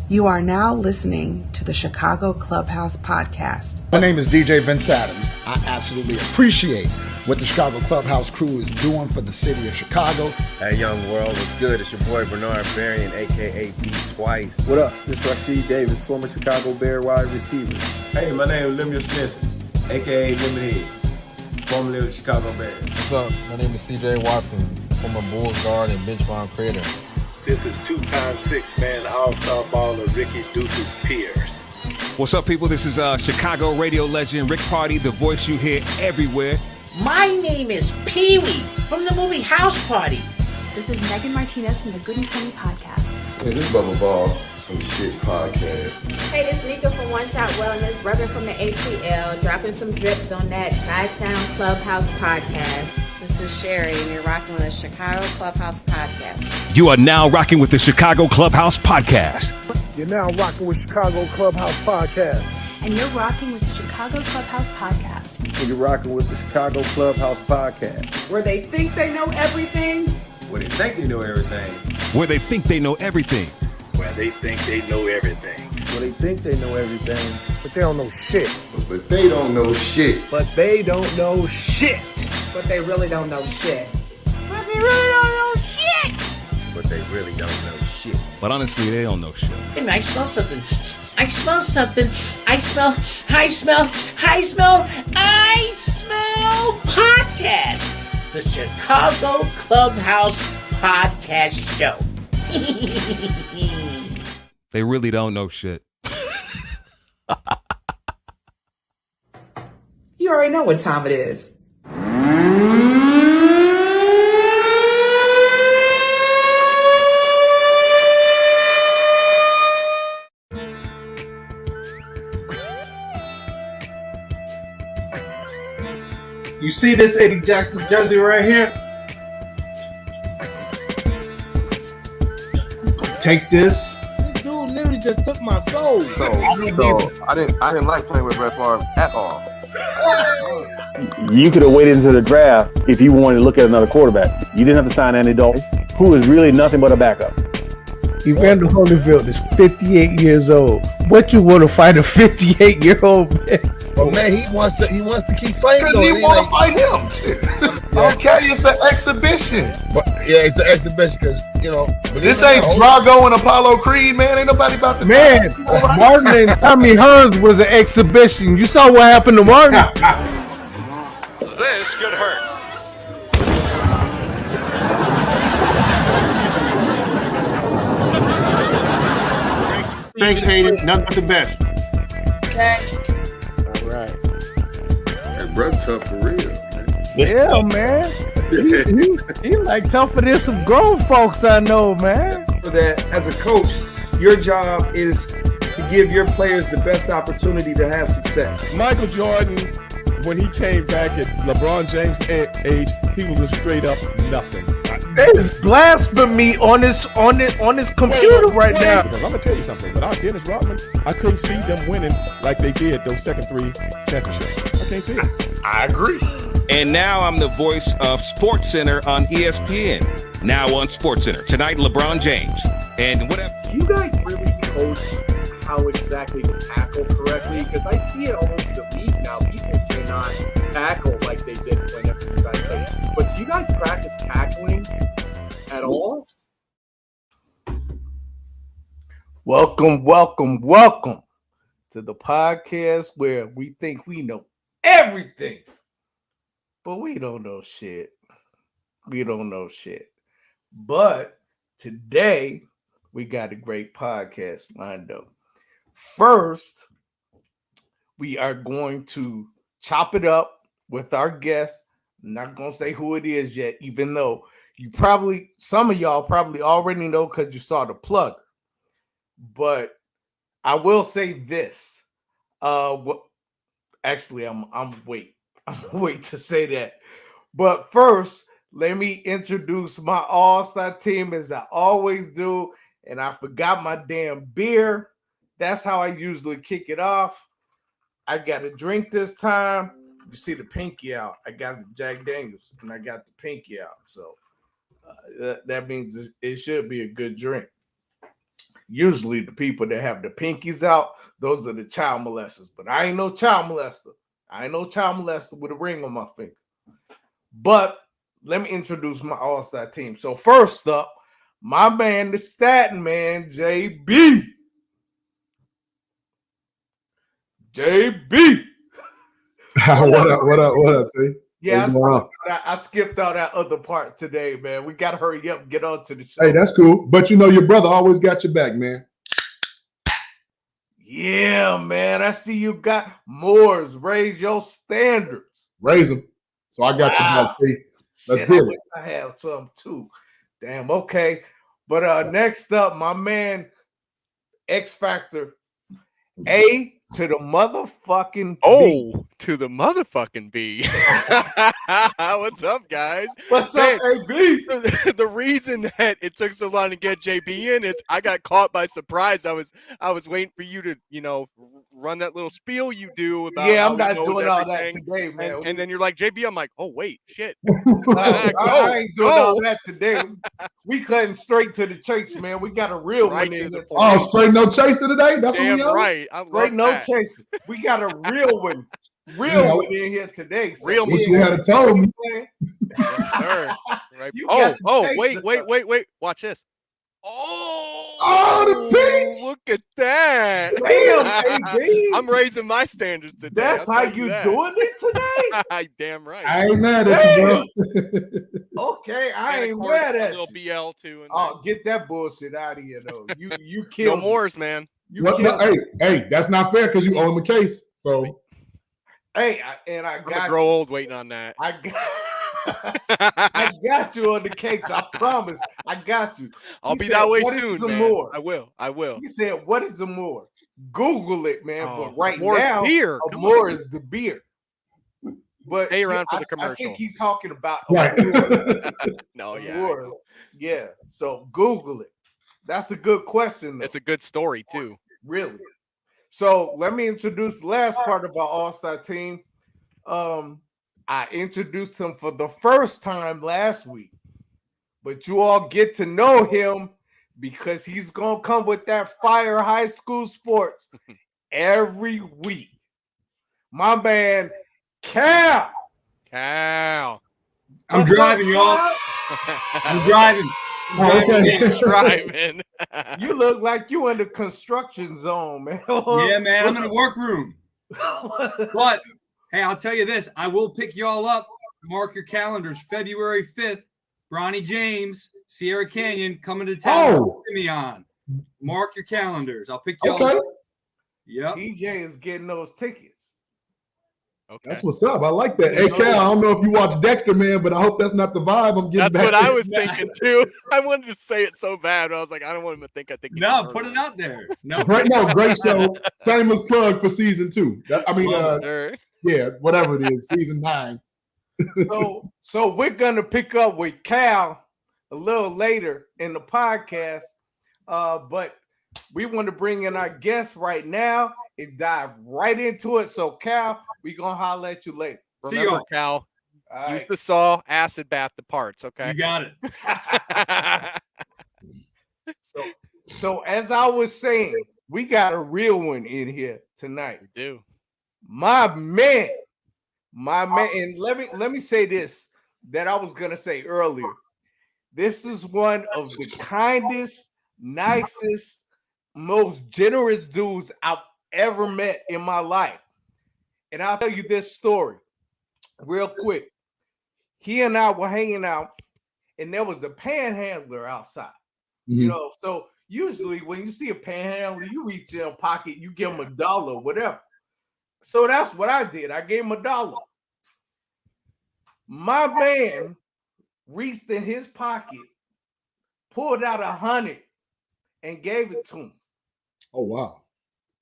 You are now listening to the Chicago Clubhouse Podcast. My name is DJ Vince Adams. I absolutely appreciate what the Chicago Clubhouse crew is doing for the city of Chicago. Hey, young world, what's good? It's your boy Bernard Varian, a.k.a. B Twice. What up? This is Rasheed Davis, former Chicago Bear wide receiver. Hey, my name is Lemuel Stinson, a.k.a. Lemonade, formerly of the Chicago Bears. What's up? My name is C.J. Watson, former Bulls guard and bench farm creator. This is two-time six-man all-star baller Ricky Deuces Pierce. What's up, people? This is Chicago radio legend Rick Party, the voice you hear everywhere. My name is Pee-wee from the movie House Party. This is Megan Martinez from the Good and Funny podcast. Hey, this is Bubba Ball from the Shits podcast. Hey, this is Nika from One Shot Wellness, Reverend from the ATL, dropping some drips on that Chi-Town Clubhouse podcast. This is Sherry, and you're rocking with the Chicago Clubhouse Podcast. You are now rocking with the Chicago Clubhouse Podcast. You're now rocking with Chicago Clubhouse Podcast. And you're rocking with the Chicago Clubhouse Podcast. And you're rocking with the Chicago Clubhouse Podcast. Where they think they know everything. Where they think they know everything. Where they think they know everything. Where they think they know everything. Where they think they know everything. But they don't know shit. But they don't know shit. But they don't know shit. But they really don't know shit. But they really don't know shit. But they really don't know shit. But honestly, they don't know shit. And I smell something. I smell podcast. The Chicago Clubhouse Podcast Show. They really don't know shit. You already know what time it is. You see this Eddie Jackson jersey right here? Take this. This dude literally just took my soul. So I didn't like playing with Brett Favre at all. You could have waited until the draft if you wanted to look at another quarterback. You didn't have to sign Andy Dalton, who is really nothing but a backup. Evander Holyfield is 58 years old. What you want to fight a 58-year-old man? Well, man, he wants to keep fighting. Because he want to fight him. Okay, it's an exhibition. But yeah, it's an exhibition because, you know. This ain't Drago and Apollo Creed, man. Ain't nobody about to. Man, Martin and Tommie Harris was an exhibition. You saw what happened to Martin. This could hurt. Thanks, Hayden. Nothing but the best. Okay. All right. That bro tough for real, man. Yeah, man. He like tougher than some grown folks I know, man. That as a coach, your job is to give your players the best opportunity to have success. Michael Jordan, when he came back at LeBron James' age, he was a straight up nothing. That is blasphemy on his computer right now. Because I'm gonna tell you something. Without Dennis Rodman, I couldn't see them winning like they did those second three championships. I can't see it. I agree. And now I'm the voice of SportsCenter on ESPN. Now on SportsCenter tonight, LeBron James and whatever. Do you guys really coach how exactly to tackle correctly? Because I see it all over the league now. People cannot tackle like they did whenever you guys played. But do you guys practice tackling at all? Welcome to the podcast where we think we know everything, but we don't know shit. But today we got a great podcast lined up. First, we are going to chop it up with our guest. I'm not going to say who it is yet, even though some of y'all probably already know because you saw the plug. But I will say this. Actually, I'm wait to say that. But first, let me introduce my all-star team as I always do. And I forgot my damn beer. That's how I usually kick it off. I got a drink this time. You see the pinky out. I got the Jack Daniels and I got the pinky out. So that means it should be a good drink. Usually the people that have the pinkies out, those are the child molesters. But I ain't no child molester. I ain't no child molester with a ring on my finger. But let me introduce my all-star team. So first up, my man, the Staten Man, JB. JB. What up, T? Yeah, I skipped all that other part today, man. We got to hurry up and get on to the show. Hey, that's cool. But your brother always got your back, man. Yeah, man. I see you got Moors. Raise your standards. Raise them. So I got your back, T. Let's get it. I have some too. Damn, okay. But next up, my man, X Factor. A to the motherfucking B. To the motherfucking B. What's up, guys? What's up, AB? The reason that it took so long to get JB in is I got caught by surprise. I was waiting for you to, run that little spiel you do about. Yeah, I'm not doing all that today, man. And then you're like, JB, I'm like, oh wait, shit. I ain't doing all that today. We cutting straight to the chase, man. We got a real one in here. Oh, straight no chaser today? That's what we on? Right. I love straight no that. chaser. We got a real one. One in here today. So real wish you had told me. Yes, sir. Right. Wait. Watch this. Oh, the peach. Look at that. Damn, JB. I'm raising my standards today. That's how you doing it today? Damn right. I ain't mad at you, bro. Okay, I ain't mad at you. A little BL too. Get that bullshit out of here, though. You killed no mores, man. Hey, that's not fair because you owe him a case. So, hey, I I'm gonna grow old waiting on that. I got you on the case. I promise. I got you. I'll be that way soon, man. More? I will. You said, "What is a more?" Google it, man. But right Moore's now, beer. a more is the beer. But stay around for the commercial. I think he's talking about right. No, yeah. So Google it. That's a good question, though. It's a good story too. Really. So let me introduce the last part of our all-star team. I introduced him for the first time last week, but you all get to know him because he's going to come with that fire high school sports every week. My man, Cal. I'm driving, y'all. I'm driving. Driving. You look like you in the construction zone, man. Yeah, man. I'm in the workroom. But hey, I'll tell you this. I will pick y'all up. Mark your calendars. February 5th, Bronny James, Sierra Canyon coming to town. On. Mark your calendars. I'll pick y'all up. Yep. TJ is getting those tickets. Okay. That's what's up. I like that. Hey, Cal, I don't know if you watch Dexter, man, but I hope that's not the vibe I'm getting. That's what I was thinking too. I wanted to say it so bad, but I was like, I don't want him to think I think. No, put it out there. No, right now, great show. Famous plug for season 2. Yeah, whatever it is, season 9. So we're gonna pick up with Cal a little later in the podcast, but we want to bring in our guest right now and dive right into it. So Cal, we're gonna holler at you later. Remember, Cal, use the saw, acid bath the parts. Okay, you got it. So as I was saying, we got a real one in here tonight. We do. My man, and let me say this that I was gonna say earlier. This is one of the kindest, nicest, most generous dudes I've ever met in my life. And I'll tell you this story real quick. He and I were hanging out, and there was a panhandler outside. Mm-hmm. So usually when you see a panhandler, you reach in a pocket, you give him $1, whatever. So that's what I did. I gave him $1. My man reached in his pocket, pulled out 100, and gave it to him. Oh, wow.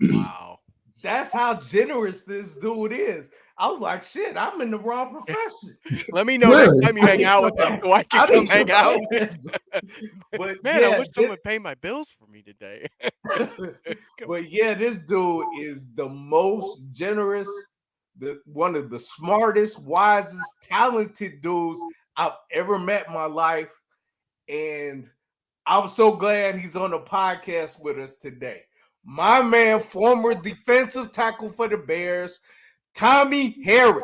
Wow. That's how generous this dude is. I was like, shit, I'm in the wrong profession. Let me know next time you hang out with him so I can come hang out. But man, I wish someone would pay my bills for me today. But yeah, this dude is the most generous, one of the smartest, wisest, talented dudes I've ever met in my life. And I'm so glad he's on the podcast with us today. My man, former defensive tackle for the Bears, Tommie Harris.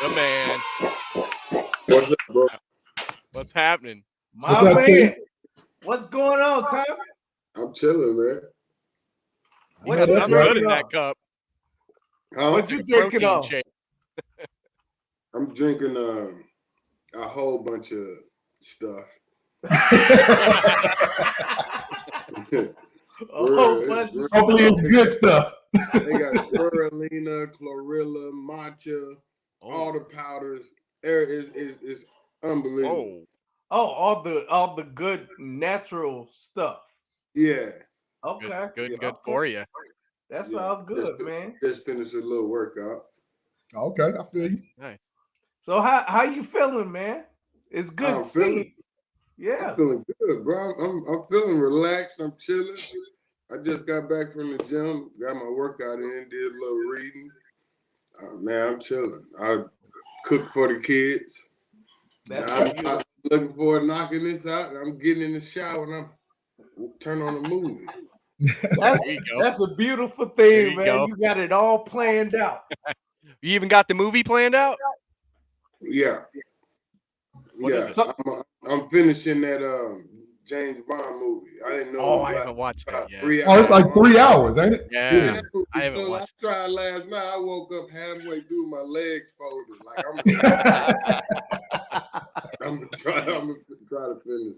The man. What's up, bro? What's happening? My man. What's going on, Tommy? I'm chilling, man. What you good in that cup? What you drinking on? I'm drinking a whole bunch of stuff. Hopefully it's good stuff. They got spirulina, chlorella, matcha, all the powders. It's unbelievable. Oh, all the good natural stuff. Yeah. Okay. Good for you. That's all good, man. Just finished a little workout. Okay, I feel you. Nice. So how you feeling, man? It's good to see you. Yeah. I'm feeling good, bro. I'm feeling relaxed. I'm chilling. I just got back from the gym, got my workout in, did a little reading. Man, I'm chilling. I cooked for the kids. I'm looking forward to knocking this out. I'm getting in the shower and I'm turning on the movie. That's a beautiful thing, man. You got it all planned out. You even got the movie planned out? Yeah. I'm finishing that James Bond movie. I didn't know. Oh, I haven't watched that yet. It's like 3 hours, ain't it? Yeah. I haven't watched I tried last night. I woke up halfway through, my legs folded. Like I'm gonna try to finish.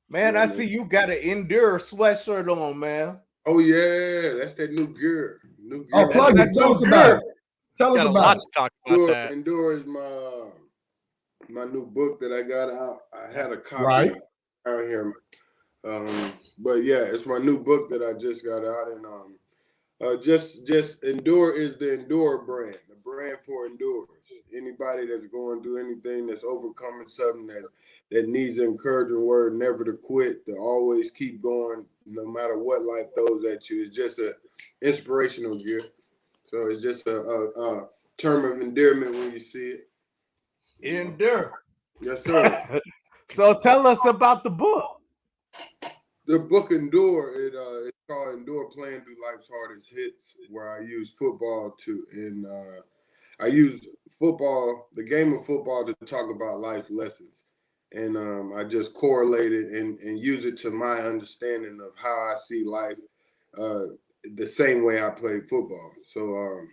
Man, I see you got an Endure sweatshirt on, man. Oh yeah, that's that new gear. Oh, plug it. Tell us about it. Tell us about it. Talk about that. Endure is my new book that I got out. I had a copy out here, but yeah, it's my new book that I just got out, and just Endure is the Endure brand, the brand for endurers. Anybody that's going through anything, that's overcoming something that needs an encouraging word, never to quit, to always keep going, no matter what life throws at you. It's just an inspirational gift. So it's just a term of endearment when you see it. Endure. Yes, sir. So tell us about the book. The book Endure, it's called Endure Playing Through Life's Hardest Hits, where I use football I use football, the game of football, to talk about life lessons. And I just correlate it and use it to my understanding of how I see life the same way I played football. So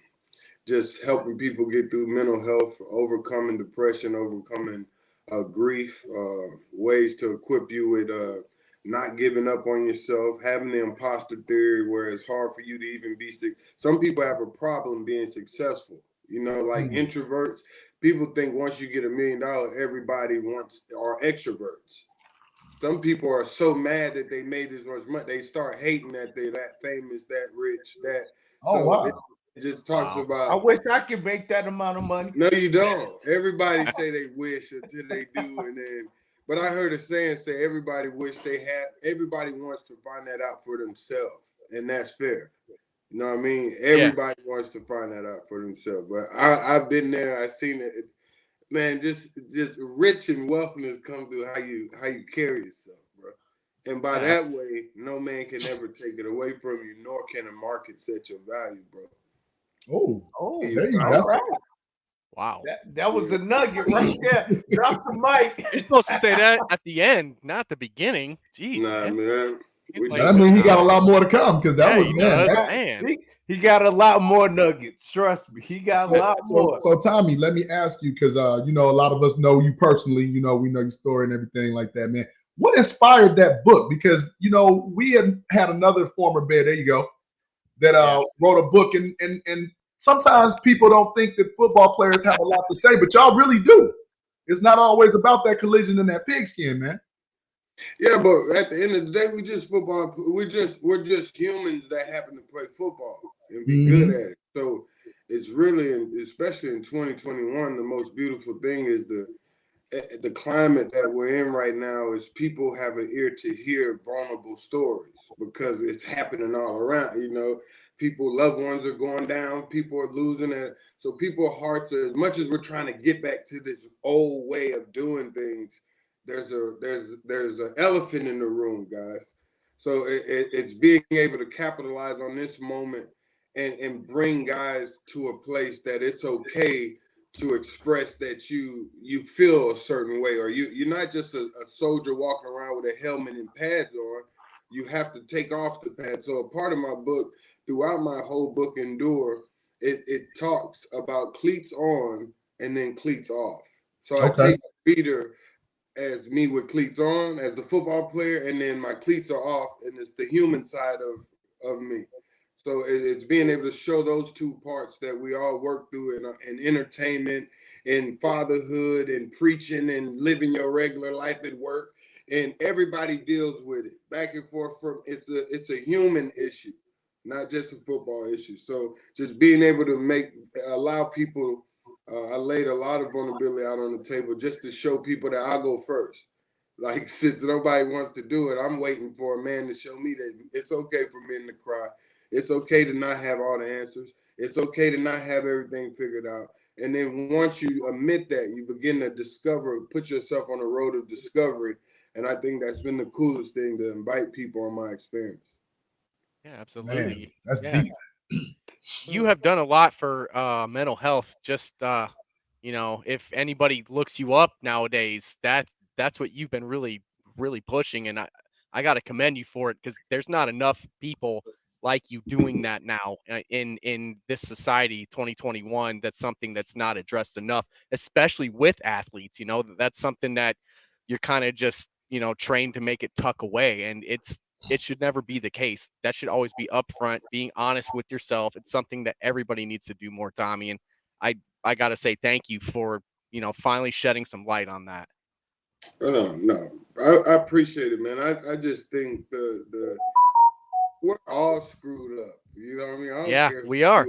just helping people get through mental health, overcoming depression, overcoming grief, ways to equip you with not giving up on yourself, having the imposter theory where it's hard for you to even be sick. Some people have a problem being successful. Like introverts, people think once you get $1 million, everybody are extroverts. Some people are so mad that they made this much money, they start hating that they're that famous, that rich, that. Oh, wow. It just talks about. I wish I could make that amount of money. No, you don't. Everybody say they wish until they do, and then. But I heard a saying say everybody wish they had. Everybody wants to find that out for themselves, and that's fair. You know what I mean? Everybody wants to find that out for themselves. But I've been there. I've seen it. Man, just rich and wealthiness come through how you carry yourself, bro. And by that way, no man can ever take it away from you, nor can a market set your value, bro. Oh, there you go. Wow. That was a nugget right there. Drop the mic. You're supposed to say that at the end, not the beginning. Jeez. Nah, man. I mean, he got a lot more to come because that was He got a lot more nuggets. Trust me, he got a lot more. So Tommie, let me ask you because a lot of us know you personally. We know your story and everything like that, man. What inspired that book? Because we had another former Bear. There you go. That wrote a book, and sometimes people don't think that football players have a lot to say, but y'all really do. It's not always about that collision and that pigskin, man. Yeah, but at the end of the day, we're just humans that happen to play football and be good at it. So it's really, especially in 2021, the most beautiful thing is the climate that we're in right now is people have an ear to hear vulnerable stories because it's happening all around. People, loved ones are going down, people are losing it. So people's hearts are, as much as we're trying to get back to this old way of doing things, there's an elephant in the room, guys. So it's being able to capitalize on this moment and bring guys to a place that it's okay to express that you feel a certain way, or you're not just a soldier walking around with a helmet and pads on. You have to take off the pads. So a part of my book, throughout my whole book, Endure, it talks about cleats on and then cleats off. So I take the reader as me with cleats on, as the football player, and then my cleats are off, and it's the human side of me. So it's being able to show those two parts that we all work through in entertainment, in fatherhood, and preaching, and living your regular life at work. And everybody deals with it back and forth. It's a human issue, not just a football issue. So just being able to allow people. I laid a lot of vulnerability out on the table just to show people that I'll go first. Like, since nobody wants to do it, I'm waiting for a man to show me that it's okay for men to cry. It's okay to not have all the answers. It's okay to not have everything figured out. And then once you admit that, you begin to put yourself on a road of discovery. And I think that's been the coolest thing, to invite people on my experience. Yeah, absolutely. Man, that's deep. You have done a lot for mental health. Just if anybody looks you up nowadays, that's what you've been really, really pushing, and I got to commend you for it, because there's not enough people like you doing that now in this society, 2021. That's something that's not addressed enough, especially with athletes. That's something that you're kind of just trained to make it tuck away, and it should never be the case. That should always be upfront, being honest with yourself. It's something that everybody needs to do more, Tommie. And I got to say thank you for, finally shedding some light on that. No. I appreciate it, man. I just think we're all screwed up. You know what I mean? I don't care we are.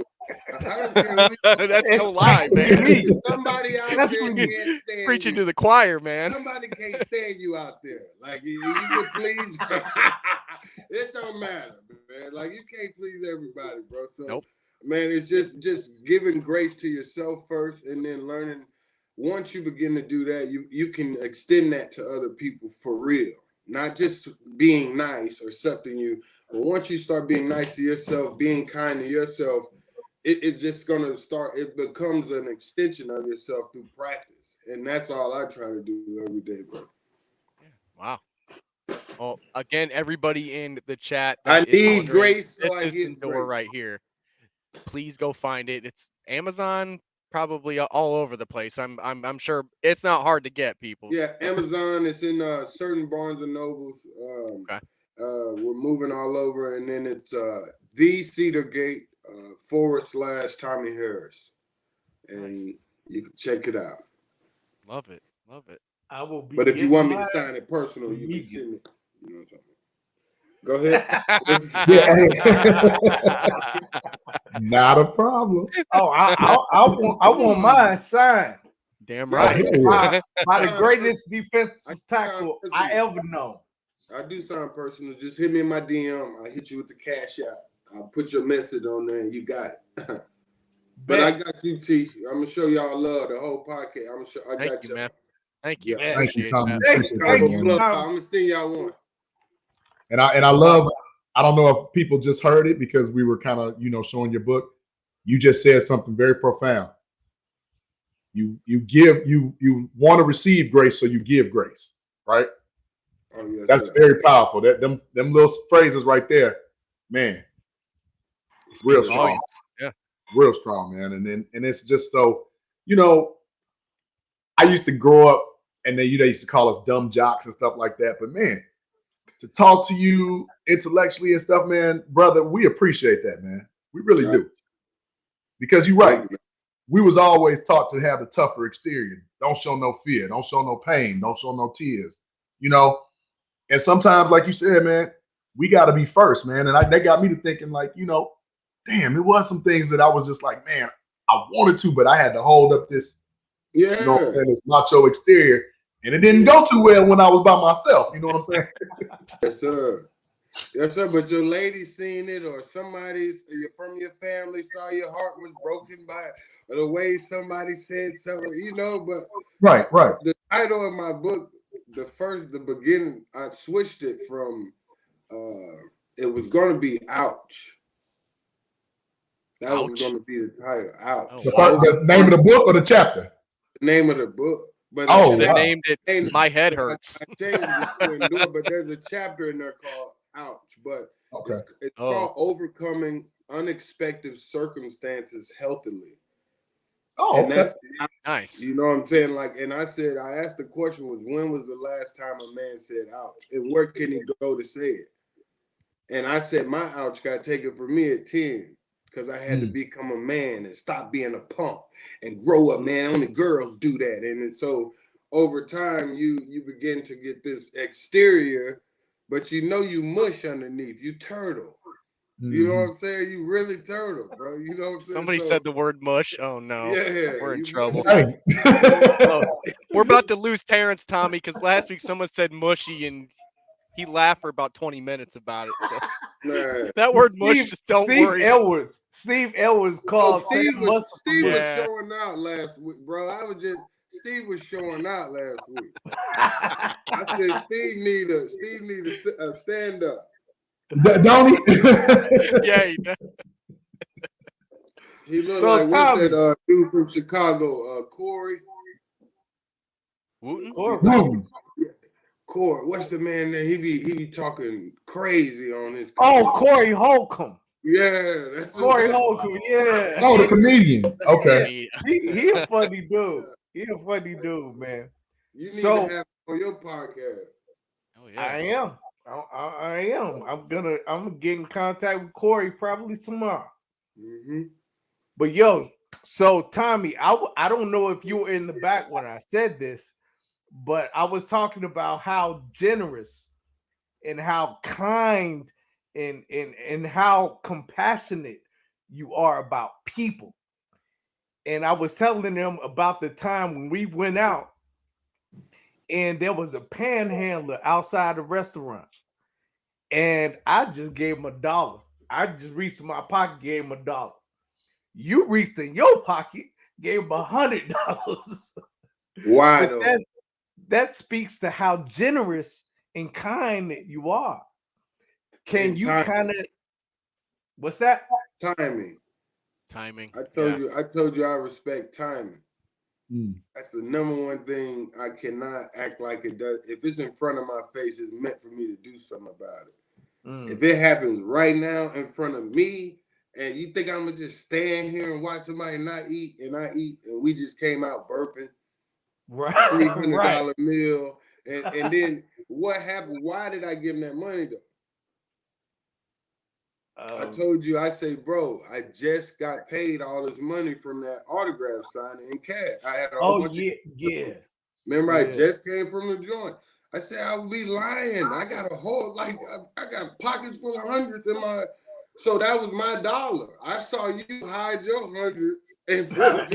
I don't care. That's no lie, man. Somebody out there can't stand preaching you. to the choir, man. Somebody can't stand you out there. Like, you can please. It don't matter, man. Like, you can't please everybody, bro. So, man, it's just giving grace to yourself first, and then learning. Once you begin to do that, you can extend that to other people for real. Not just being nice or accepting you, but once you start being nice to yourself, being kind to yourself, it's just gonna start. It becomes an extension of yourself through practice, and that's all I try to do every day, bro. Wow. Well, again, everybody in the chat, I need grace. This So I is the get door grace. right here. Please go find it. It's Amazon, probably all over the place. I'm sure it's not hard to get, people. Yeah, Amazon. It's in certain Barnes and Nobles. Okay. We're moving all over, and then it's the Cedargate / Tommie Harris, and you can check it out. Love it. I will be. But if you want me to sign it personal, you can send it. You know what I'm talking about. Go ahead. Not a problem. Oh, I want mine signed. Damn right. By the greatest defensive tackle I ever know. I do sign personal. Just hit me in my DM. I hit you with the cash out. I'll put your message on there, and you got it. But I got you, T. I'm gonna show y'all love the whole podcast. I'm gonna show. I got you, man. Thank you. Yeah. Thank you, Tommy. Thank you, I'm gonna send y'all one. And I love. I don't know if people just heard it because we were kind of showing your book. You just said something very profound. You want to receive grace, so you give grace, right? Oh, yes, that's very powerful. Them little phrases right there, man. It's real strong. Yeah, real strong, man. And it's just so I used to grow up, and then they used to call us dumb jocks and stuff like that. But man, to talk to you intellectually and stuff, man, brother, we appreciate that, man. We really do. Because you're right. We was always taught to have the tougher exterior. Don't show no fear. Don't show no pain. Don't show no tears. And sometimes, like you said, man, we got to be first, man. And that got me to thinking, like, damn, it was some things that I was just like, man, I wanted to, but I had to hold up this, this macho exterior. And it didn't go too well when I was by myself. You know what I'm saying? Yes, sir. Yes, sir. But your lady seen it, or somebody from your family saw your heart was broken by the way somebody said something, But right. The title of my book, the beginning, I switched it from it was gonna be ouch. That was gonna be the title. Ouch. The name of the book or the chapter? The name of the book. But should have named it My Head Hurts. I changed it to Endure, but there's a chapter in there called Ouch. But it's called Overcoming Unexpected Circumstances Healthily. Oh, and that's nice. You know what I'm saying? Like, and I asked the question was, when was the last time a man said ouch? And where can he go to say it? And I said, my ouch got taken from me at 10 because I had to become a man and stop being a punk and grow up, man. Only girls do that. And so over time, you begin to get this exterior, but you know you mush underneath. You turtle. You know what I'm saying? You really turtle, bro. You know what I'm saying? Somebody said the word mush. Oh no. Yeah, we're in trouble. Hey. We're about to lose Terrence, Tommy, because last week someone said mushy and he laughed for about 20 minutes about it. So that word mush, just don't worry. Steve Edwards called Steve was showing out last week, bro. Steve was showing out last week. I said Steve need a stand up. Don't he? Yeah, he does. He looked like what's that dude from Chicago, Corey? Wooten? Corey, what's the man that he be talking crazy on his? Corey Holcomb. Yeah, that's Corey Holcomb. Yeah. Oh, the comedian. Okay. He a funny dude. He a funny dude, man. You need to have him on your podcast. Oh yeah, I am. I am. I'm gonna get in contact with Corey probably tomorrow. Mm-hmm. But yo, so Tommy, I don't know if you were in the back when I said this, but I was talking about how generous and how kind and how compassionate you are about people. And I was telling them about the time when we went out and there was a panhandler outside the restaurant. And I just gave him $1. I just reached in my pocket, gave him $1. You reached in your pocket, gave him $100. Why though? That speaks to how generous and kind that you are. Can and you kind of what's that? Timing. I told you I respect timing. That's the number one thing. I cannot act like it does. If it's in front of my face, it's meant for me to do something about it. If it happens right now in front of me, and you think I'm gonna just stand here and watch somebody not eat, and I eat, and we just came out burping, right? $300 meal, and then what happened? Why did I give him that money though? I told you, I say, bro, I just got paid all this money from that autograph signing in cash. I had a whole bunch of Remember, I just came from the joint. I said, I would be lying. I got a whole, I got pockets full of hundreds in my, so that was my $1. I saw you hide your hundreds and put I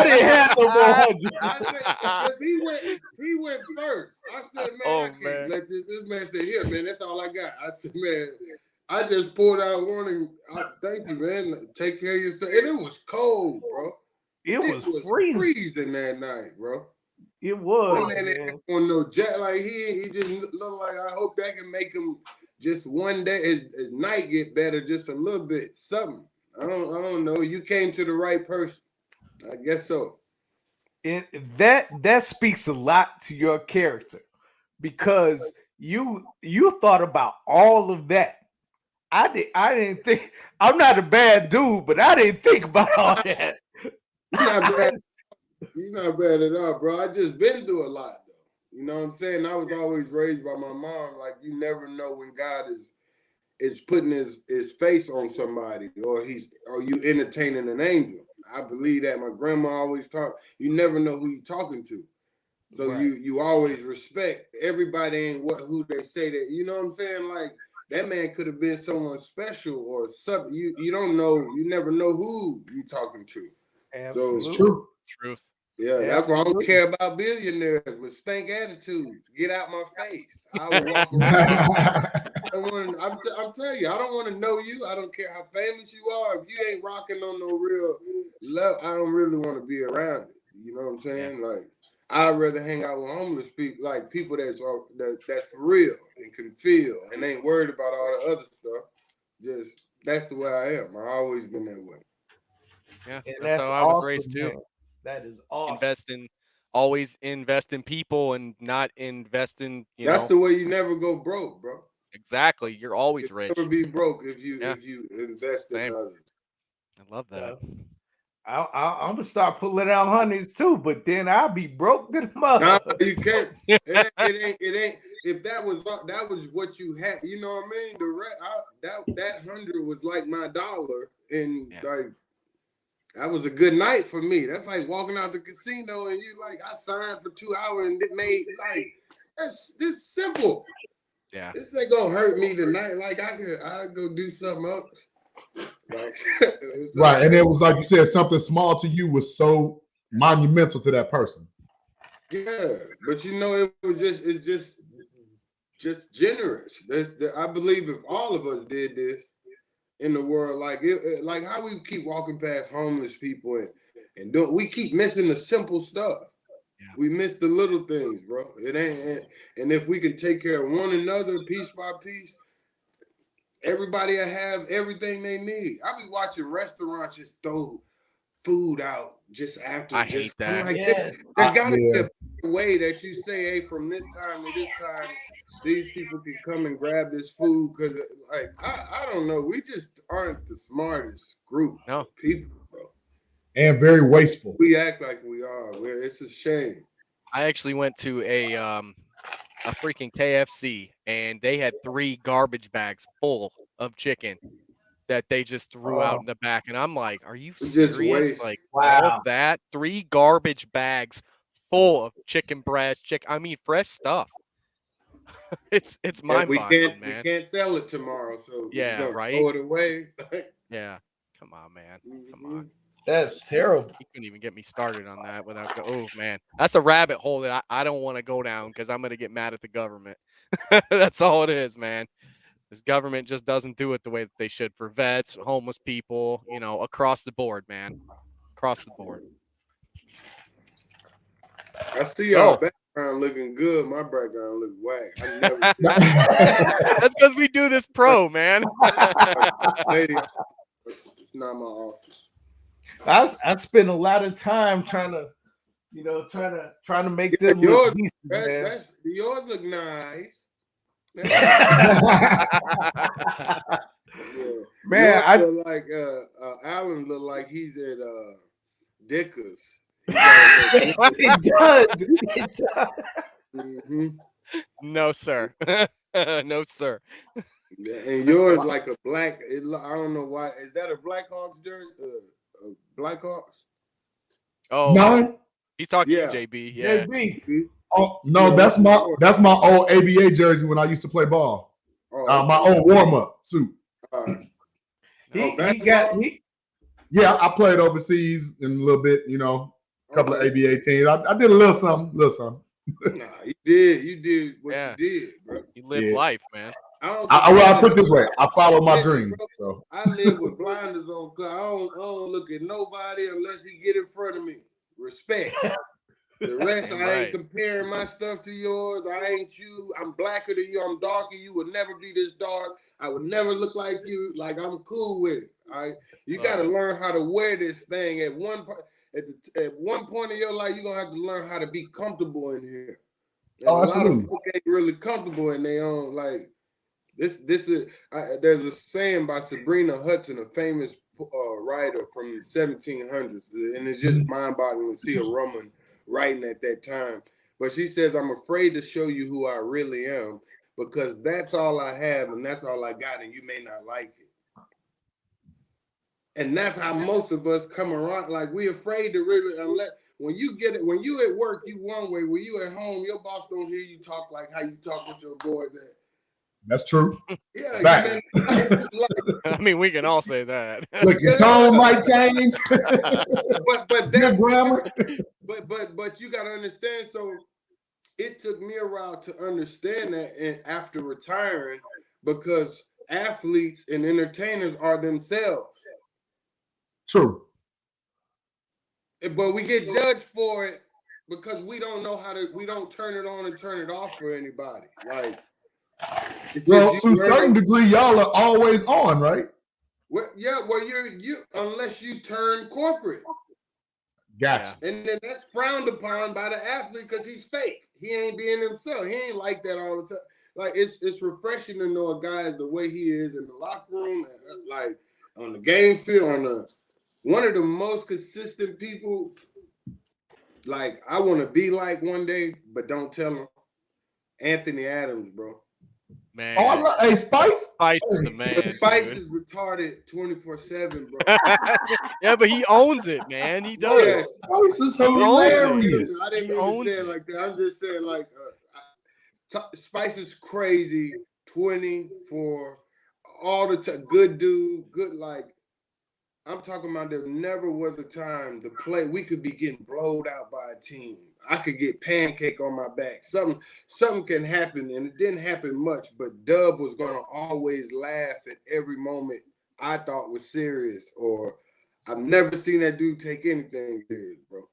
didn't have no more hundreds. Because he went first. I said, man, I can't let this man say, here, man, that's all I got. I said, man, I just pulled out one and thank you, man. Take care of yourself. And it was cold, bro. It was freezing that night, bro. It was. Man, on no jet, like he just looked like, I hope that can make him just one day his night get better just a little bit. Something. I don't know. You came to the right person. I guess so. And that speaks a lot to your character because you thought about all of that. I didn't think I'm not a bad dude, but I didn't think about all that. You're not bad at all, bro. I just been through a lot, though. You know what I'm saying? I was always raised by my mom. Like, you never know when God is putting his face on somebody, or you entertaining an angel. I believe that. My grandma always taught, you never know who you're talking to. So you always respect everybody and who they say that, you know what I'm saying? Like, that man could have been someone special or something. You don't know, you never know who you're talking to. Absolutely. So it's true. Truth. Yeah, that's why I don't care about billionaires with stink attitudes. Get out my face. I will walk around. I'm telling you, I don't want to know you. I don't care how famous you are. If you ain't rocking on no real level, I don't really want to be around it. You know what I'm saying? Like, I'd rather hang out with homeless people, like people that's for real and can feel and ain't worried about all the other stuff. Just that's the way I am. I've always been that way. Yeah, And that's how I was raised too. man. That is awesome. Always invest in people and not invest in, That's the way you never go broke, bro. Exactly. You're always You'll rich. never be broke if you invest in others. I love that. I'm gonna start pulling out hundreds too, but then I'll be broke to the Nah, mother. you can't. It ain't. If that was what you had, you know what I mean. That 100 was like my dollar, and like that was a good night for me. That's like walking out the casino and you like, I signed for 2 hours and it made like this simple. Yeah, this ain't gonna hurt me tonight. Like I'd go do something else. Like, right, and it was like you said, something small to you was so monumental to that person. Yeah, but you know, it's just generous. I believe if all of us did this in the world, like how we keep walking past homeless people and we keep missing the simple stuff. Yeah. We miss the little things, bro. It ain't, and if we can take care of one another piece by piece, everybody will have everything they need. I be watching restaurants just throw food out just after. I hate that. I'm like, there gotta be a way that you say, hey, from this time to this time, these people can come and grab this food, because like I don't know, we just aren't the smartest group of people, bro. And very wasteful. We act like we are. It's a shame. I actually went to a freaking KFC and they had 3 garbage bags full of chicken that they just threw out in the back, and I'm like, are you serious? Like, all of that? 3 garbage bags full of chicken breast, I mean, fresh stuff. It's mind-boggling, man. We can't sell it tomorrow, so yeah, right. Throw it away. Yeah, come on, man. Come on. That's terrible. You couldn't even get me started on that without oh man, that's a rabbit hole that I don't want to go down, because I'm gonna get mad at the government. That's all it is, man. This government just doesn't do it the way that they should for vets, homeless people, across the board, man. Across the board. I see y'all background looking good. My background look whack. I never see that. That's because we do this pro, man. Lady, it's not my office. I spend a lot of time trying to make this look decent, man. Yours look nice. Man, I look like Alan look like he's at Dickers. It does. Mm-hmm. No, sir. No, sir. And yours like a black. I don't know why. Is that a Blackhawks jersey? Blackhawks? Oh no. He's talking to JB. Yeah. JB. Oh no, that's my old ABA jersey when I used to play ball. My old warm-up suit. Yeah, I played overseas in a little bit, a couple of ABA teams. I did a little something. Nah, you did what you did, bro. You live life, man. I put it this way, I follow my dream. So I live with blinders on. I don't look at nobody unless he get in front of me. Respect. The rest, I ain't comparing my stuff to yours. I ain't you. I'm blacker than you. I'm darker. You would never be this dark. I would never look like you. Like, I'm cool with it. All right. You got to learn how to wear this thing. At one point in your life, you're gonna have to learn how to be comfortable in here. And a lot of folk ain't really comfortable in their own. Like this is. There's a saying by Sabrina Hudson, a famous writer from the 1700s, and it's just mind-boggling to see a woman writing at that time. But she says, I'm afraid to show you who I really am, because that's all I have and that's all I got, and you may not like it. And that's how most of us come around. Like, we're afraid to really, unless when you get it, when you at work, you one way. When you at home, your boss don't hear you talk like how you talk with your boys. That's true. Yeah, facts. I mean, we can all say that. Look, your tone might change. but that's grammar. But you got to understand. So it took me a while to understand that, and after retiring, because athletes and entertainers are themselves. True. But we get judged for it because we don't know how to. We don't turn it on and turn it off for anybody. Like, well, to a certain degree, y'all are always on, right? Well, yeah. Well, you unless you turn corporate. Gotcha. And then that's frowned upon by the athlete because he's fake. He ain't being himself. He ain't like that all the time. Like it's refreshing to know a guy is the way he is in the locker room, like on the game field, one of the most consistent people. Like I want to be like one day, but don't tell him. Anthony Adams, bro. Man. Oh, I love, hey, Spice. Spice is the man. Spice dude. is retarded 24/7, bro. Yeah, but he owns it, man. He does. Yeah, Spice is hilarious. I didn't mean to say it like that. I'm just saying, like, Spice is crazy 24 all the time. Good dude, good. Like, I'm talking about there never was a time to play. We could be getting blowed out by a team. I could get pancake on my back. Something can happen, and it didn't happen much, but Dub was going to always laugh at every moment I thought was serious, or I've never seen that dude take anything serious, bro.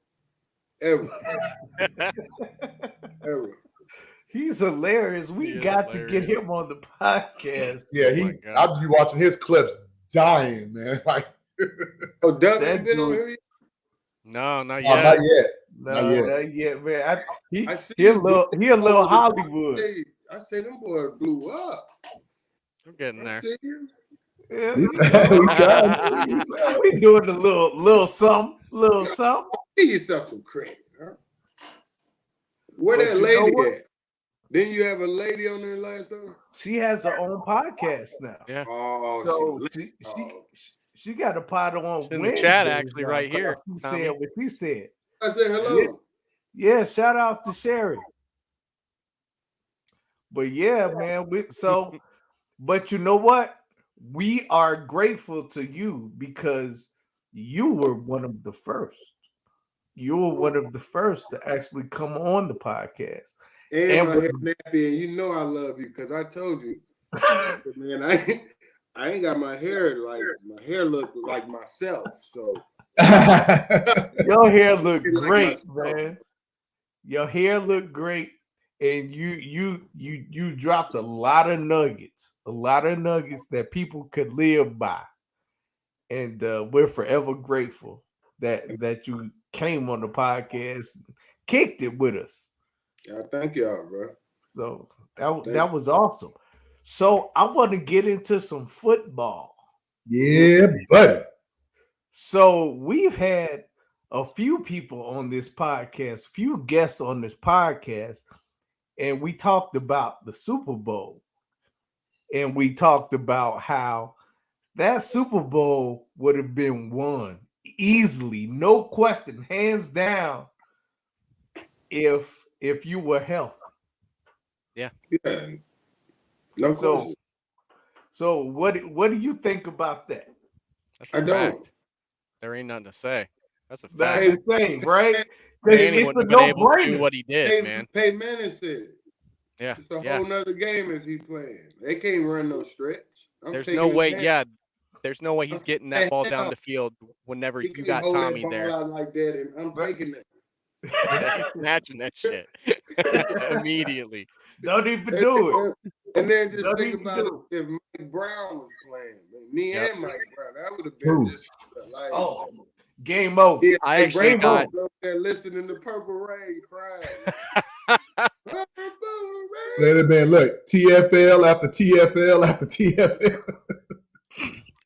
Ever. Ever. He's hilarious. We got to get him on the podcast. Yeah, I'll be watching his clips dying, man. Like, oh, Dub ain't been on here yet? No, not oh, yet. not yet. Not yet, man. He a little Hollywood. I say them boys blew up. I'm getting there. Yeah, we doing a little something, Give yourself some credit, huh? Where that lady at? Didn't you have a lady on there last time? She has her own podcast now. Yeah. Oh, so she got a pod on in the chat actually right here. She said what she said. I said hello. Yeah, shout out to Sherry. But yeah, man, but you know what? We are grateful to you because you were one of the first. You were one of the first to actually come on the podcast. And my hair nappy, and you know I love you because I told you, man, I ain't got my hair look like myself. So your hair look great, man. Your hair look great, and you dropped a lot of nuggets that people could live by, and we're forever grateful that you came on the podcast, kicked it with us. Yeah, thank y'all, bro. So that was awesome. So I want to get into some football. Yeah, buddy. So we've had a few people on this podcast, few guests on this podcast, and we talked about the Super Bowl. And we talked about how that Super Bowl would have been won easily, no question, hands down, if you were healthy. Yeah. Yeah. No question. So what do you think about that? That's a fact. There ain't nothing to say. That's a fact. That's the thing, right? It's a no-brainer. What he did, man. Peyton Manning said. Yeah. It's a whole nother game if he playing. They can't run no stretch. There's no way. Yeah. There's no way he's getting that ball down the field whenever you got Tommie there. Like that, and I'm taking that. Snatching that shit immediately. Don't even do it. And then just think about it. If Mike Brown was playing, and Mike Brown, that would have been just like game over. Yeah, I actually got there listening to Purple Rain crying. Let it be. Look, TFL after TFL after TFL.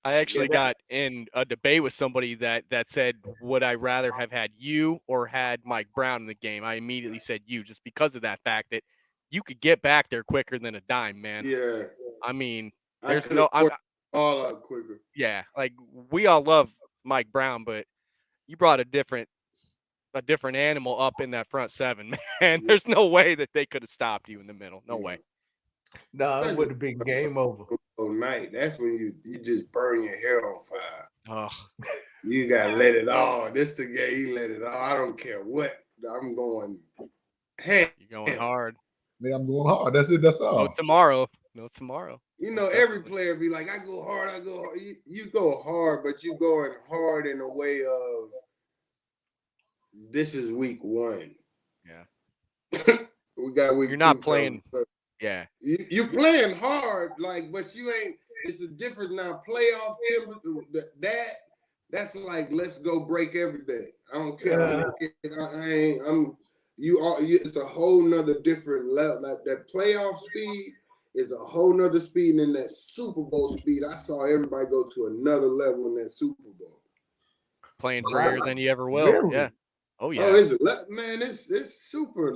I actually got in a debate with somebody that said, would I rather have had you or had Mike Brown in the game? I immediately said you, just because of that fact that you could get back there quicker than a dime, man. Yeah. I mean, there's all out quicker. Yeah, like we all love Mike Brown, but you brought a different animal up in that front seven, man. There's no way that they could have stopped you in the middle. No way. No, it would have been game over. Night. That's when you just burn your hair on fire. Oh, you gotta let it all. This the game. You let it all. I don't care what. I'm going. Hey, you're going hard. Yeah, I'm going hard. That's it. That's all. No tomorrow. No tomorrow. You know, every player be like, I go hard. I go hard. You go hard, but you going hard in a way of this is week one. Yeah. We got week You're not 2 playing. coming. Yeah. You playing hard, like, but you ain't. It's a difference now. Playoff that's like, let's go break everything. I don't care. It's a whole nother different level. Like that playoff speed is a whole nother speed than that Super Bowl speed. I saw everybody go to another level in that Super Bowl. Playing freer than you ever will. Really? Yeah. Oh yeah. Oh, man, it's super.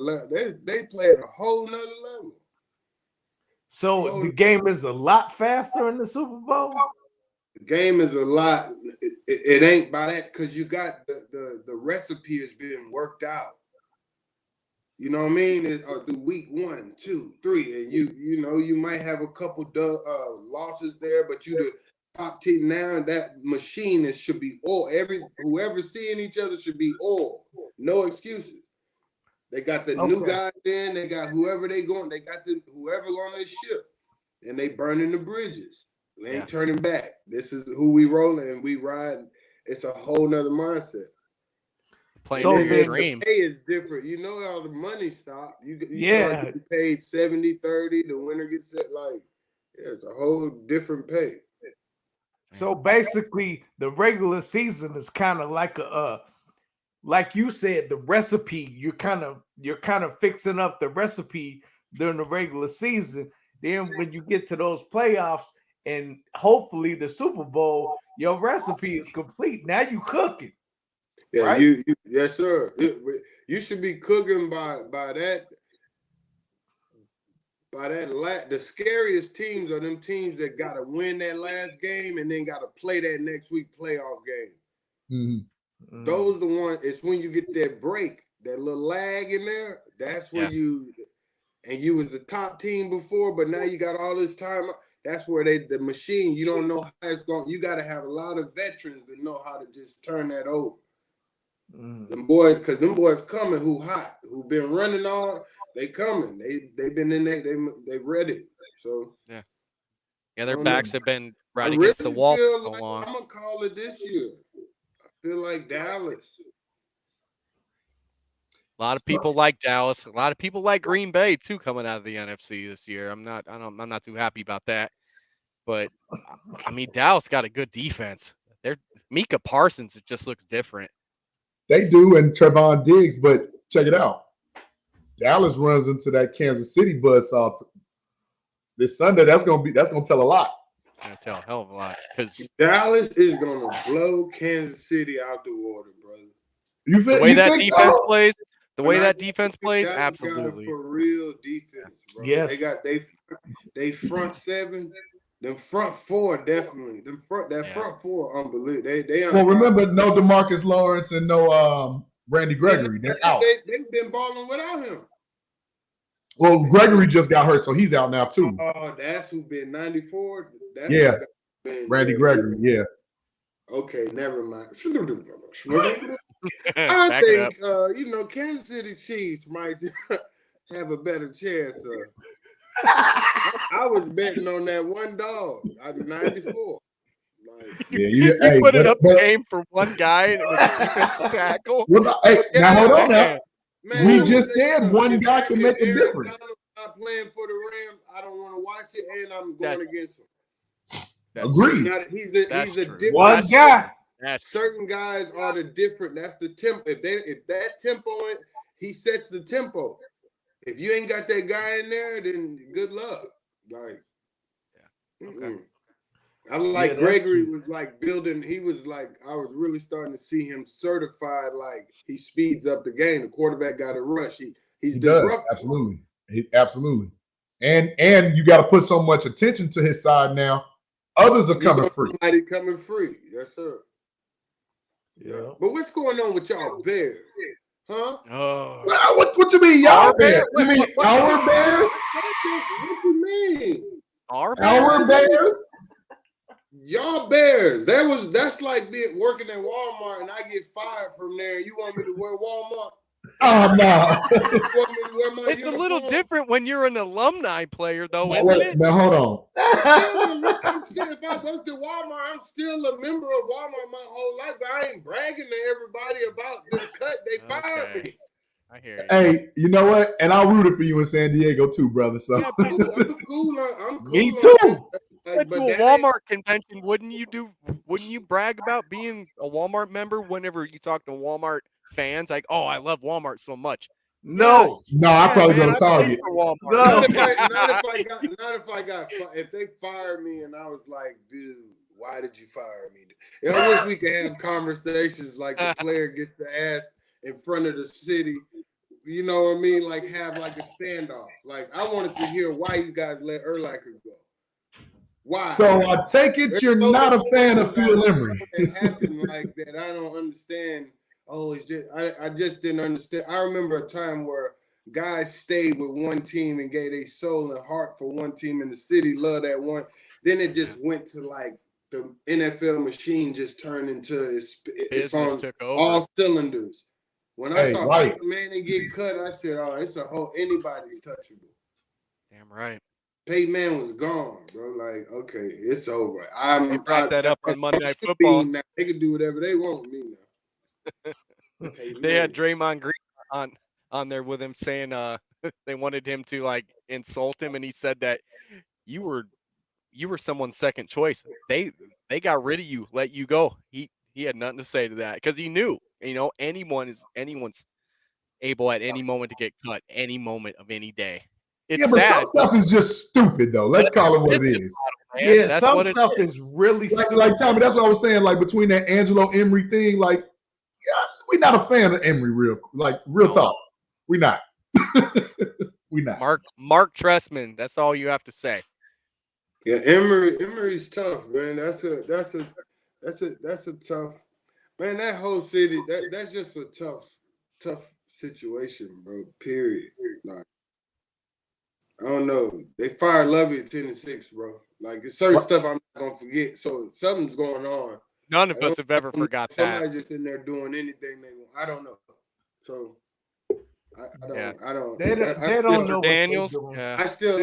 They play at a whole nother level. So the game is a lot faster in the Super Bowl? The game is a lot. It ain't by that, because you got the recipe has been worked out. You know what I mean? Through week 1, 2, 3, and you might have a couple losses there, but you the top team now, and that machine should be all. Whoever seeing each other should be all. No excuses. They got the new guys in. They got whoever they going. They got whoever on their ship, and they burning the bridges. We ain't turning back. This is who we rolling and we ride. It's a whole nother mindset. The pay is different. You know how the money stopped. You start getting paid 70-30. The winner gets set it's a whole different pay. So basically, the regular season is kind of like like you said, the recipe. You're kind of fixing up the recipe during the regular season. Then when you get to those playoffs and hopefully the Super Bowl, your recipe is complete. Now you cooking. Yeah, right? Yes, sir. You should be cooking by that. The scariest teams are them teams that got to win that last game and then got to play that next week playoff game. Mm-hmm. Those the ones. It's when you get that break, that little lag in there. That's where you was the top team before, but now you got all this time. That's where the machine. You don't know how it's going. You got to have a lot of veterans that know how to just turn that over. Them boys, because them boys coming who hot, who been running on. They coming. They've been in there. They ready. So yeah, their backs have been right against the wall for so long. I'm gonna call it this year. I feel like Dallas. A lot of people like Dallas. A lot of people like Green Bay too, coming out of the NFC this year. I'm not too happy about that. But I mean, Dallas got a good defense. Micah Parsons, it just looks different. They do, and Trevon Diggs. But check it out. Dallas runs into that Kansas City buzzsaw this Sunday. That's gonna tell a lot. Gonna tell a hell of a lot, because Dallas is gonna blow Kansas City out the water, brother. You feel the way that defense so? Plays? The way that defense plays, absolutely. For real defense, bro. Yes. They got they front seven, them front four definitely. Front four unbelievable. They well, remember, no DeMarcus Lawrence and no Randy Gregory. They're out. They've been balling without him. Well, Gregory just got hurt, so he's out now too. Oh, that's who been 94. Randy Gregory. Yeah. Okay, never mind. I think Kansas City Chiefs might have a better chance. I was betting on that one dog out of 94. You put it up game for one guy and it was a defensive tackle. Well, hey, now hold on now. Man, we just said one guy can make a difference. I'm playing for the Rams. I don't want to watch it, and I'm going against him. Agreed. He's a different one guy. Certain guys are the different. That's the tempo. If that tempo, he sets the tempo. If you ain't got that guy in there, then good luck. I like Gregory was like building. He was like, I was really starting to see him certified. Like he speeds up the game. The quarterback got to rush. He does absolutely. And you got to put so much attention to his side now. Others are coming free. Somebody coming free. Yes, sir. Yeah. But what's going on with y'all Bears? Huh? Oh. What you mean, y'all Bears? You mean our Bears? What you mean? Our Bears? Y'all Bears. That's like being working at Walmart and I get fired from there. You want me to wear Walmart? Oh no. It's a little different when you're an alumni player, though, isn't it? Now hold on. If I worked at Walmart, I'm still a member of Walmart my whole life, but I ain't bragging to everybody about the cut. They fired me. I hear you. Hey, you know what? And I rooted for you in San Diego too, brother. So I'm cool. I'm cool. Me too. Went to a Walmart convention, wouldn't you brag about being a Walmart member whenever you talk to Walmart fans? Like, oh, I love Walmart so much. No, I probably go to I played Target. for Walmart. No. If they fired me and I was like, dude, why did you fire me? I wish we could have conversations like the player gets to ask in front of the city. You know what I mean? Like have like a standoff. Like I wanted to hear why you guys let Urlacher go. Why? So I take it you're not a fan of Phil Emery. It happened like that. I don't understand. Oh, it's just I just didn't understand. I remember a time where guys stayed with one team and gave their soul and heart for one team in the city, love that one. Then it just went to like the NFL machine just turned into it's on all cylinders. When I saw Peyton Manning get cut, I said, "Oh, it's a whole anybody's touchable." Damn right. Peyton Manning was gone, bro. Like, okay, it's over. They brought that up on Monday Night Football. Now. They can do whatever they want with me now. They had Draymond Green on there with him saying they wanted him to like insult him, and he said that you were someone's second choice. They got rid of you, let you go. He had nothing to say to that because he knew, anyone's able at any moment to get cut, any moment of any day. It's but sad, some stuff is just stupid though. Let's call it what it is. Yeah, that's some what it stuff is really stupid. Like Tommy, that's what I was saying. Like between that Angelo Emery thing, like we're not a fan of Emery. Real talk, we're not. We're not. Mark Trestman. That's all you have to say. Yeah, Emery's tough, man. That's a tough, man. That whole city, that's just a tough situation, bro. Period. Like, I don't know. They fired Lovey at 10-6, bro. Like it's certain stuff I'm not gonna forget. So something's going on. None of us have ever forgot that. Somebody's just in there doing anything they want. I don't know. So I don't. They don't know. Daniels. I still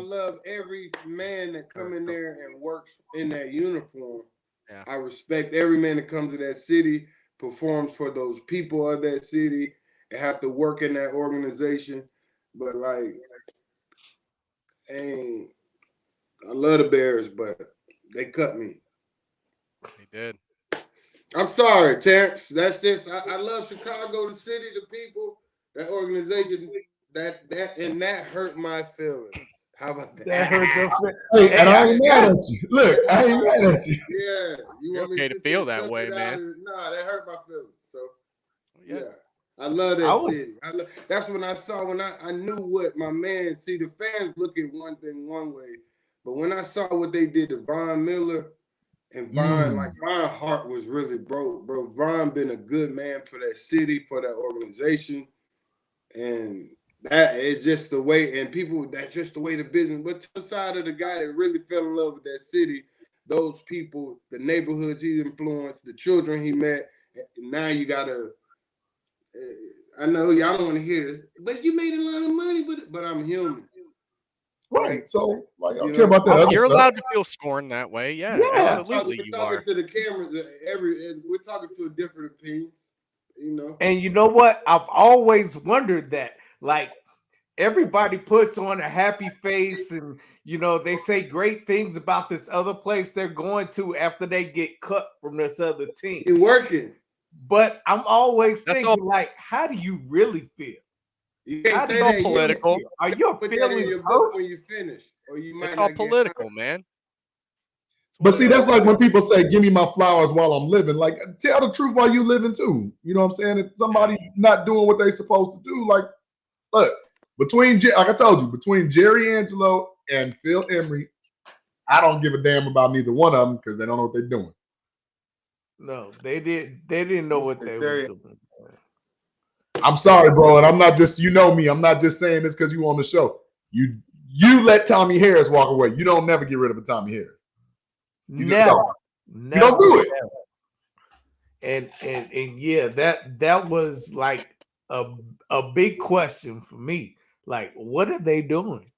love every man that come in there and works in that uniform. Yeah. I respect every man that comes to that city, performs for those people of that city, and have to work in that organization. But like, I love the Bears, but they cut me. They did. I'm sorry, Terrence. That's it. I love Chicago, the city, the people, that organization. That hurt my feelings. How about that? That hurt your feelings. Hey, and I ain't mad at you. Look, I ain't mad at you. Yeah, you're okay to feel that way, man. Nah, that hurt my feelings. So yeah. I love that city. That's when I knew what my man. See, the fans look at one thing one way, but when I saw what they did to Von Miller and Von, like Von heart was really broke, bro. Von been a good man for that city, for that organization, and that is just the way. And people, that's just the way the business. But to the side of the guy that really fell in love with that city, those people, the neighborhoods he influenced, the children he met. Now you gotta. I know y'all don't want to hear this, but you made a lot of money, but I'm human. Right. So like I don't care about that. You're other allowed stuff. to feel scorned that way. Yeah, absolutely. you We're are. talking to the cameras. We're talking to different opinions. And you know what? I've always wondered that. Like everybody puts on a happy face, and they say great things about this other place they're going to after they get cut from this other team. You're working. But I'm always thinking, like, how do you really feel? You can't say that. Political. Are your feelings hurt when you finish? Or you might it's all political, man. But see, that's like when people say, "Give me my flowers while I'm living." Like, tell the truth while you living too. You know what I'm saying? If somebody's not doing what they're supposed to do, like, look, like I told you, between Jerry Angelo and Phil Emery, I don't give a damn about neither one of them because they don't know what they're doing. No, they didn't know what they were doing. I'm sorry, bro, and I'm not just me. I'm not just saying this because you on the show. You let Tommie Harris walk away. You don't never get rid of a Tommie Harris. Never. You don't do it. And yeah, that was like a big question for me. Like, what are they doing?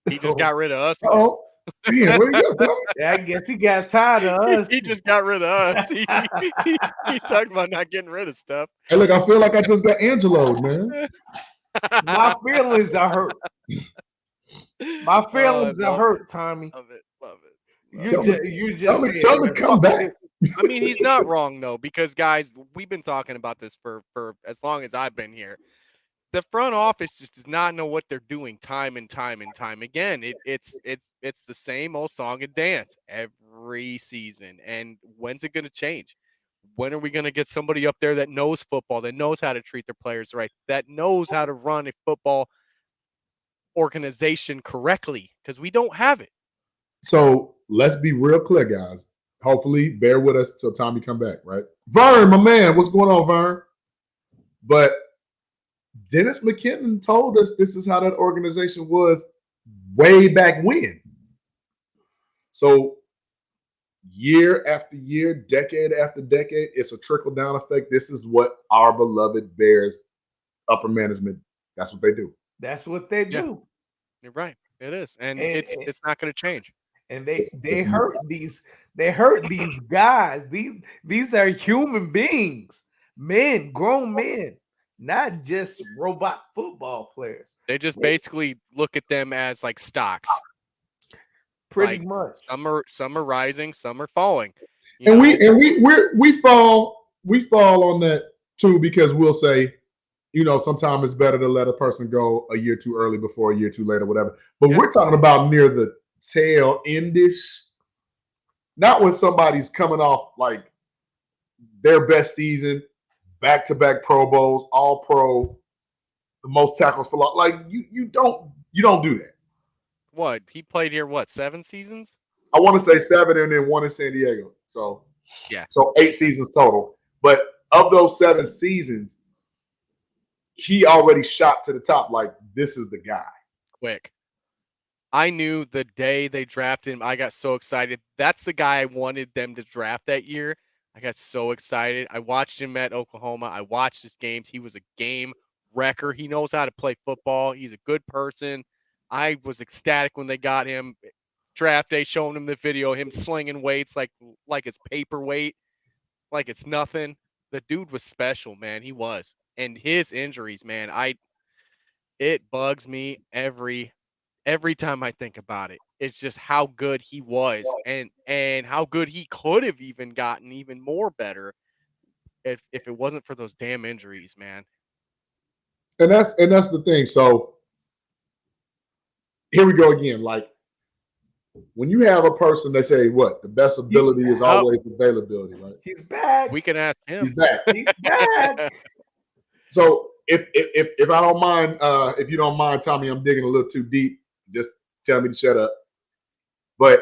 He just got rid of us. Oh, Damn, where you go, Tommy? Yeah, I guess he got tired of us. He just got rid of us. He talking about not getting rid of stuff. Hey, look, I feel like I just got Angelo'd, man. My feelings are hurt. My feelings are hurt, Tommy. Love it. You just tell him to come back. I mean, he's not wrong though, because guys, we've been talking about this for as long as I've been here. The front office just does not know what they're doing time and time again. It's the same old song and dance every season. And when's it going to change? When are we going to get somebody up there that knows football, that knows how to treat their players right, that knows how to run a football organization correctly? Because we don't have it. So let's be real clear, guys. Hopefully, bear with us till Tommy come back, right? Vern, my man, what's going on, Vern? But Dennis McKinnon told us this is how that organization was way back when. So year after year, decade after decade, it's a trickle-down effect. This is what our beloved Bears upper management, that's what they do. That's what they do. You're right. It is. And it's not going to change. And they hurt these guys. These are human beings, men, grown men, not just robot football players. They just basically look at them as like stocks. Pretty much. Some are rising, some are falling. And we fall on that too, because we'll say, sometimes it's better to let a person go a year too early before a year too late or whatever. But we're talking about near the tail endish, not when somebody's coming off like their best season, back-to-back Pro Bowls, all pro, the most tackles for loss. Like you don't do that. What? He played here 7 seasons? I want to say 7 and then 1 in San Diego. So yeah. So 8 seasons total. But of those 7 seasons, he already shot to the top like this is the guy. Quick. I knew the day they drafted him, I got so excited. That's the guy I wanted them to draft that year. I got so excited. I watched him at Oklahoma. I watched his games. He was a game wrecker. He knows how to play football. He's a good person. I was ecstatic when they got him. Draft day, showing him the video, him slinging weights like it's paperweight, like it's nothing. The dude was special, man. He was. And his injuries, man, it bugs me every time I think about it. It's just how good he was and how good he could have even gotten even more better if it wasn't for those damn injuries, man. And that's the thing. So here we go again. Like when you have a person, they say what the best ability is always availability, right? He's back. We can ask him. He's back. He's back. So if I don't mind, if you don't mind, Tommy, I'm digging a little too deep. Just tell me to shut up. But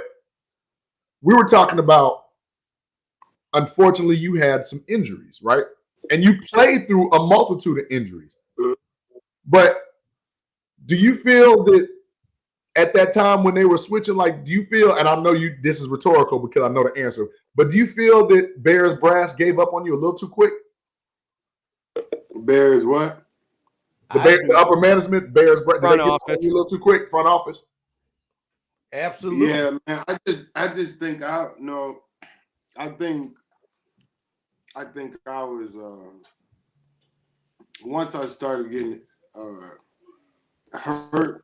we were talking about, unfortunately, you had some injuries, right? And you played through a multitude of injuries. But do you feel that at that time when they were switching, like, do you feel, and I know this is rhetorical because I know the answer, but do you feel that Bears brass gave up on you a little too quick? Bears what? The upper management, Bears, did they give up on you a little too quick, front office? Absolutely. Yeah, man. I just think I think I was once I started getting hurt.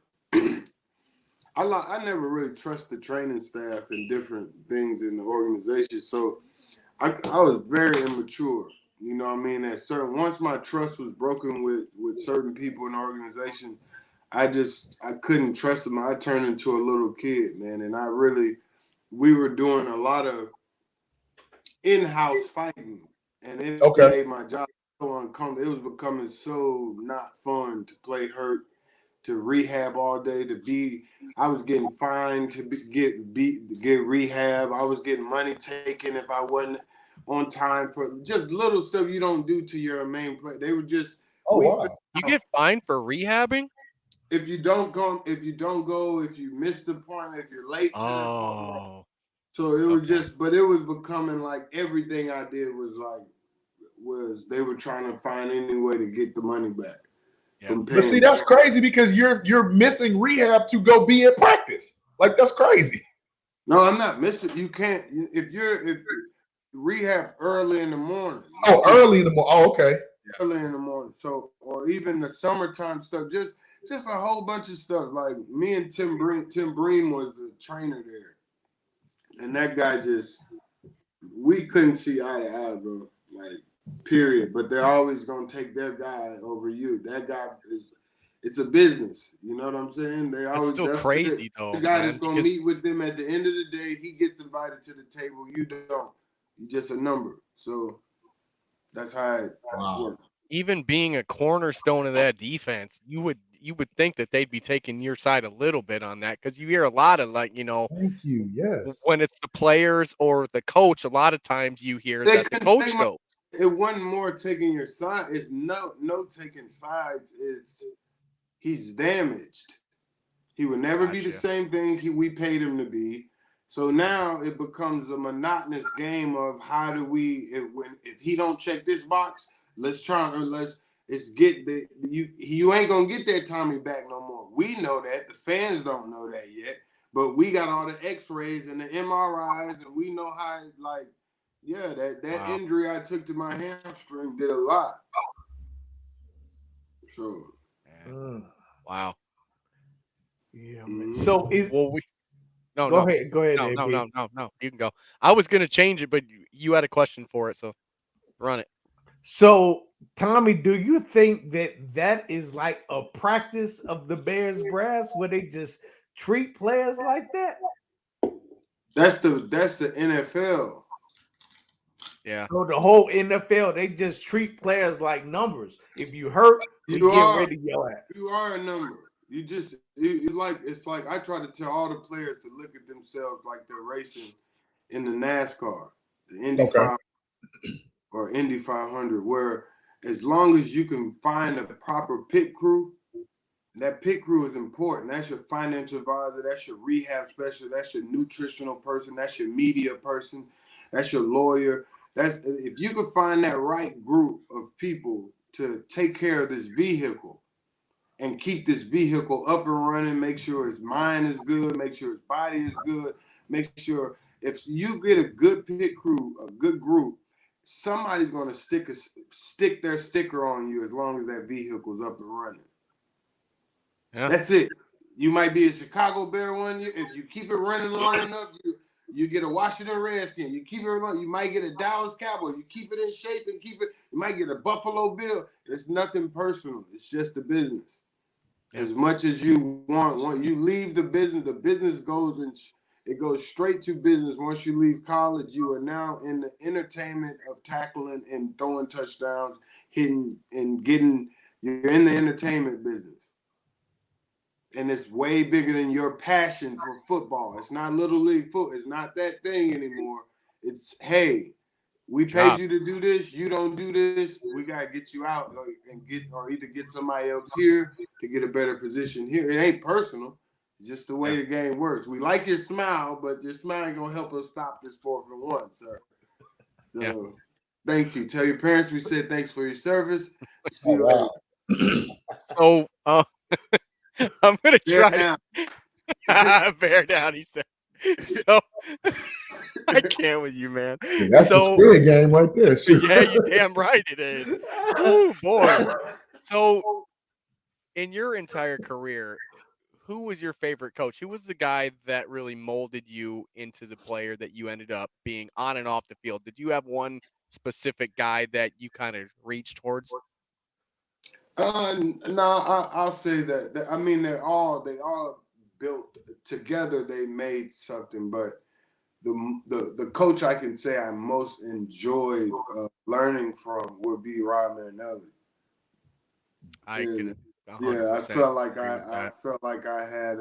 I never really trusted the training staff and different things in the organization, so I was very immature. You know what I mean? Once my trust was broken with certain people in the organization, I couldn't trust them. I turned into a little kid, man. And we were doing a lot of in-house fighting. And it made my job so uncomfortable. It was becoming so not fun to play hurt, to rehab all day, I was getting fined to get rehab. I was getting money taken if I wasn't on time for just little stuff you don't do to your main play. They were just wow. You get fined for rehabbing? If you don't go, if you miss the appointment, if you're late to the appointment. So it was but it was becoming like everything I did was they were trying to find any way to get the money back. Yeah. But see, that's crazy because you're missing rehab to go be at practice. Like that's crazy. No, I'm not missing. You can't if rehab early in the morning. Oh, early in the morning. Oh, okay. Early in the morning. So, or even the summertime stuff. Just a whole bunch of stuff. Like me and Tim Breen was the trainer there, and that guy we couldn't see eye to eye, bro. Like, period. But they're always gonna take their guy over you. That guy it's a business. You know what I'm saying? They That's always still crazy though. The guy man, that's gonna meet with them at the end of the day, he gets invited to the table. You don't. You're just a number. So that's how it works. Even being a cornerstone of that defense, you would think that they'd be taking your side a little bit on that, because you hear a lot of Thank you. Yes. when it's the players or the coach, a lot of times you hear that the coach goes. It wasn't more taking your side. It's no taking sides. It's he's damaged. He would never be the same thing we paid him to be. So now it becomes a monotonous game of how do we if he don't check this box, let's get you ain't gonna get that Tommie back no more. We know that. The fans don't know that yet. But we got all the X-rays and the MRIs, and we know how that injury I took to my hamstring did a lot. So wow. Yeah, man. So No, go ahead. No. You can go. I was gonna change it, but you had a question for it, so run it. So, Tommie, do you think that is like a practice of the Bears brass where they just treat players like that? That's the NFL. Yeah. So the whole NFL, they just treat players like numbers. If you hurt, we get rid of your ass. You are a number. It's like I try to tell all the players to look at themselves like they're racing in the NASCAR, the Indy 500 or Indy 500, where as long as you can find a proper pit crew, that pit crew is important. That's your financial advisor, that's your rehab specialist, that's your nutritional person, that's your media person, that's your lawyer. If you can find that right group of people to take care of this vehicle and keep this vehicle up and running, make sure his mind is good, make sure his body is good, make sure if you get a good pit crew, a good group, somebody's going to stick their sticker on you as long as that vehicle's up and running. Yeah. That's it. You might be a Chicago Bear one year. If you keep it running long enough, you get a Washington Redskin. You keep it long, you might get a Dallas Cowboy. You keep it in shape and you might get a Buffalo Bill. It's nothing personal. It's just the business. As much as you want you leave the business goes it goes straight to business. Once you leave college, you are now in the entertainment of tackling and throwing touchdowns, hitting and getting. You're in the entertainment business. And it's way bigger than your passion for football. It's not Little League football. It's not that thing anymore. It's, hey, we paid you to do this. You don't do this. We got to get you out or either get somebody else here to get a better position here. It ain't personal. It's just the way the game works. We like your smile, but your smile ain't going to help us stop this 4th and 1, sir. So thank you. Tell your parents we said thanks for your service. See you later. So, I'm going to try to bear down, he said. So, I can't with you, man. See, that's the Squid Game right there. Yeah, you're damn right it is. Oh, boy. So, in your entire career, who was your favorite coach? Who was the guy that really molded you into the player that you ended up being on and off the field? Did you have one specific guy that you kind of reached towards? No, I'll say that. I mean, they all built together. They made something, but the coach I can say I most enjoyed learning from would be Rod Marinelli. I felt like I had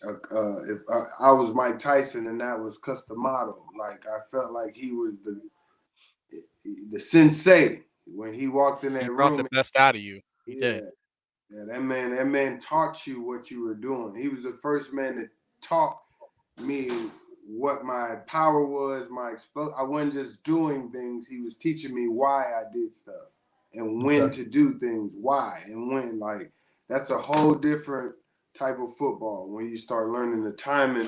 if I was Mike Tyson and that was Customato. Like I felt like he was the sensei. When he walked in that room, brought the best out of you. He did. Yeah, that man taught you what you were doing. He was the first man that taught me what my power was, I wasn't just doing things. He was teaching me why I did stuff and when to do things, why and when. Like that's a whole different type of football when you start learning the timing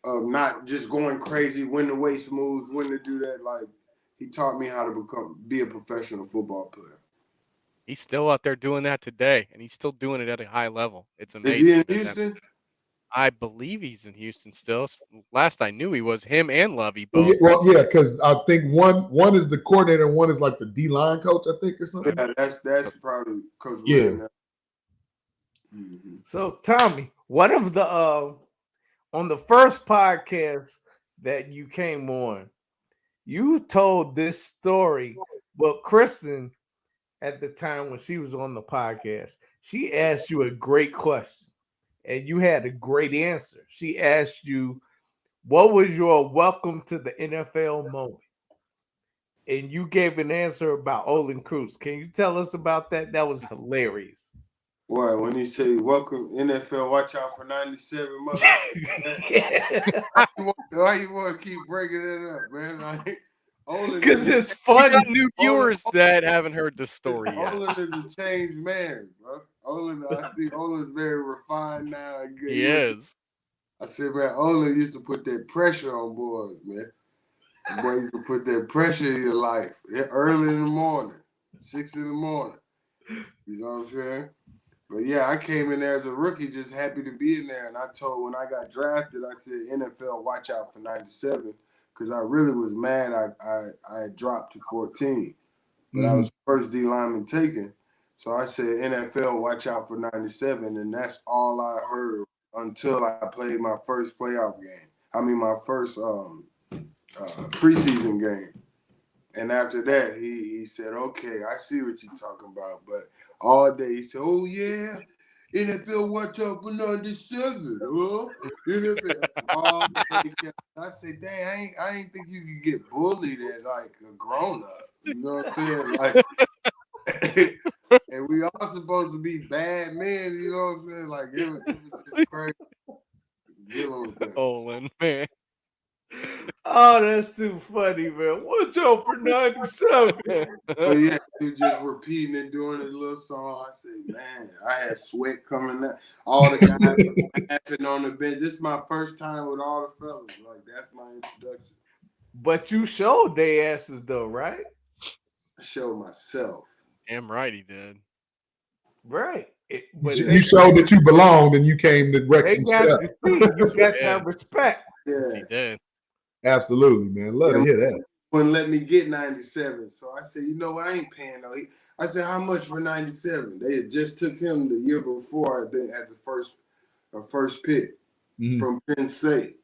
of not just going crazy, when to waste moves, when to do that. Like, he taught me how to be a professional football player. He's still out there doing that today, and he's still doing it at a high level. It's amazing. Is he in Houston? I believe he's in Houston still. Last I knew, he was him and Lovey both. Well, yeah, because I think one is the coordinator, and one is like the D-line coach, I think, or something. Yeah, that's probably Coach Yeah. Rand. Mm-hmm. So, Tommie, one of the on the first podcast that you came on, you told this story. Well, Kristen, at the time when she was on the podcast, she asked you a great question, and you had a great answer. She asked you, what was your welcome to the NFL moment? And you gave an answer about Olin Cruz. Can you tell us about that? That was hilarious. What, when he said, welcome NFL, watch out for 97, mother. Why you want to keep breaking it up, man? Like, because it's fun. We got new viewers that haven't heard the story yet. Olin is a changed man, bro. I see Olin's very refined now. And good. He is. I said, man, Olin used to put that pressure on boys, man. The boy used to put that pressure in your life early in the morning, 6 in the morning. You know what I'm saying? But yeah, I came in there as a rookie, just happy to be in there. And I told when I got drafted, I said, NFL, watch out for 97. Because I really was mad I had dropped to 14. But I was first D lineman taken. So I said, NFL, watch out for 97. And that's all I heard until I played my first playoff game. I mean, my first preseason game. And after that, he said, okay, I see what you're talking about. But all day he said, oh, yeah, NFL, watch out for 97. NFL. I said, dang, I ain't think you could get bullied at like a grown-up. You know what I'm saying? Like, and we all supposed to be bad men, you know what I'm saying? Like, it was just crazy. Olin, man. Oh, that's too funny, man. Watch out for 97. But yeah, you just repeating and doing a little song. I said, man, I had sweat coming out. All the guys laughing on the bench. This is my first time with all the fellas. Like, that's my introduction. But you showed their asses, though, right? I showed myself. Damn right he did. Right. You showed that you belonged and you came to wreck some stuff. You got that respect. Yeah. He did. Absolutely, man. Love to hear that. Wouldn't let me get 97. So I said, you know what? I ain't paying no. I said, how much for 97? They had just took him the year before at the first pick from Penn State.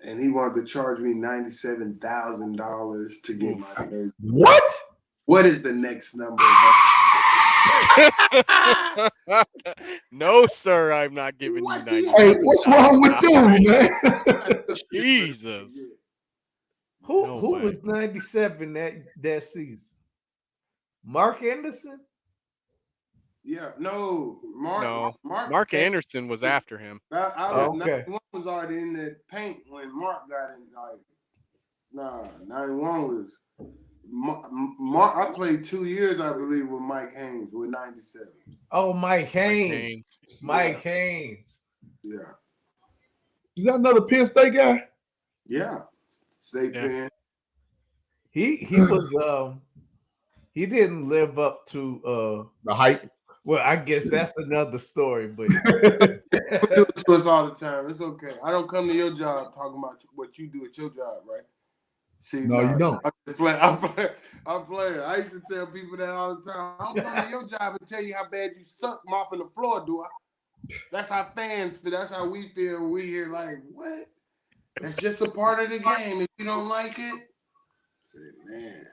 And he wanted to charge me $97,000 to get my jersey. What? What is the next number? No, sir, I'm not giving you 90. Hey, what's wrong with them, man? Jesus. Who was 97 that season? Mark Anderson? Yeah, no. Mark Anderson was after him. Okay. 91 was already in the paint when Mark got in. 91 was. I played 2 years, I believe, with Mike Haynes with 97. Oh, Mike Haynes. Mike Haynes. Yeah. You got another Penn State guy? Yeah. State Penn. He was he didn't live up to the hype. Well, I guess that's another story, but do it to us all the time. It's okay. I don't come to your job talking about what you do at your job, right? See, no, you don't. I'm playing. I used to tell people that all the time. I don't come to your job and tell you how bad you suck mopping the floor, do I? That's how fans feel. That's how we feel when we hear like, what? That's just a part of the game. If you don't like it, say, man,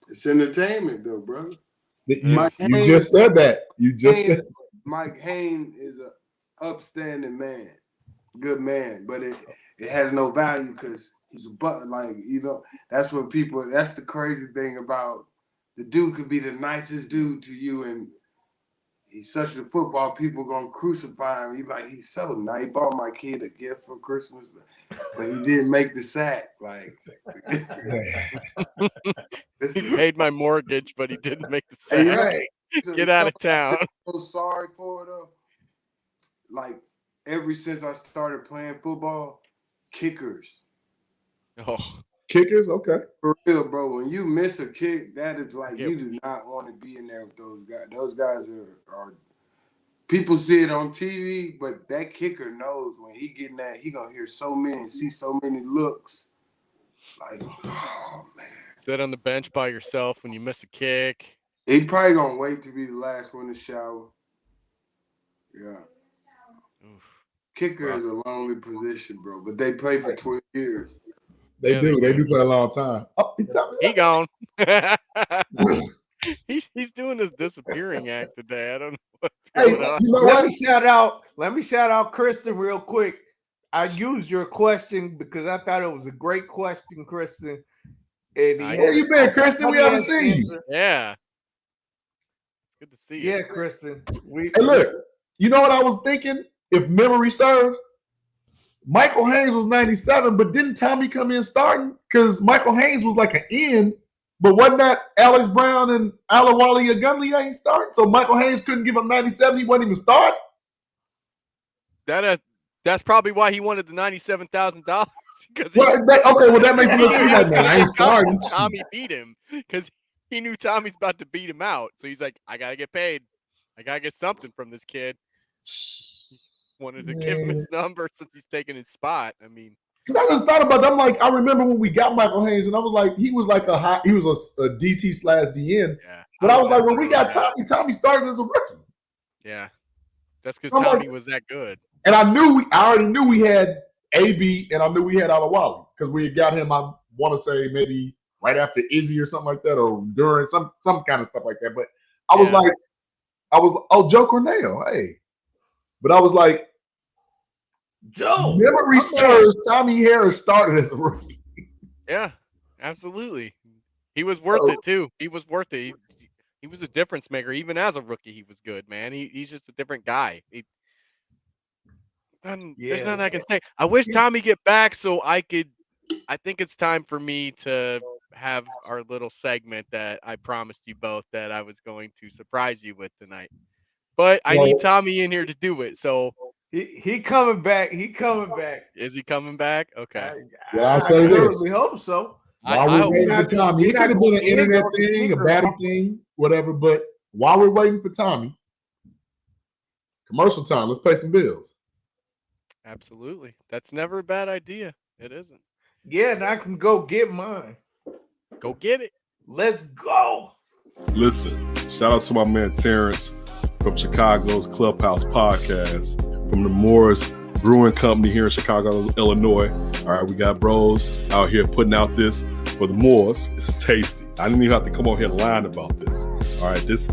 it's entertainment though, brother. You just said that. You just said Mike Haynes is an upstanding man, good man, but it has no value because he's a that's what people. That's the crazy thing about the dude could be the nicest dude to you, and he's such a football. People gonna crucify him. He's so nice. He bought my kid a gift for Christmas, but he didn't make the sack. He paid my mortgage, but he didn't make the sack. Right. Get out of town. So sorry for it though. like ever since I started playing football, kickers. Oh, kickers, okay. For real, bro. When you miss a kick, that is like you do not want to be in there with those guys. Those guys are people see it on TV, but that kicker knows when he getting that, he gonna hear so many, see so many looks. Like, oh man. Sit on the bench by yourself when you miss a kick. He probably gonna wait to be the last one to shower. Yeah. Oof. Kicker is a lonely position, bro. But they play for 20 years. They do. They do play a long time. Oh, He gone. he's doing this disappearing act today. I don't know what's going on. You know Let me shout out Kristen real quick. I used your question because I thought it was a great question, Kristen. And where you been, Kristen? We haven't seen you. Yeah. It's good to see you. Yeah, Kristen. Hey, look, you know what I was thinking? If memory serves, Michael Haynes was 97, but didn't Tommie come in starting? Because Michael Haynes was like an end, but wasn't that Alex Brown and Alawali Ogunleye ain't starting? So Michael Haynes couldn't give him 97. He wasn't even starting. That's probably why he wanted the $97,000. Because that makes me see that, man. I ain't starting. Tommie beat him because he knew Tommie's about to beat him out. So he's like, I gotta get paid. I gotta get something from this kid. Wanted to give him his number since he's taking his spot. I mean, because I just thought about that. I'm like, I remember when we got Michael Haynes, and I was like, he was like a DT/DN. Yeah, but I was like, when we got Tommie started as a rookie. Yeah, that's because Tommie was that good. And I already knew we had AB, and I knew we had Alawali because we had got him. I want to say maybe right after Izzy or something like that, or during some kind of stuff like that. But I was like, Joe Cornell, hey. But I was like, Joe. Memory serves, Tommie Harris started as a rookie. Yeah, absolutely. He was worth it too. He was worth it. He was a difference maker. Even as a rookie, he was good, man. He's just a different guy. There's nothing I can say. I wish Tommie get back so I think it's time for me to have our little segment that I promised you both that I was going to surprise you with tonight. But I need Tommie in here to do it. So he coming back. He coming back. Is he coming back? Okay. Well, I'll say this. We hope so. While we're waiting for Tommie, it could have been an internet thing, a batting thing, whatever. But while we're waiting for Tommie, commercial time. Let's pay some bills. Absolutely. That's never a bad idea. It isn't. Yeah, and I can go get mine. Go get it. Let's go. Listen, shout out to my man Terrence from Chicago's Clubhouse Podcast, from the Morris Brewing Company here in Chicago, Illinois. All right, we got bros out here putting out this for the Moors. It's tasty. I didn't even have to come on here lying about this. All right, this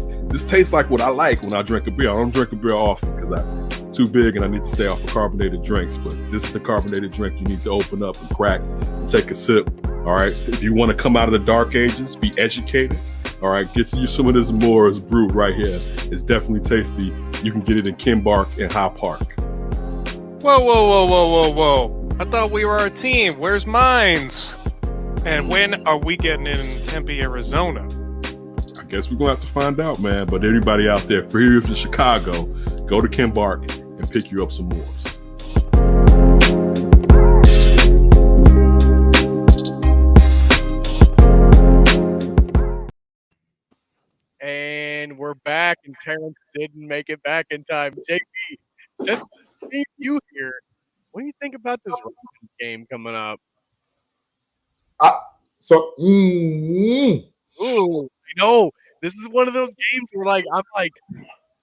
tastes like what I like when I drink a beer. I don't drink a beer often because I'm too big and I need to stay off of carbonated drinks. But this is the carbonated drink you need to open up and crack and take a sip. All right, if you want to come out of the dark ages, be educated. All right, get you some of this Moors brewed right here. It's definitely tasty. You can get it in Kimbark and High Park. Whoa. I thought we were a team. Where's mines? And when are we getting in Tempe, Arizona? I guess we're going to have to find out, man. But everybody out there, for here from Chicago, go to Kimbark and pick you up some Moors. And we're back, and Terrence didn't make it back in time. JP, since you here, what do you think about this game coming up? Ooh, I know. This is one of those games where,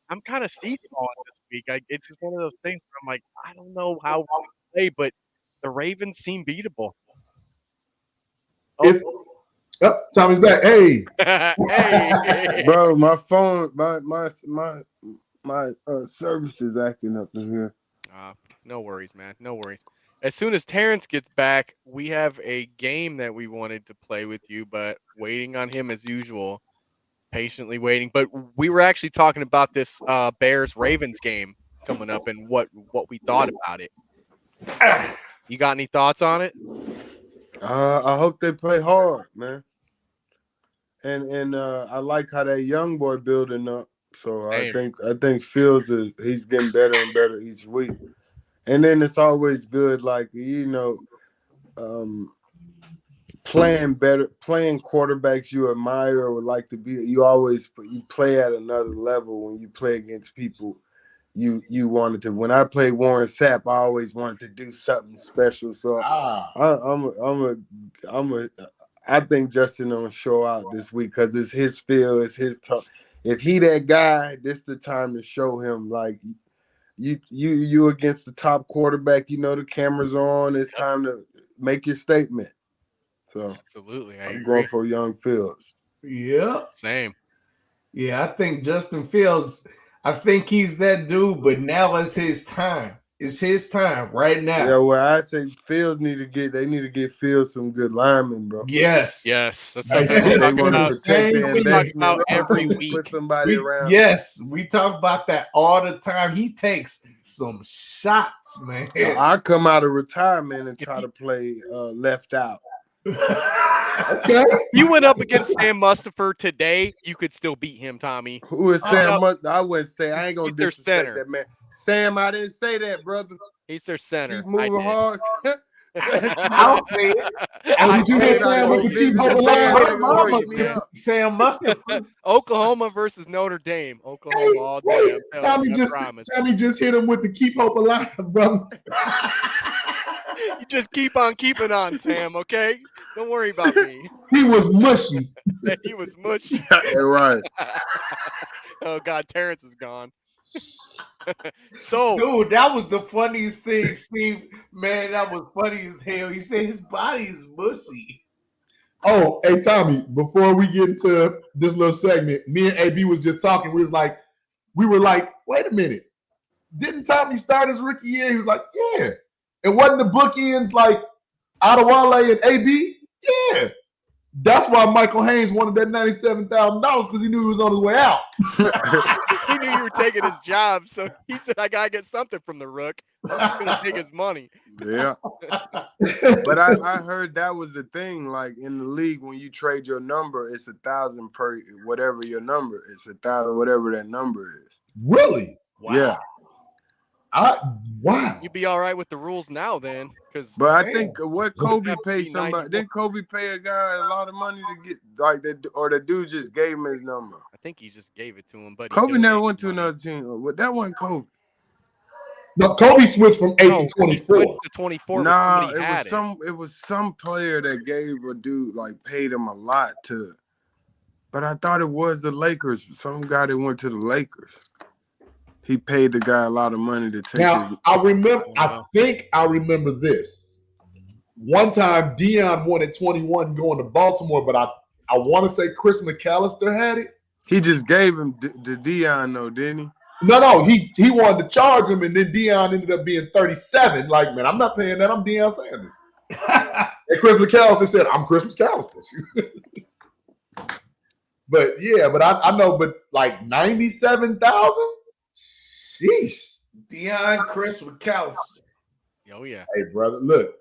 I'm kind of seesawing this week. It's just one of those things where I'm like, I don't know how we play, but the Ravens seem beatable. Tommie's back. Hey. Hey. Bro, my phone, my service is acting up in here. No worries, man. No worries. As soon as Terrence gets back, we have a game that we wanted to play with you, but waiting on him as usual. Patiently waiting. But we were actually talking about this Bears-Ravens game coming up and what we thought about it. You got any thoughts on it? I hope they play hard, man. And I like how that young boy building up. So Same. I think Fields he's getting better and better each week. And then it's always good, like playing quarterbacks you admire or would like to be. You play at another level when you play against people you wanted to. When I played Warren Sapp, I always wanted to do something special. So I think Justin gonna show out this week because it's his field, it's his time. If he that guy, this the time to show him. Like you against the top quarterback. You know the camera's on. It's time to make your statement. So absolutely, I'm going for young Fields. Yeah. Same. Yeah, I think Justin Fields, I think he's that dude, but now it's his time. It's his time right now. Yeah, well, I say Fields need to get Fields some good linemen, bro. Yes. Yes. That's They something we talk want to about. protect their We talk investment. about every Put week. somebody around. Yes, we talk about that all the time. He takes some shots, man. I come out of retirement and try to play left out. Okay. You went up against Sam Mustipher today, you could still beat him, Tommy. Who is Sam? I wouldn't say. I ain't gonna He's their disrespect center. that man. Sam, I didn't say that, brother. He's their center. Keep moving hard. I'll say it. Hey, did you hear Sam with the keep hope alive? Sam Mustipher. Oklahoma versus Notre Dame. Oklahoma all day. Tommy just hit him with the keep hope alive, brother. You just keep on keeping on, Sam, okay? Don't worry about me. He was mushy. He was mushy. Right. Oh, God, Terrence is gone. So, dude, that was the funniest thing, Steve. Man, that was funny as hell. He said his body is mushy. Oh, hey, Tommy, before we get into this little segment, me and AB was just talking. We were like, wait a minute. Didn't Tommy start his rookie year? He was like, yeah. It wasn't the bookends like Adewale and AB? Yeah. That's why Michael Haynes wanted that $97,000 because he knew he was on his way out. He knew you were taking his job, so he said, I got to get something from the rook. I'm just going to take his money. Yeah. But I heard that was the thing. Like in the league, when you trade your number, it's 1,000 per whatever your number is. 1,000, whatever that number is. Really? Wow. Yeah. Wow. You'd be all right with the rules now then. But I think what Kobe paid somebody, didn't Kobe pay a guy a lot of money to get like that, or the dude just gave him his number? I think he just gave it to him. But Kobe never went to another team. That wasn't Kobe. No, Kobe switched from 8 to 24. To 24. Nah, it was some player that gave a dude paid him a lot to. But I thought it was the Lakers. Some guy that went to the Lakers. He paid the guy a lot of money to take. Now I think I remember this. One time Deion wanted 21 going to Baltimore, but I want to say Chris McAllister had it. He just gave him the Deion though, didn't he? No, he wanted to charge him, and then Deion ended up being 37. Like, man, I'm not paying that. I'm Deion Sanders. And Chris McAllister said, I'm Chris McAllister. But yeah, I know, but like 97,000? Sheesh. Deion Chris McAllister. Oh, yeah. Hey, brother, look.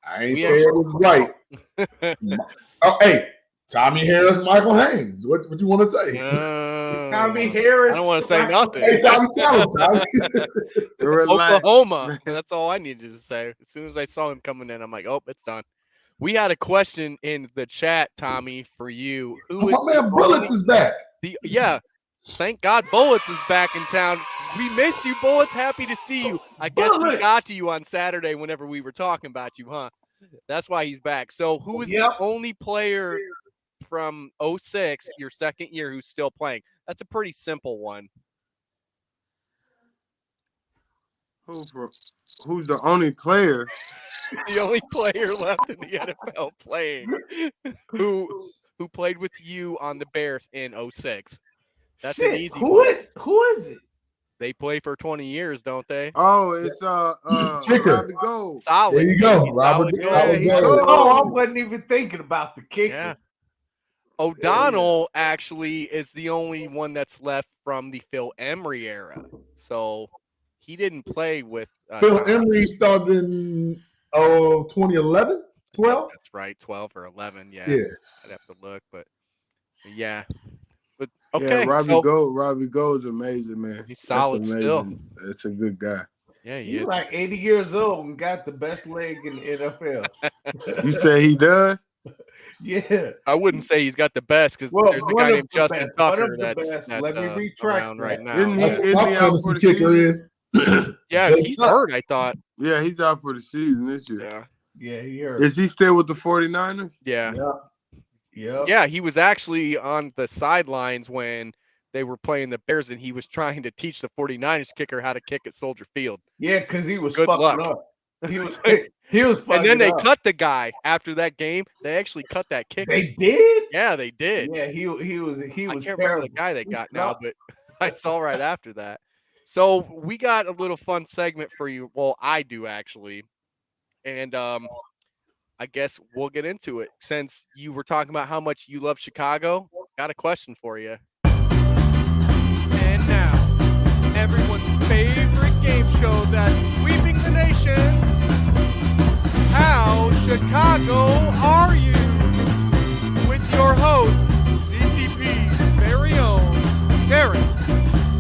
I ain't saying it was right. Oh, hey, Tommie Harris, Michael Haynes. What you want to say? Tommie Harris. I don't want to say nothing. Hey, Tommy, tell him, Tommy. Oklahoma. That's all I needed to say. As soon as I saw him coming in, I'm like, oh, it's done. We had a question in the chat, Tommy, for you. My man Bullets is back. Yeah. Thank God Bullets is back in town. We missed you, Bullets. Happy to see you. I guess we got to you on Saturday whenever we were talking about you, huh? That's why he's back. So who is the only player from 06, your second year, who's still playing? That's a pretty simple one. Who's the only player? The only player left in the NFL playing who played with you on the Bears in 06. That's an easy Who one. Who is it? They play for 20 years, don't they? Oh, it's kicker. Robbie Gold. Solid. There you go, Robert. Oh, I wasn't even thinking about the kicker. Yeah. O'Donnell actually is the only one that's left from the Phil Emery era. So he didn't play with Phil Emery started in 2011, 12? That's right, 12 or 11. Yeah. Yeah. I'd have to look, but yeah. But Okay, Robbie Gold's amazing, man. He's solid That's still. amazing. That's a good guy. Yeah, he He's is. like 80 years old and got the best leg in the NFL. You say he does? Yeah. I wouldn't say he's got the best because there's a guy named Justin Tucker that's Let me retract around that. right now. Isn't he out for the kicker season? is. Yeah, Jay he's Tuck. hurt, I thought. Yeah, he's out for the season this year. Yeah. Yeah, he hurt. Is he still with the 49ers? Yeah. Yep. Yeah, he was actually on the sidelines when they were playing the Bears, and he was trying to teach the 49ers kicker how to kick at Soldier Field. Yeah, because he was Good fucking luck. up. He was fucking And then they up. cut the guy after that game. They actually cut that kicker. They did? Yeah, they did. Yeah, he was I can't remember terrible. the guy they He's got now, tough. but I saw right after that. So we got a little fun segment for you. Well, I do actually. And I guess we'll get into it. Since you were talking about how much you love Chicago, got a question for you. And now, everyone's favorite game show that's sweeping the nation. How Chicago are you? With your host, CCP's very own Terrence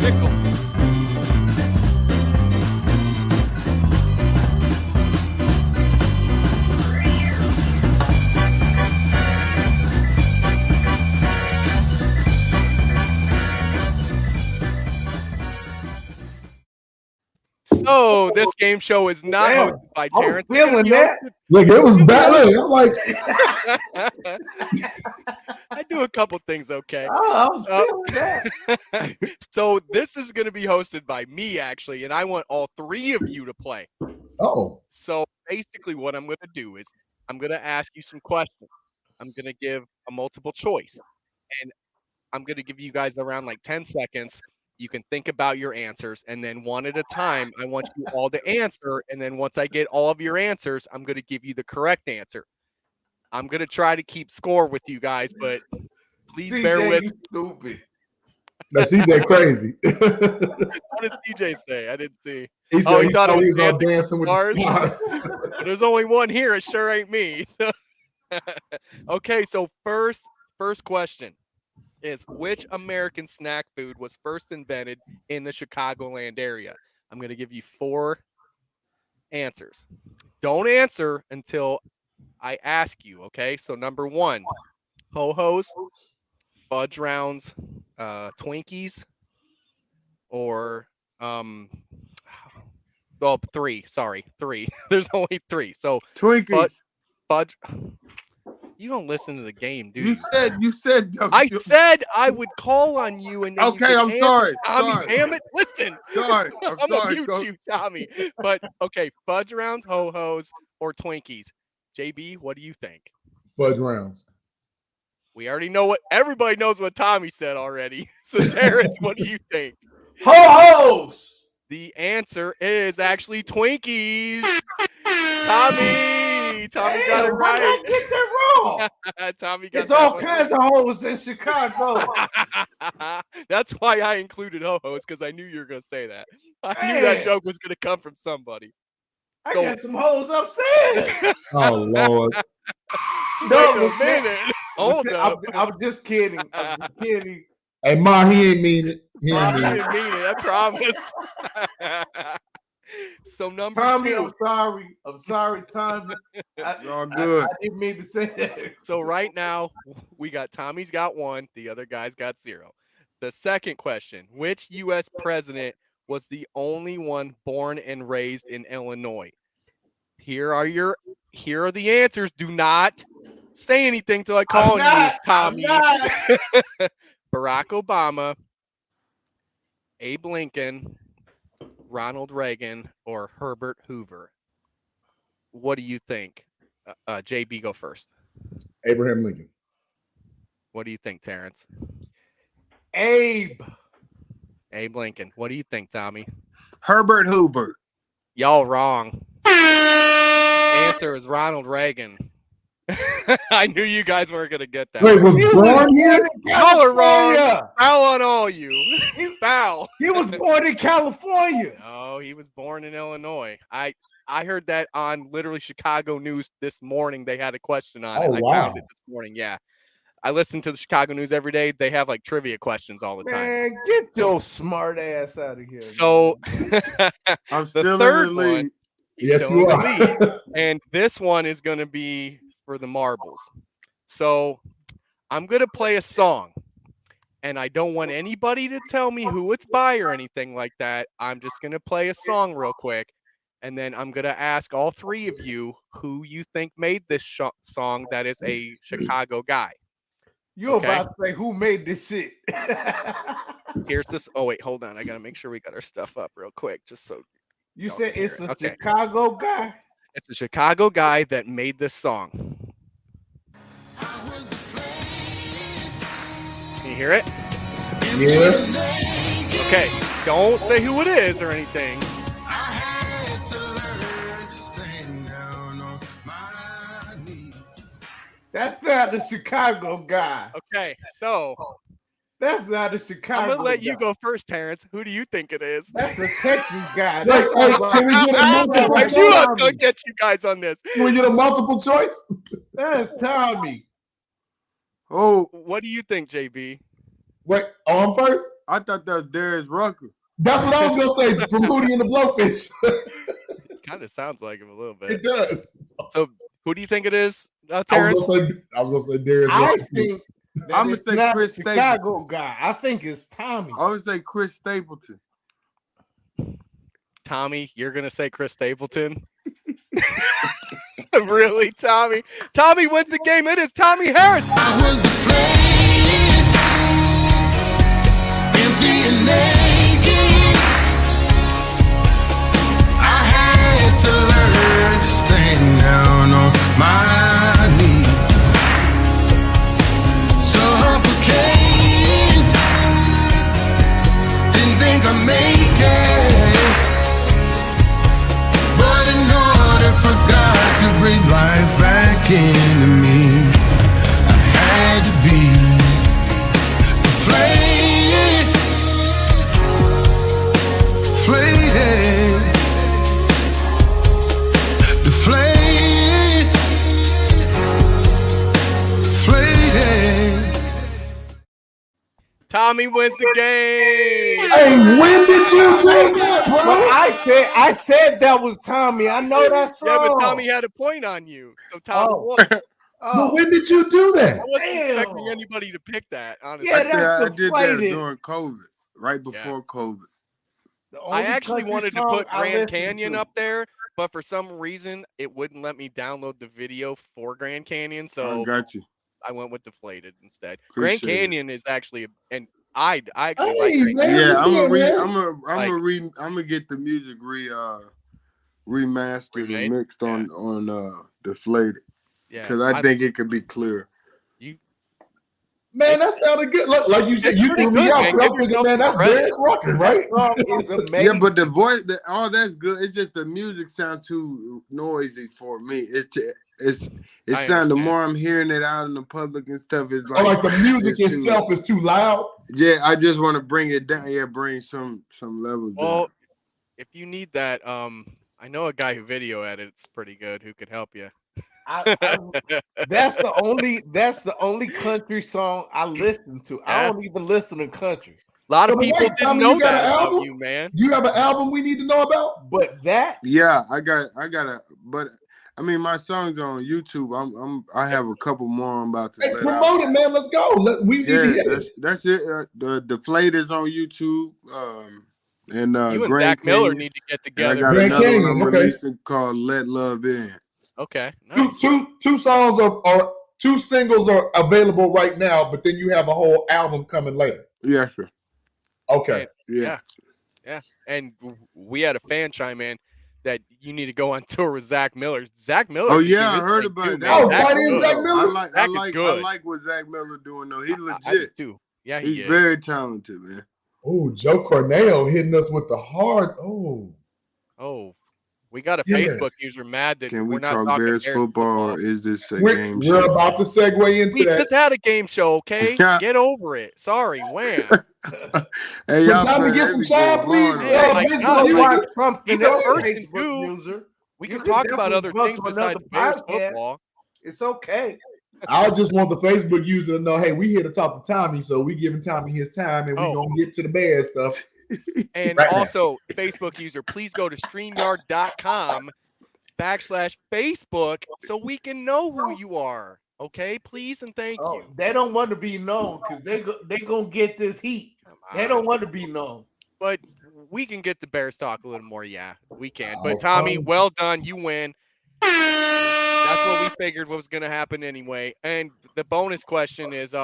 Nickel. So this game show is not Damn, hosted by I was Terrence. feeling that. Look, it was bad. Look, I'm like, I do a couple things okay. I was feeling that. So this is going to be hosted by me, actually, and I want all three of you to play. oh, So basically what I'm going to do is I'm going to ask you some questions. I'm going to give a multiple choice, and I'm going to give you guys around like 10 seconds. You can think about your answers, and then one at a time, I want you all to answer, and then once I get all of your answers, I'm going to give you the correct answer. I'm going to try to keep score with you guys, but please bear CJ, with you stupid. that's CJ crazy. What did CJ say? I didn't see. He said he thought he was on Dancing Dancing with the Stars. But there's only one here. It sure ain't me. So okay, so first question is, which American snack food was first invented in the Chicagoland area? I'm going to give you 4 answers. Don't answer until I ask you, okay? So number 1, Ho-Hos, Fudge Rounds, Twinkies, or 3. Sorry, 3. There's only 3. So Twinkies. Fudge. You don't listen to the game, dude. You said. I said I would call on you, and then Okay, you I'm answer. sorry. Tommy, Sorry. damn it! Listen, Sorry, I'm gonna sorry, mute Coach. you, Tommy. But okay, Fudge Rounds, Ho-Hos, or Twinkies. JB, what do you think? Fudge Rounds. We already know what everybody knows what Tommy said already. So Terrence, what do you think? Ho-Hos! The answer is actually Twinkies. Tommy got it Damn, right. I get that wrong. Tommy got It's that all one kinds of hoes in Chicago. That's why I included Ho-Hos, because I knew you were going to say that. I knew Man. that joke was going to come from somebody. I got some hoes upstairs. Oh Lord. Wait a minute. Hold up. I'm just kidding. I'm just kidding. Hey, Ma, he ain't mean it. He ain't I mean it. didn't mean it. I promise. So number Tommy, 2. I'm sorry, Tommy. All good. I didn't mean to say that. So right now, we got Tommy's got 1. The other guy's got 0. The second question, which U.S. president was the only one born and raised in Illinois? Here are the answers. Do not say anything till I call on you, Tommy. Barack Obama, Abe Lincoln, Ronald Reagan, or Herbert Hoover. What do you think? JB, go first. Abraham Lincoln. What do you think, Terrence? Abe Lincoln. What do you think, Tommy? Herbert Hoover. Y'all wrong. Answer is Ronald Reagan. I knew you guys weren't going to get that. Wait, was born here? Y'all are wrong. Foul on all you. Foul. He was born in California. No, he was born in Illinois. I heard that on literally Chicago News this morning. They had a question on it. Oh, I wow. found it this morning. Yeah. I listen to the Chicago news every day. They have like trivia questions all the time. Man, get your smart ass out of here. So I'm the still third in the lead. one, he's Yes, still you in are. the lead. And this one is going to be for the marbles. So I'm going to play a song. And I don't want anybody to tell me who it's by or anything like that. I'm just going to play a song real quick. And then I'm going to ask all three of you who you think made this song that is a Chicago guy. You're about to say who made this shit. Here's this. Oh, wait, hold on. I got to make sure we got our stuff up real quick. Just so you said it's a Chicago guy? It's a Chicago guy that made this song. Can you hear it? Yeah. Okay. Don't say who it is or anything. That's not the Chicago guy. Okay, so that's not the Chicago. I'm gonna let you guy. go first, Terrence. Who do you think it is? That's a Texas guy. Wait, can we get a multiple I choice? knew I was gonna get you guys on this. Can we get a multiple choice? That's Tommie. Oh, what do you think, JB? Wait, I'm first? I thought that was Darius Rucker. That's what I was gonna say from Hootie and the Blowfish. Kind of sounds like him a little bit. It does. So, who do you think it is, I Terrence? was gonna say Darius I Rucker. think I'm gonna say not Chris the Chicago Stapleton. guy. I think it's Tommie. I would say Chris Stapleton. Tommie, you're gonna say Chris Stapleton? Really, Tommie? Tommie wins the game. It is Tommie Harris. Into me, I had to be Tommie wins the game. Hey, when did you do that, bro? Well, I said that was Tommie. I know that song. Yeah, but Tommie had a point on you, so Tommie won. But when did you do that? I wasn't expecting anybody to pick that, honestly. I did that during COVID, right before COVID. I actually wanted to put Grand listened Canyon to. up there, but for some reason it wouldn't let me download the video for Grand Canyon, so I got you. I went with Deflated instead. Appreciate Grand Canyon is actually and I actually like Grand Yeah, Canyon. I'm gonna get the music remastered and mixed on Deflated. Yeah, because I think it could be clear. Man, that sounded good. Look, like you said, you threw me out. I'm thinking, man, that's Darius Rucker, right? Yeah, but the voice, all that's good. It's just the music sounds too noisy for me. It sounds. The more I'm hearing it out in the public and stuff, it's like the music itself is too loud. Yeah, I just want to bring it down. Yeah, bring some levels down. Well, if you need that, I know a guy who video edits pretty good who could help you. That's the only country song I listen to. I don't even listen to country. A lot of people didn't know that about you, man. Do you have an album we need to know about? But that, yeah, I got but I mean, my songs are on YouTube. I have a couple more I'm about to promote it, man. Let's go. We need to hear this. That's it. The Deflate is on YouTube. And you and Grand Zach Canyon. Miller need to get together. And I got Grand another Canyon, one I'm okay. releasing called Let Love In. Okay. Nice. Two songs are two singles are available right now, but then you have a whole album coming later. Yeah, sure. Okay. Yeah. And we had a fan chime in that you need to go on tour with Zach Miller. Zach Miller. Oh yeah, I heard about that. Oh, tight end Zach Miller. I like what Zach Miller doing though. He's legit. I too. Yeah, he's is. very talented, man. Oh, Joe Cornell hitting us with the hard. Oh, we got a Facebook user mad that Can we we're not talk talking Bears football, or is this a game We're show? about to segue into We that. just had a game show, okay? Get over it. Sorry, Wham. Hey, But time to get some shine, please. Yeah, like, Facebook no, user. something He's a else, person Facebook too. user. We You can can talk about definitely other go things to besides another Bears podcast. football. It's okay. I just want the Facebook user to know, hey, we here to talk to Tommie, so we giving Tommie his time, and we gonna get to the bad stuff. And right also, Facebook user, please go to StreamYard.com/Facebook so we can know who you are. Okay, please and thank you. They don't want to be known because they gonna get this heat. They don't want to be known. But we can get the Bears talk a little more. Yeah, we can. But Tommie, well done. You win. That's what we figured was going to happen anyway. And the bonus question is,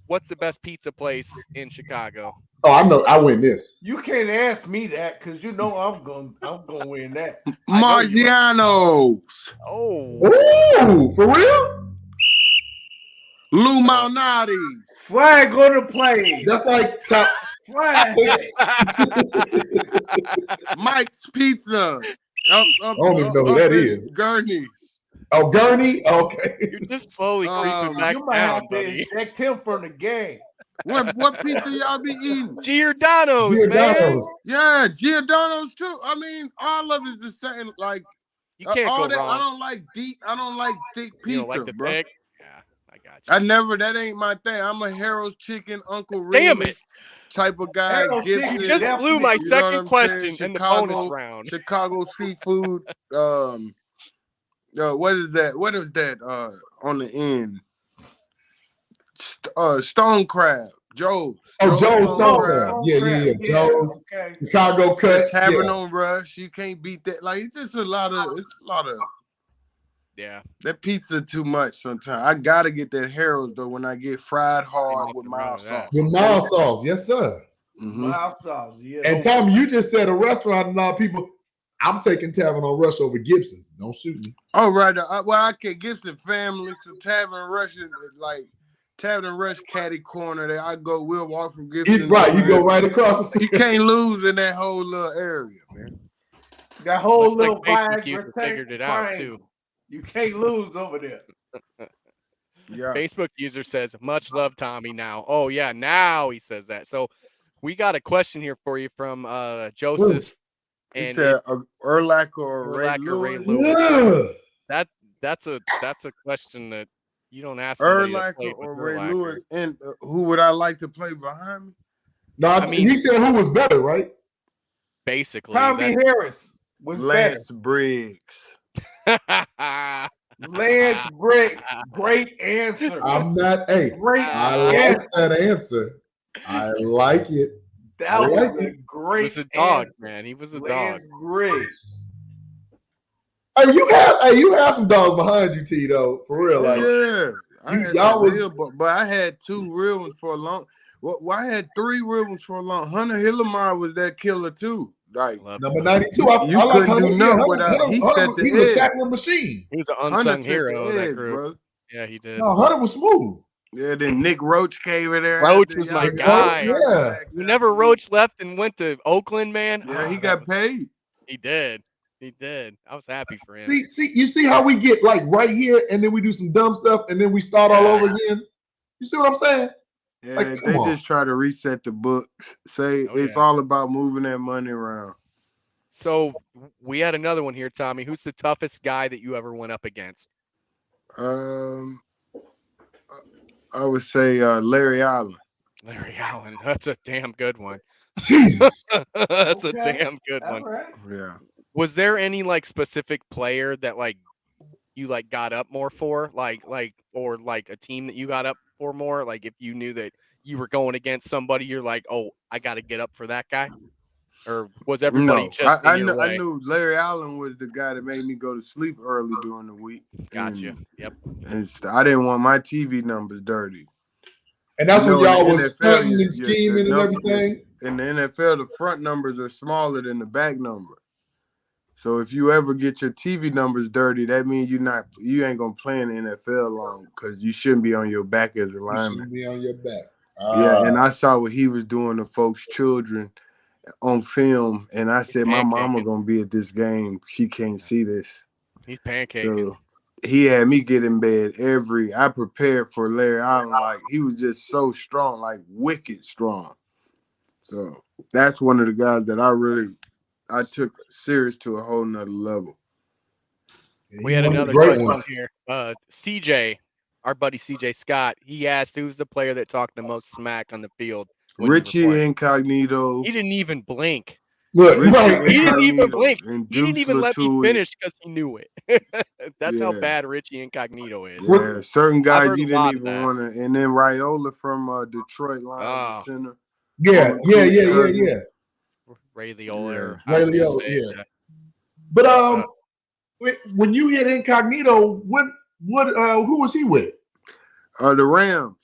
what's the best pizza place in Chicago? Oh, I know. I win this. You can't ask me that because you know I'm gonna win that. Margiano's. Oh, for real? Lou Malnati's. Flag on the play. That's like top flag. Mike's Pizza. I don't even know who that is. Gurney. Oh, Gurney? Okay. You're just slowly creeping back You might down, have to buddy. eject him from the game. What pizza y'all be eating? Giordano's, man. Yeah, Giordano's too. I mean, all of it's the same. Like you can't all go that, wrong. I don't like deep. I don't like thick pizza, You don't like the bro. thick? Yeah, I got you. That ain't my thing. I'm a Harold's Chicken, Uncle Damn Remus it. type of guy. Harold's Gibson, Chicken You just blew my you know second what I'm question saying? in the bonus round. Chicago seafood. What is that? What is that? On the end, stone crab. Joe's. Joe's Stone Crab. Yeah. Joe's. Okay. Chicago cut. Tavern on Rush. You can't beat that. Like it's just a lot of. Yeah. That pizza too much sometimes. I gotta get that Harold's though when I get fried hard with mild sauce. With mild sauce, yes, sir. Mm-hmm. Mild sauce, yeah. And Tommy, you just said a restaurant, and a lot of people. I'm taking Tavern on Rush over Gibson's. Don't shoot me. Oh, right. Well, I can Gibson family. So Tavern Rush is like Tavern Rush caddy corner. There, we'll walk from Gibson. Right, you go right across the street. You can't lose in that whole little area, man. That whole Looks little like Facebook flag user figured it out too. You can't lose over there. Yeah. Facebook user says, "Much love, Tommie." Now, oh yeah, now he says that. So, we got a question here for you from Joseph. He said Urlacher or Ray Lewis. That's a question that you don't ask somebody to play Urlacher or with Ray Urlacher. Lewis. And who would I like to play behind me? No, I mean, he said who was better, right? Basically, Tommie Harris was Lance better. Briggs. Lance Briggs, great answer. I'm not. Hey, Great I like that answer. I like it. That was a great. He was a dog, answer. man. He was a Lance dog. Briggs. Hey, you have some dogs behind you, T, though, for real. Like, Yeah. y'all was. But I had two real ones for a long. Well, I had three real ones for a long. Hunter Hillemar was that killer too. Like number 92. I you like couldn't Hunter. do nothing Hunter, without. He Hunter, set the he was a edge. tackling machine. He was an Hunter unsung set hero the of that edge, group. brother. Yeah, he did. No, Hunter was smooth. Yeah, then Nick Roach came in there. Roach after was y'all my got guy. Yeah. Whenever Roach left and went to Oakland, man. Yeah, he got paid. He did. He did. I was happy for him. See, you see how we get like right here, and then we do some dumb stuff, and then we start all over again. You see what I'm saying? Yeah, Like, they come on. just try to reset the book. Say it's all about moving that money around. So we had another one here, Tommie. Who's the toughest guy that you ever went up against? I would say Larry Allen. Larry Allen. That's a damn good one. Jesus. That's a damn good one. Right. Yeah. Was there any like specific player that like you like got up more for, or like a team that you got up for more? Like if you knew that you were going against somebody, you're like, oh, I got to get up for that guy. Or was everybody No, just I in your way? knew Larry Allen was the guy that made me go to sleep early during the week. Gotcha. Yep. And I didn't want my TV numbers dirty. And that's when in y'all the was NFL, stunting and scheming and everything. In the NFL, the front numbers are smaller than the back number. So if you ever get your TV numbers dirty, that means you ain't gonna play in the NFL long because you shouldn't be on your back as a You lineman. shouldn't be on your back. Yeah, and I saw what he was doing to folks' children on film, and I said, my mama gonna be at this game. She can't see this. He's pancaking. So he had me get in bed I prepared for Larry Allen. Like he was just so strong, like wicked strong. So that's one of the guys that I took serious to a whole nother level. We had another question here. CJ our buddy CJ Scott, he asked who's the player that talked the most smack on the field. Richie Incognito. He didn't even blink. Look, He didn't even blink. And He didn't even let me Latui. finish because he knew it. That's how Yeah. bad Richie Incognito is. Yeah, certain I've guys heard you a lot didn't of even that. want to. And then Raiola from Detroit line center. Yeah. Ray Liola. Ray Liola, yeah. But when you hit Incognito, who was he with? The Rams.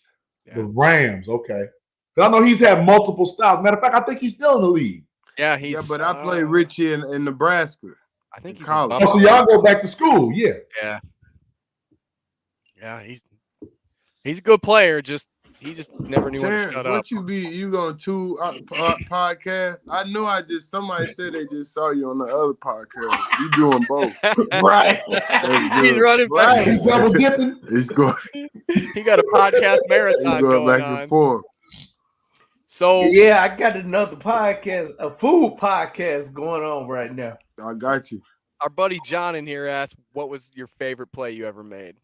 The Rams, okay. 'Cause I know he's had multiple stops. Matter of fact, I think he's still in the league. Yeah, he's. But I played Richie in Nebraska. I think he's college. Oh, so y'all go back to school, yeah. Yeah, he's a good player. He just never knew when to Terrence, shut what up. you going to podcast? I knew somebody said they just saw you on the other podcast. You doing both. Right. He's running back. Right. He's double dipping. He's going. He got a podcast marathon He's going back on. and forth. So yeah, I got another podcast, a food podcast going on right now. I got you. Our buddy John in here asked, "What was your favorite play you ever made?"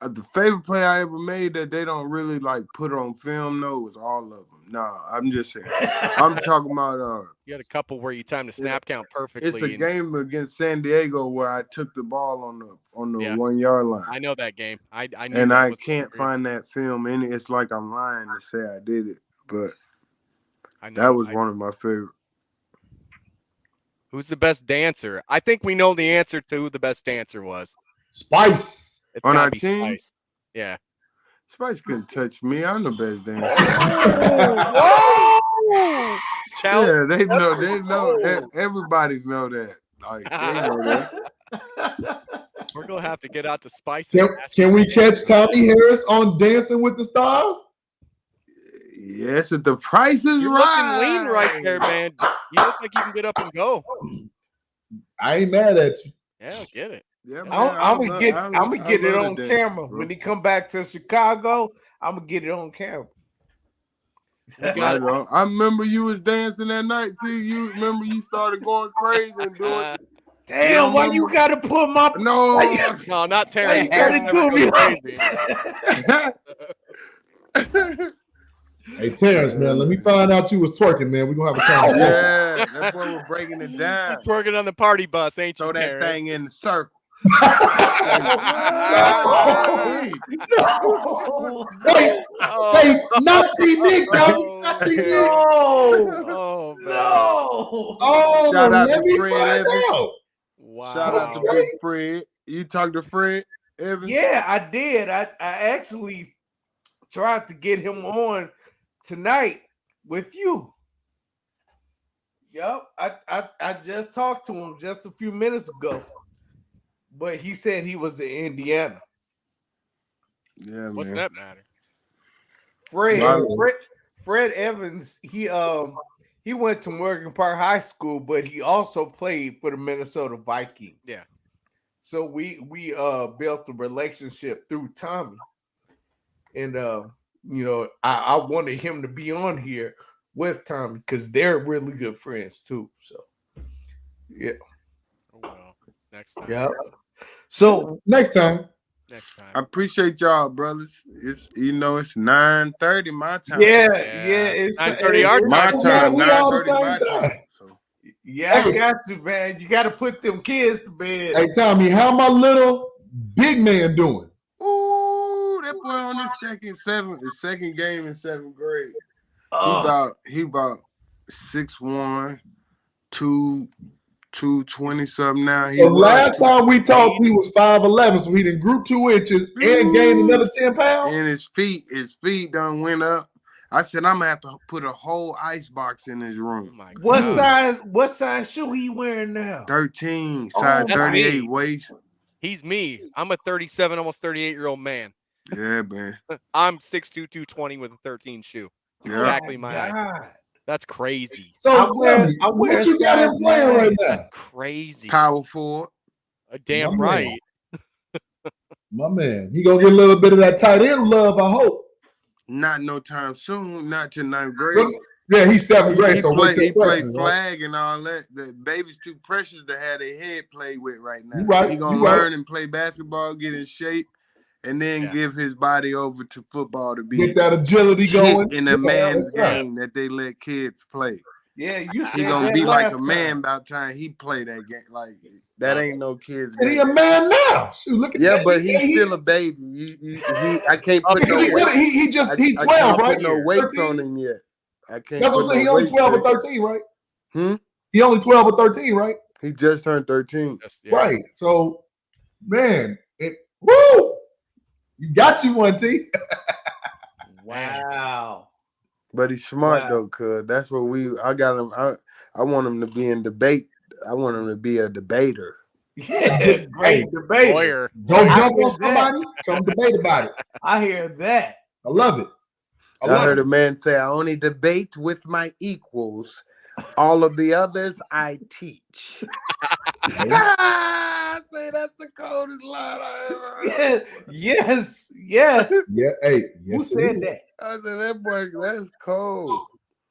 The favorite play I ever made that they don't really like put on film though was all of them. Nah, I'm just saying. I'm talking about You had a couple where you timed the snap count perfectly. it's a game against San Diego where I took the ball on the 1 yard line. I know that game. I knew And that I was can't great. find that film in it. It's like I'm lying to say I did it, but I know, that was one of my favorite. Who's the best dancer? I think we know the answer to who the best dancer was. Spice. It's On gotta our be team? Spice. Yeah. Spice couldn't touch me. I'm the best dancer. Whoa! Yeah, they know. Everybody know that. Like they know that. We're gonna have to get out to Spice. Can we catch Tommie Harris on Dancing with the Stars? Yes, if the price is You're right. looking lean right there, man. You look like you can get up and go. I ain't mad at you. Yeah, I get it. Yeah, man, I'm gonna get it love on to dance, camera bro. when he come back to Chicago. I'm gonna get it on camera. Right on. I remember you was dancing that night too. You remember you started going crazy and doing. Damn, why you gotta put my no, no, not Terry. you gotta do me crazy. Hey, Terrence, man, let me find out you was twerking, man. We're going to have a conversation. Yeah, that's why we're breaking it down. You're twerking on the party bus, ain't you, Throw that Terry? thing in the circle. No. Wait, not T-Nick, Tommy. Not T-Nick. Oh, no. Oh, Shout out let to me Fred find Evans. out. Wow. Shout out to Big Fred. You talked to Fred Evans? Yeah, I did. I actually tried to get him on tonight with you. Yep, I just talked to him just a few minutes ago, but he said he was in Indiana. Yeah, What's man. that matter? Fred Evans, he went to Morgan Park High School, but he also played for the Minnesota Vikings. Yeah. So we built a relationship through Tommie. And I wanted him to be on here with Tommie because they're really good friends too. So yeah. Oh, well. Next time. Yeah. So next time. I appreciate y'all, brothers. It's it's 9:30 my time. Yeah, it's 9:30 our my time. We all the 9:30 same my time. So. yeah, I got you, man. You got to put them kids to bed. Hey, Tommy, how my little big man doing? Ooh, that boy on his second game in 7th grade. He about 6'1", 220 something now. So last time we talked, he was 5'11", so he done grew 2 inches and gained another 10 pounds. And his feet done went up. I said I'm gonna have to put a whole ice box in his room. What size shoe he wearing now? 13, size that's 38 me. waist. He's me. I'm a 37, almost 38-year-old man. Yeah, man. I'm 6'2", 220 with a 13 shoe. It's exactly my height. God. That's crazy. So what you got him playing right now? That's crazy. Power forward. Damn My right. man. My man, he gonna get a little bit of that tight end love, I hope. Not no time soon. Not till 9th grade. Yeah, he's 7th grade, so wait till he play freshman, right? flag and all that. The baby's too precious to have their head played with right now. You right, He gonna you right. learn and play basketball, get in shape, and then give his body over to football to be Get that agility hit going in a man's game that they let kids play. Yeah, you said he gonna that be like last a man time. about time he play that game. Like that ain't no kids. He a man now. Shoot, look at yeah, that. but he's still a baby. I can't put no weight. He's 12, I can't right? put no weights 13? on him yet. I can't. That's what I'm saying. He only 12 or 13, right? He only 12 or 13, right? He just turned 13. Right. So, man, woo! You got you one, T. Wow. But he's smart though, cuz that's what I got him. I want him to be in debate. I want him to be a debater. Yeah, great debate. Lawyer. Don't jump on somebody. Come debate about it. I hear that. I love it. I heard a man say, I only debate with my equals. All of the others I teach. I say that's the coldest line I ever heard. Yes. Yeah, hey. Who said that? I said, that boy, that's cold.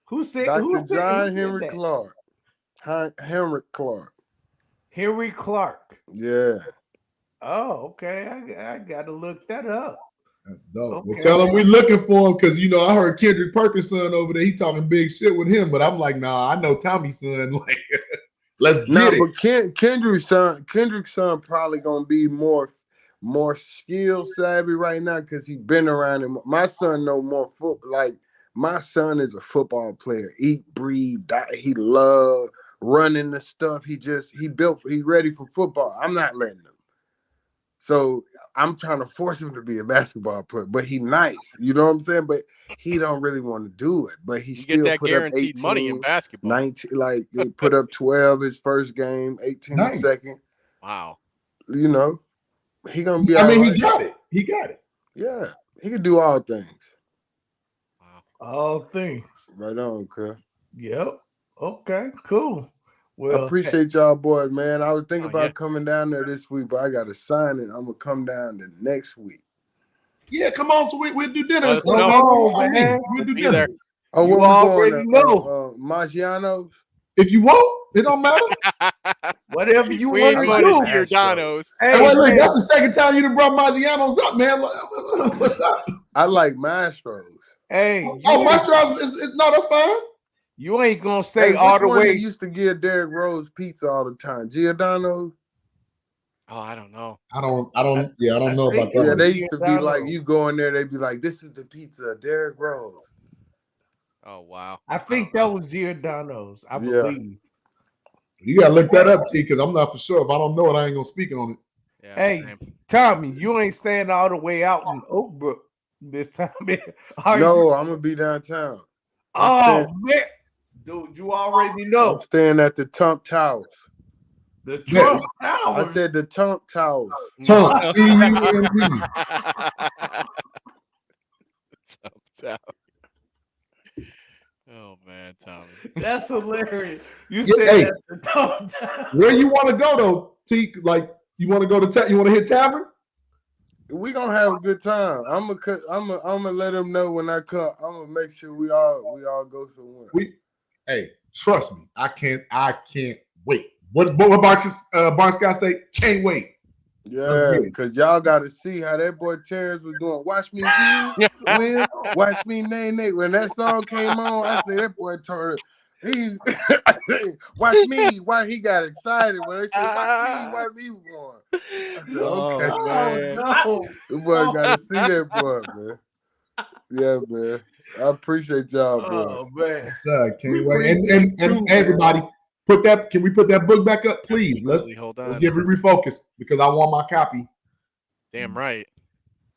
Who said Dr. John Henry Clark. Henry Clark. Henry Clark. Yeah. Oh, okay. I got to look that up. That's dope. Okay. Well, tell him we looking for him because I heard Kendrick Perkins' son over there. He talking big shit with him, but I'm like, nah, I know Tommie's son. Like, let's get it. But Kendrick's son probably gonna be more skill savvy right now because he been around him. My son know more football. Like my son is a football player. Eat, breathe, die. He love running the stuff. He ready for football. I'm not letting him. So I'm trying to force him to be a basketball player, but he nice. You know what I'm saying? But he don't really want to do it. But he still get that put up guaranteed 18, money in basketball. 19, like they put up 12 his first game, 18 Nice. second. Wow. You know, he gonna be. I mean, right. he got it. He got it. Yeah, he can do all things. All things. Right on, cuz. Yep. Okay, cool. Well, I appreciate y'all boys, man. I was thinking about coming down there this week, but I got to sign it. I'm gonna come down the next week. Yeah, come on. So we'll do dinner. Let's We'll do Be dinner. there. Oh, You where we already going? know. Maggiano's? If you want, it don't matter. Whatever you We want ain't to going to do. Giordano's. Hey, wait, look, that's the second time you done brought Maggiano's up, man. What's up? I like Mastro's. Hey, Oh, Mastro's no, that's fine. You ain't gonna stay Hey, all which the one way. that used to give Derrick Rose pizza all the time? Giordano's? Oh, I don't know. I don't know about that. Yeah, one. they used to be Giordano's. like, you go in there, they'd be like, this is the pizza of Derrick Rose. Oh, wow. I think that was Giordano's. I believe. You gotta look that up, T, because I'm not for sure. If I don't know it, I ain't gonna speak on it. Yeah, Hey, same. Tommy, you ain't staying all the way out in Oak Brook this time. Are you? No, I'm gonna be downtown. Oh man, dude, you already know I'm staying at the Trump Towers. the Trump I Towers. said the Trump Towers. Tump, T-U-M-P. Oh man, Tommy. That's hilarious. You Yeah, said hey. that the Trump Towers. Where you want to go though, T? Like you want to go to you want to hit Tavern? We gonna have a good time. I'm gonna let them know when I come. I'm gonna make sure we all go somewhere. Hey, trust me, I can't wait. What Barnes Scott say? Can't wait. Yeah, because y'all got to see how that boy Terrence was doing. Watch me, Will. Watch me, Nay. When that song came on, I said that boy turned. Watch me. Why he got excited when they said watch me going. I said, okay, man. No. The boy got to see that boy, man. Yeah, man. I appreciate y'all, boy. Oh man, Can't wait. And everybody, can we put that book back up, please? Let's get refocused because I want my copy. Damn right.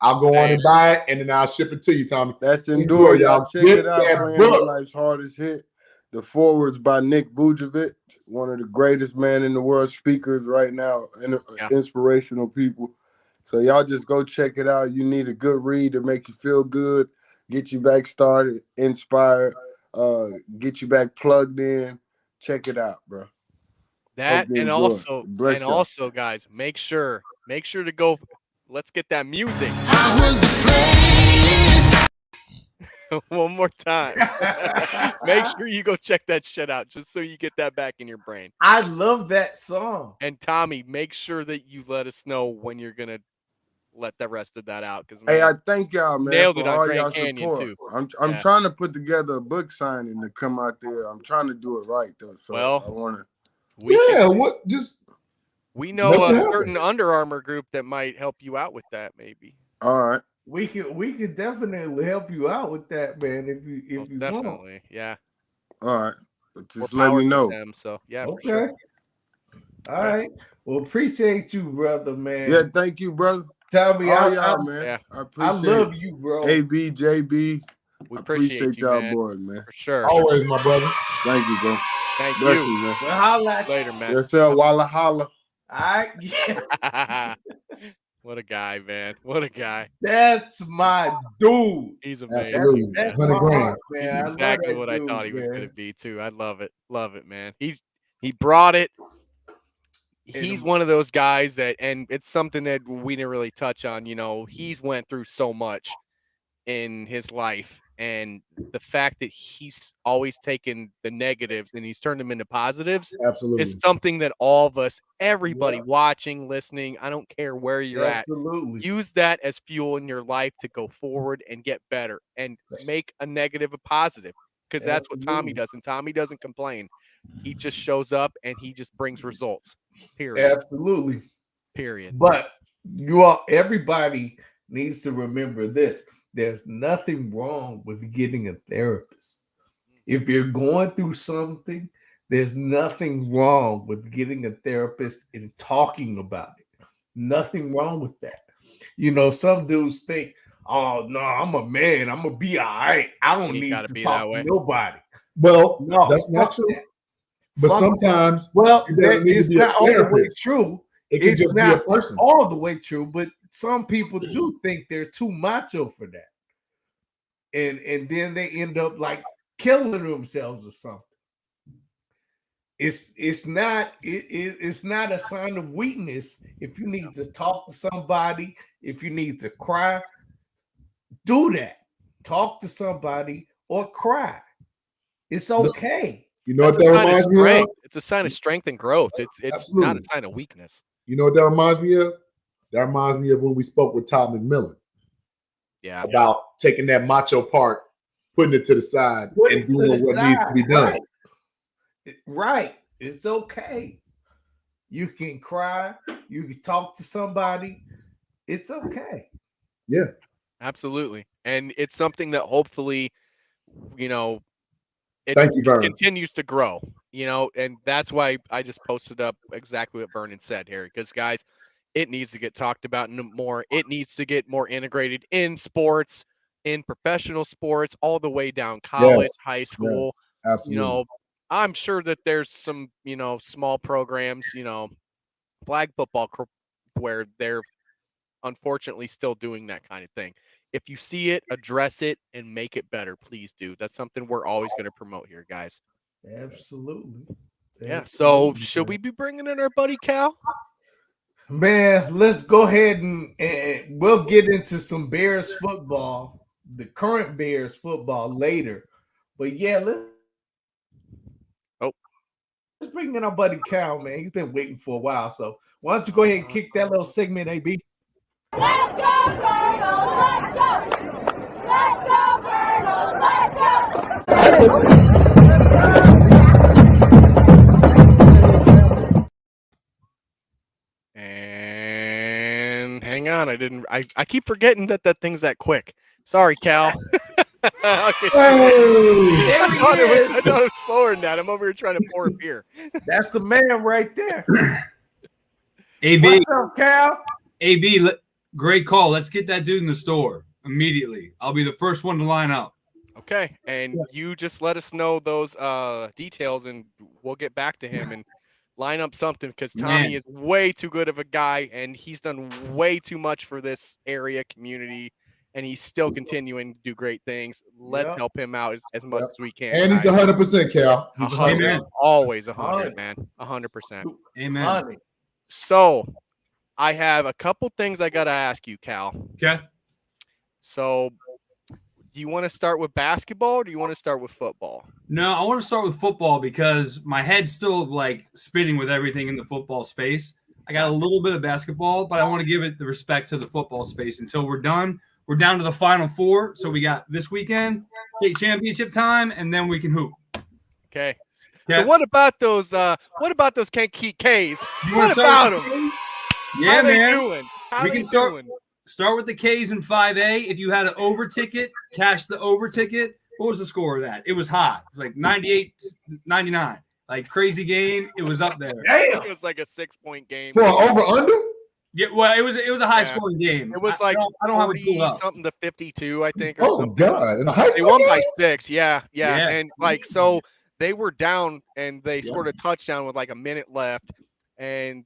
I'll go on and buy it, and then I'll ship it to you, Tommy. That's Endure, y'all. Check Get it out. that Playing book. Life's Hardest Hit. The forwards by Nick Vujovic, one of the greatest man in the world speakers right now, and inspirational people. So y'all just go check it out. You need a good read to make you feel good, get you back started, inspired, get you back plugged in. Check it out, bro. That Hope you and enjoy it. also Bless y'all. also, guys, make sure to go. Let's get that music. One more time. Make sure you go check that shit out just so you get that back in your brain. I love that song. And Tommy, make sure that you let us know when you're gonna let the rest of that out because Hey, I thank y'all, man, nailed for it on all Grand y'all Canyon support. too. I'm Yeah. trying to put together a book signing to come out there. I'm trying to do it right though. So Well, I want to. We know a certain Under Armour group that might help you out with that, maybe. All right. We could definitely help you out with that, man. If you want. Definitely, yeah. All right. Just More let power me to know. them, so yeah, for Okay. sure. All right. Well, appreciate you, brother, man. Yeah, thank you, brother. Tommy, all y'all, man. Yeah. I appreciate love you, bro. AB, JB. We I appreciate you, y'all man. boys, man. For sure. Always, my brother. Thank you, bro. Thank Bless you. man. Well, holla at Later, man. Yes, sir. Walla holla. All right. Yeah. What a guy, man. What a guy. That's my dude. He's amazing. Absolutely. That's 100 my grand. heart, man. He's I love exactly that what I dude, thought he was man. going to be, too. I love it. Love it, man. He brought it. He's one of those guys that, and it's something that we didn't really touch on, he's went through so much in his life, and the fact that he's always taken the negatives and he's turned them into positives Absolutely. is something that all of us, everybody watching, listening, I don't care where you're Absolutely. at, use that as fuel in your life to go forward and get better and make a negative a positive, because that's what Tommie does, and Tommie doesn't complain. He just shows up and he just brings results. Period. Absolutely. Period. But everybody needs to remember this. There's nothing wrong with getting a therapist. If you're going through something, there's nothing wrong with getting a therapist and talking about it. Nothing wrong with that. Some dudes think, oh, no, I'm a man. I'm going to be all right. I don't need to talk to nobody. Well, No, that's not true. that. But sometimes it doesn't need it's to be a not all the way therapist. true. It can It's just be a not person. all the way true, but some people do think they're too macho for that. And then they end up like killing themselves or something. It's not a sign of weakness if you need to talk to somebody, if you need to cry, do that. Talk to somebody or cry. It's okay. You know what that reminds me of? It's a sign of strength and growth. It's not a sign of weakness. You know what that reminds me of? That reminds me of when we spoke with Todd McMillan. Yeah. About taking that macho part, putting it to the side, and doing what needs to be done. Right. It's okay. You can cry. You can talk to somebody. It's okay. Yeah. Absolutely. And it's something that hopefully, it Thank you, Vernon. continues to grow, and that's why I just posted up exactly what Vernon said here, because guys, it needs to get talked about more. It needs to get more integrated in sports, in professional sports, all the way down college, high school. Yes, absolutely. I'm sure that there's some, small programs, flag football where they're unfortunately still doing that kind of thing. If you see it, address it and make it better. Please do. That's something we're always going to promote here, guys. Absolutely. Yeah. So should we be bringing in our buddy Cal? Man, let's go ahead and we'll get into some Bears football, the current Bears football later. But yeah, let's bring in our buddy Cal, man. He's been waiting for a while. So why don't you go ahead and kick that little segment, AB? Let's go, Birdos! Let's go! Let's go, Birdos! Let's go! And hang on, I keep forgetting that thing's that quick. Sorry, Cal. I thought it was slower than that. I'm over here trying to pour a beer. That's the man right there. AB. What's up, Cal? AB, great call. Let's get that dude in the store immediately. I'll be the first one to line up. Okay, and you just let us know those details, and we'll get back to him and line up something, because Tommie is way too good of a guy, and he's done way too much for this area community, and he's still continuing to do great things. Let's help him out as much as we can. And he's 100%, Cal. He's 100. Always 100, man. 100%. Amen. So I have a couple things I got to ask you, Cal. Okay. So do you want to start with basketball or do you want to start with football? No, I want to start with football because my head's still like spinning with everything in the football space. I got a little bit of basketball, but I want to give it the respect to the football space until we're done. We're down to the Final Four, so we got this weekend, state championship time, and then we can hoop. Okay. Yeah. So what about those? What about those Kankakee K's? You What wanna start about with them? the Yeah, How they man. doing? How We they can start doing? start with the K's in 5A. If you had an over ticket, cash the over ticket. What was the score of that? It was hot. It was like 98-99. Like crazy game. It was up there. It was like a 6-point game. For an over-under? Yeah, well, it was a high scoring game. It was I like don't have it pulled 40 up. something to 52, I think. Or Oh, something. God. In a high They school won by game? 6. Yeah. Yeah. And like, so they were down and they scored a touchdown with like a minute left. And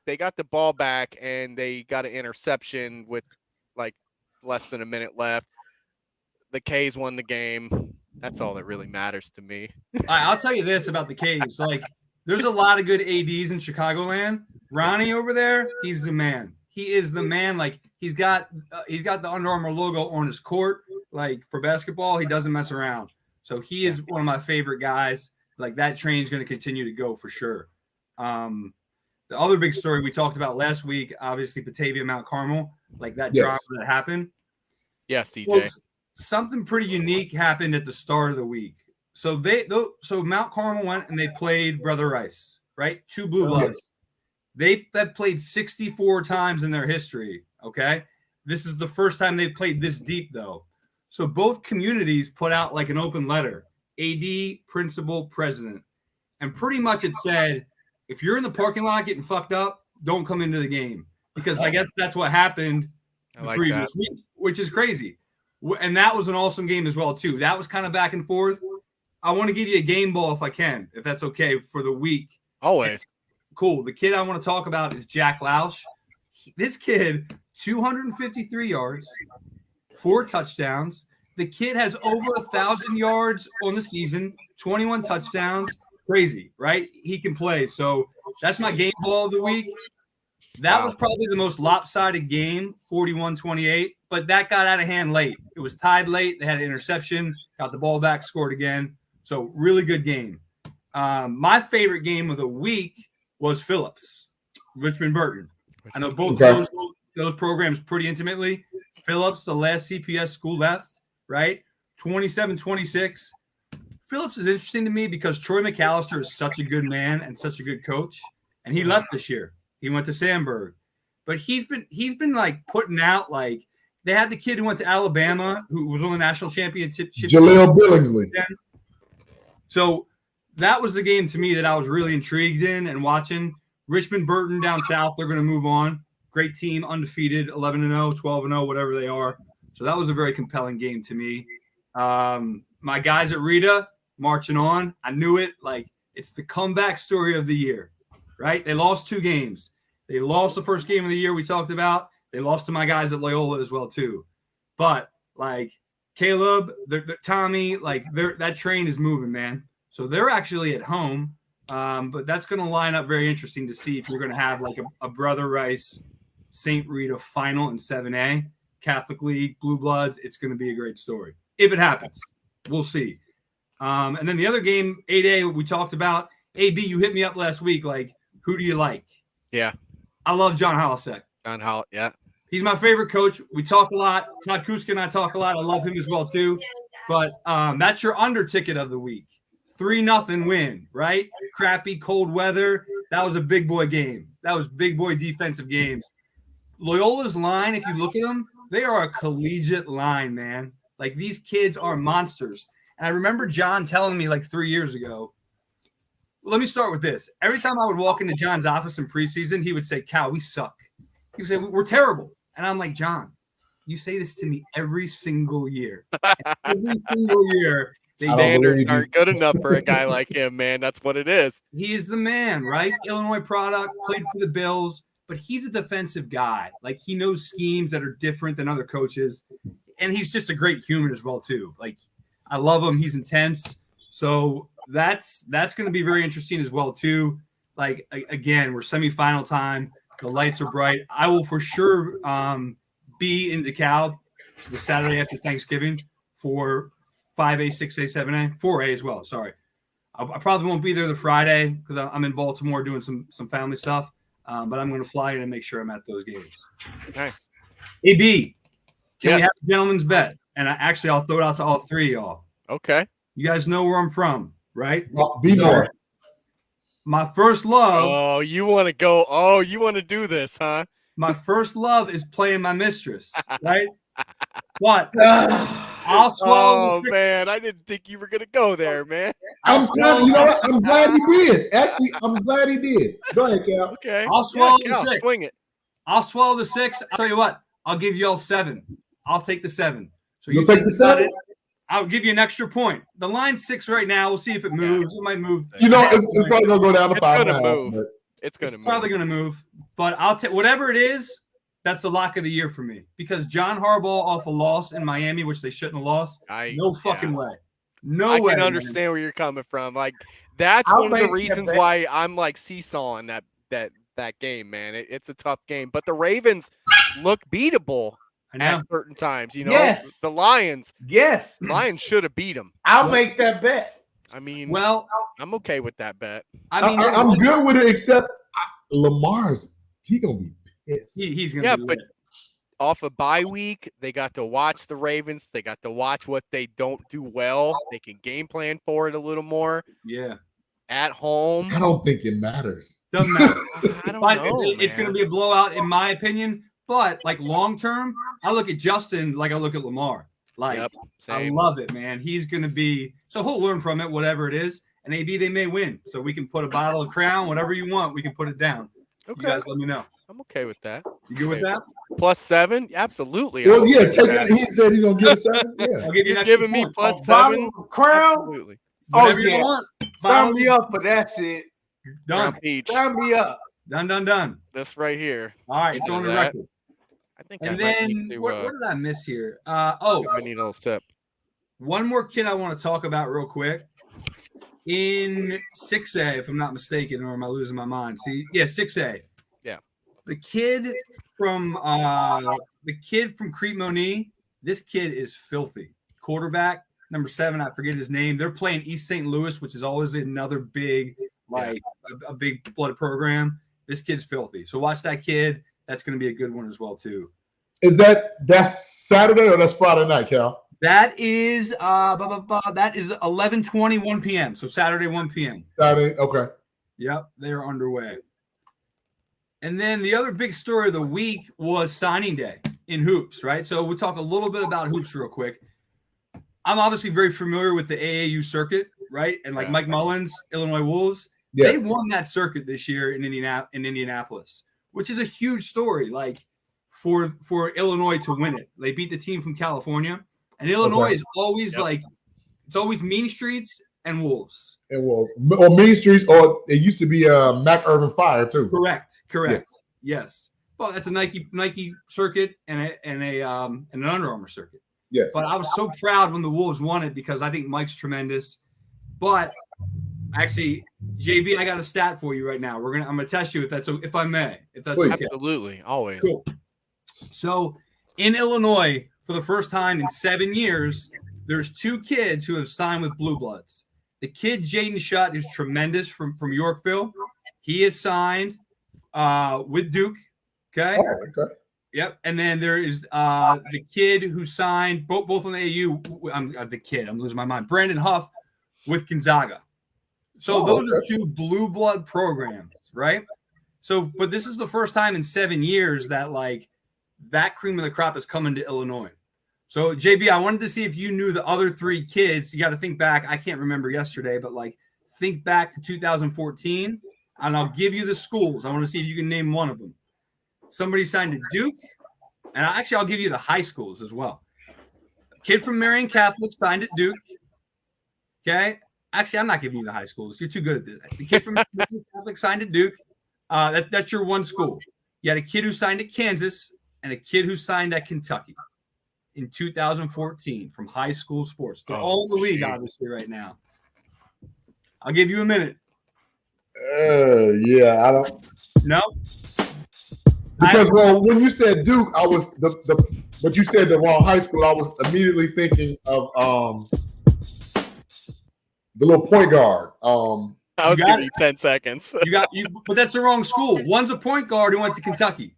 they got the ball back and they got an interception with like less than a minute left. The K's won the game. That's all that really matters to me. I'll tell you this about the K's. Like, there's a lot of good ADs in Chicagoland. Ronnie over there, he's the man. He is the man. Like, he's got the Under Armour logo on his court. Like, for basketball, he doesn't mess around. So he is one of my favorite guys. Like, that train's going to continue to go for sure. The other big story we talked about last week, obviously Batavia Mount Carmel, like that drama that happened. Yes, CJ. Well, something pretty unique happened at the start of the week. So Mount Carmel went and they played Brother Rice, right? 2 blue bloods. They played 64 times in their history. Okay, this is the first time they've played this deep though. So both communities put out like an open letter, AD, principal, president, and pretty much it said, if you're in the parking lot getting fucked up, don't come into the game, because I guess that's what happened the previous week, which is crazy. And that was an awesome game as well too. That was kind of back and forth. I want to give you a game ball if I can, if that's okay for the week. Always. Cool. The kid I want to talk about is Jack Lausch. This kid, 253 yards, 4 touchdowns. The kid has over 1,000 yards on the season, 21 touchdowns. Crazy, right? He can play. So that's my game ball of the week. That was probably the most lopsided game, 41-28, but that got out of hand late. It was tied late. They had an interception, got the ball back, scored again. So really good game. My favorite game of the week was Phillips, Richmond Burton. I know both those programs pretty intimately. Phillips, the last CPS school left, right? 27-26. Phillips is interesting to me because Troy McAllister is such a good man and such a good coach, and he left this year. He went to Sandburg, but he's been like putting out, like, they had the kid who went to Alabama who was on the national championship. Jaleel Billingsley. So that was the game to me that I was really intrigued in and watching. Richmond Burton down south, they're going to move on. Great team, undefeated, 11-0, 12-0, whatever they are. So that was a very compelling game to me. My guys at Rita marching on. I knew it. Like, it's the comeback story of the year, right? They lost 2 games. They lost the first game of the year we talked about. They lost to my guys at Loyola as well too. But like Caleb, Tommie, like that train is moving, man. So they're actually at home. But that's going to line up very interesting to see if you're going to have like a Brother Rice St. Rita final in 7A, Catholic League, Blue Bloods. It's going to be a great story. If it happens, we'll see. And then the other game, 8A, we talked about. AB, you hit me up last week. Like, who do you like? Yeah. I love John Holisek. John Holl, yeah. He's my favorite coach. We talk a lot. Todd Kuska and I talk a lot. I love him as well, too. But that's your under ticket of the week. 3-0 win, right? Crappy, cold weather. That was a big boy game. That was big boy defensive games. Loyola's line, if you look at them, they are a collegiate line, man. Like, these kids are monsters. And I remember John telling me like 3 years ago, let me start with this. Every time I would walk into John's office in preseason, he would say, Cal, we suck. He would say, we're terrible. And I'm like, John, you say this to me every single year. Every single year. Standards aren't good enough for a guy like him, man. That's what it is. He is the man, right? Illinois product, played for the Bills, but he's a defensive guy. Like, he knows schemes that are different than other coaches. And he's just a great human as well, too. Like, I love him. He's intense. So that's going to be very interesting as well, too. Like, again, we're semifinal time. The lights are bright. I will for sure be in DeKalb the Saturday after Thanksgiving for 5A, 6A, 7A, 4A as well. Sorry. I probably won't be there the Friday because I'm in Baltimore doing some family stuff. But I'm going to fly in and make sure I'm at those games. Nice. AB, can Yes. we have a gentleman's bet? And I'll throw it out to all three of y'all. Okay. You guys know where I'm from, right? Be more. My first love. Oh, you want to go? Oh, you want to do this, huh? My first love is playing my mistress, right? But I'll swallow. Oh man, I didn't think you were gonna go there, man. I'm glad. You know what? I'm glad he did. Actually, I'm glad he did. Go ahead, Cal. Okay. I'll swallow the Cal, 6. swing it. I'll swallow the 6. I'll tell you what. I'll give you all 7. I'll take the 7. So You'll take the 7? I'll give you an extra point. The line's 6 right now. We'll see if it moves. It might move. You know, it's probably gonna go down to 5. It's gonna move. It's probably gonna move. But I'll take whatever it is. That's the lock of the year for me because John Harbaugh off a loss in Miami, which they shouldn't have lost. No fucking way. No way. I can understand where you're coming from. Like that's one of the reasons why I'm like seesawing that game, man. It's a tough game, but the Ravens look beatable at certain times. You know, Yes. The Lions. Yes, Lions should have beat them. I'll make that bet. I mean, well, I'm okay with that bet. I'm good with it, except Lamar's he gonna be pissed. He's gonna be but off a bye week, they got to watch the Ravens. They got to watch what they don't do well. They can game plan for it a little more. Yeah. At home. I don't think it matters. Doesn't matter. I don't But know. it's going to be a blowout in my opinion. But like long term, I look at Justin like I look at Lamar. Like I same. love it, man. He's going to be so he'll learn from it, whatever it is. And AB they may win, so we can put a bottle of Crown, whatever you want, we can put it down. Okay. You guys let me know. I'm okay with that. You good with that? +7? Absolutely. Well, yeah, take it. He said he's gonna give it 7. Yeah, I'll give you You're an giving me +7. Crown. Absolutely. Oh Whatever you yeah. want. Sign me up for that shit. Done. Crown Peach. Sign me up. Done. This right here. All right, it's Do on the that. record. I think And I might then need to, what did I miss here? I need a little step. One more kid I want to talk about real quick. In 6A, if I'm not mistaken, or am I losing my mind? See, yeah, 6A. Yeah. The kid from Crete Monee, this kid is filthy. Quarterback, number 7, I forget his name. They're playing East St. Louis, which is always another big, a big blood program. This kid's filthy. So watch that kid. That's going to be a good one as well, too. That's Saturday or that's Friday night, Cal? That is that is 11:20, 1 p.m. So Saturday, 1 p.m. Saturday, okay. Yep, they are underway. And then the other big story of the week was signing day in hoops, right? So we'll talk a little bit about hoops real quick. I'm obviously very familiar with the AAU circuit, right? And like Mike Mullins, Illinois Wolves, they won that circuit this year in Indianapolis, which is a huge story, like for Illinois to win it. They beat the team from California. And Illinois is always it's always Mean Streets and Wolves. And or Mean Streets, or it used to be Mac Irvin Fire too. Correct. Yes. Well, that's a Nike circuit and an Under Armour circuit. Yes. But I was so proud when the Wolves won it because I think Mike's tremendous. But actually, JB, I got a stat for you right now. I'm gonna test you if I may. If that's okay. Absolutely, always. Cool. So in Illinois, for the first time in 7 years, there's 2 kids who have signed with Blue Bloods. The kid, Jaden Shutt, is tremendous from Yorkville. He is signed with Duke. Okay. Okay. Yep. And then there is the kid who signed both on the AU. I'm losing my mind. Brandon Huff with Gonzaga. So those are 2 blue blood programs, right? So, but this is the first time in 7 years that that cream of the crop is coming to Illinois. So, JB, I wanted to see if you knew the other 3 kids. You got to think back. I can't remember yesterday, but think back to 2014, and I'll give you the schools. I want to see if you can name one of them. Somebody signed at Duke, and I'll give you the high schools as well. A kid from Marian Catholic signed at Duke. Okay. Actually, I'm not giving you the high schools. You're too good at this. The kid from Marian Catholic signed at Duke. That's your one school. You had a kid who signed at Kansas and a kid who signed at Kentucky in 2014 from high school sports. They're all in the league, obviously, right now. I'll give you a minute. Yeah, I don't. No. Because when you said Duke, I was but you said the wrong high school. I was immediately thinking of The little point guard. I was giving you 10 seconds. But that's the wrong school. One's a point guard who went to Kentucky.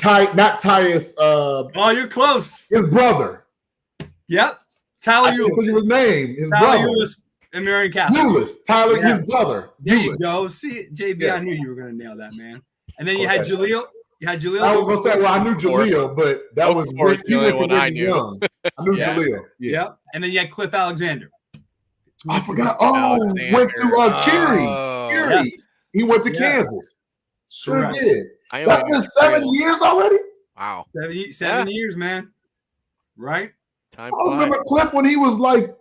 Not Tyus. Oh, you're close. His brother. Yep. Tyler I Eulis. think of his name. His Tyler brother. Eulis and Marion Castle. Eulis. Tyler, Yeah. his brother. There you Eulis. go. See, JB, I Yes. knew you were going to nail that, man. And then you had Okay. Jaleel. You had Jaleel. I was gonna say, well, I knew Jaleel, but that was course, he the went to only one I Ricky knew. Young. I knew Yeah. Jaleel. Yeah. Yep. And then you had Cliff Alexander. I forgot. Oh, Alexander. went to Curie. Oh, Curie. yes. He went to Yeah. Kansas. Sure Correct. did. I am That's a been huge 7 Jaleel. years already. Wow. 7 years, man. Right? Time I remember flies. Cliff when he was like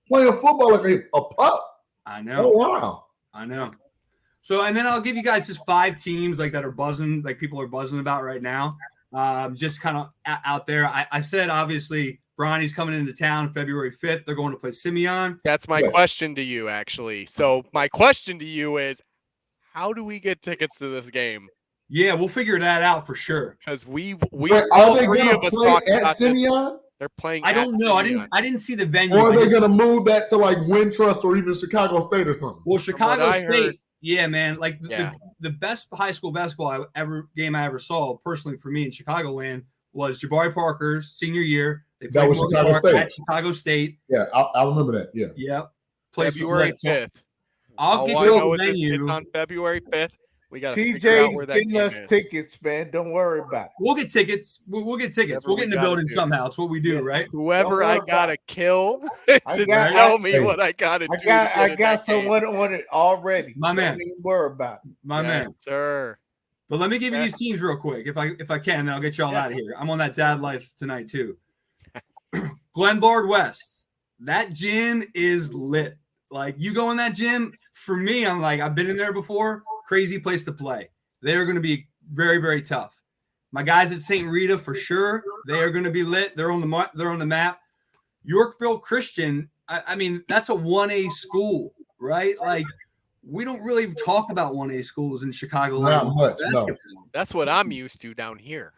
playing football like a pup. I know. Oh wow. I know. So, and then I'll give you guys just 5 teams like that are buzzing, like people are buzzing about right now. Just kind of out there. I said, obviously, Bronny's coming into town February 5th. They're going to play Simeon. That's my question to you, actually. So my question to you is, how do we get tickets to this game? Yeah, we'll figure that out for sure. Because we Wait, all are they three gonna of us play talked at about this. Simeon? They're playing. I don't at know. Simeon. I didn't see the venue. Or are I they just- gonna move that to like Wintrust or even Chicago State or something? Well, Chicago I State. heard- Yeah, man. Like Yeah. the best high school basketball game I ever saw, personally for me in Chicagoland, was Jabari Parker's senior year. They That played was Morgan Chicago Park State. at Chicago State. Yeah, I remember that. Yeah. Yep. Place was February lit. So 5th. I'll All get I you know the is venue. it's on February 5th. We got to figure out TJ's where that getting game us is. tickets, man. Don't worry about it. We'll get tickets. We'll get tickets. Whatever We'll get we in the gotta building do. somehow. It's what we do, right? Whoever Don't I worry gotta kill I to got- tell I- me hey, what I gotta do. I to got get I in got that game. someone on it already. My man. Don't even worry about it. My Yes, man. sir. But let me give you these teams real quick, if I can, and I'll get you all out of here. I'm on that dad life tonight too. Glenbard West. That gym is lit. Like you go in that gym, for me, I'm like, I've been in there before. Crazy place to play. They are going to be very, very tough. My guys at St. Rita, for sure, they are going to be lit. They're on the map. Yorkville Christian. I mean, that's a 1A school, right? Like we don't really talk about 1A schools in Chicago. Not much, no. That's what I'm used to down here.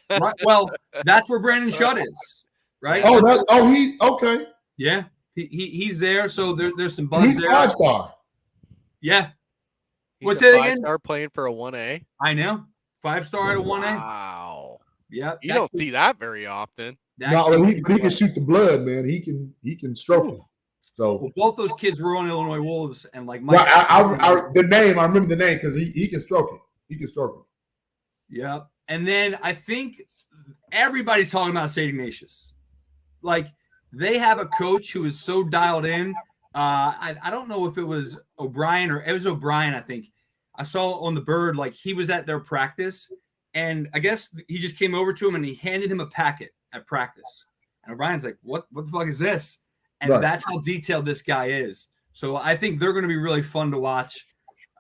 Right. Well, that's where Brandon Shutt is, right? He okay. Yeah, he's there. So there's some buzz He's there. 5-star. Yeah. He's What's a it again? 5-star playing for a 1A. I know. 5-star at a 1A. Wow. Yeah. You don't see that very often. No, he can shoot the blood, man. He can stroke it. So Well, both those kids were on Illinois Wolves, and like Mike. well, I remember the name because he can stroke it. He can stroke it. Yeah. And then I think everybody's talking about St. Ignatius. Like they have a coach who is so dialed in. I don't know if it was O'Brien or it was O'Brien, I think. I saw on the Bird, like he was at their practice, and I guess he just came over to him and he handed him a packet at practice. And O'Brien's like, what the fuck is this? And Right. that's how detailed this guy is. So I think they're going to be really fun to watch.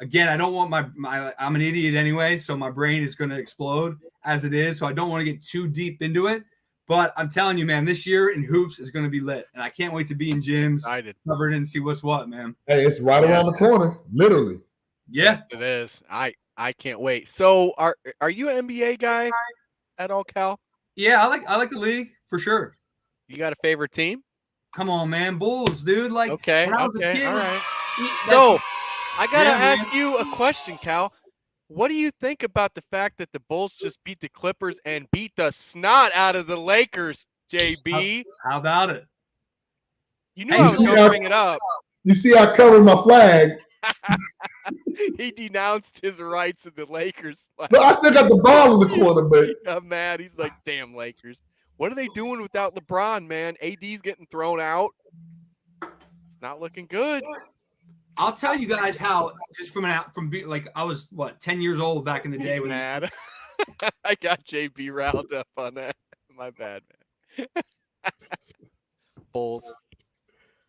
Again, I don't want my I'm an idiot anyway, so my brain is going to explode as it is. So I don't want to get too deep into it. But I'm telling you, man, this year in hoops is going to be lit. And I can't wait to be in gyms, covered and see what's what, man. Hey, it's right around the corner, literally. Yeah. Yes, it is. I can't wait. So are you an NBA guy at all, Cal? Yeah, I like the league for sure. You got a favorite team? Come on, man. Bulls, dude. Like Okay. when I was a Okay. kid. All right. that's- So I gotta Yeah, man. ask you a question, Cal. What do you think about the fact that the Bulls just beat the Clippers and beat the snot out of the Lakers, JB? How about it? You knew Hey, I was you going see to how- bring it up. You see, I covered my flag. He denounced his rights in the Lakers. But I still got the ball in the corner, but He got mad. He's like, damn, Lakers. What are they doing without LeBron, man? AD's getting thrown out. It's not looking good. I'll tell you guys how just from being like I was 10 years old back in the day He's when mad. I got JB riled up on that. My bad, man. Bulls.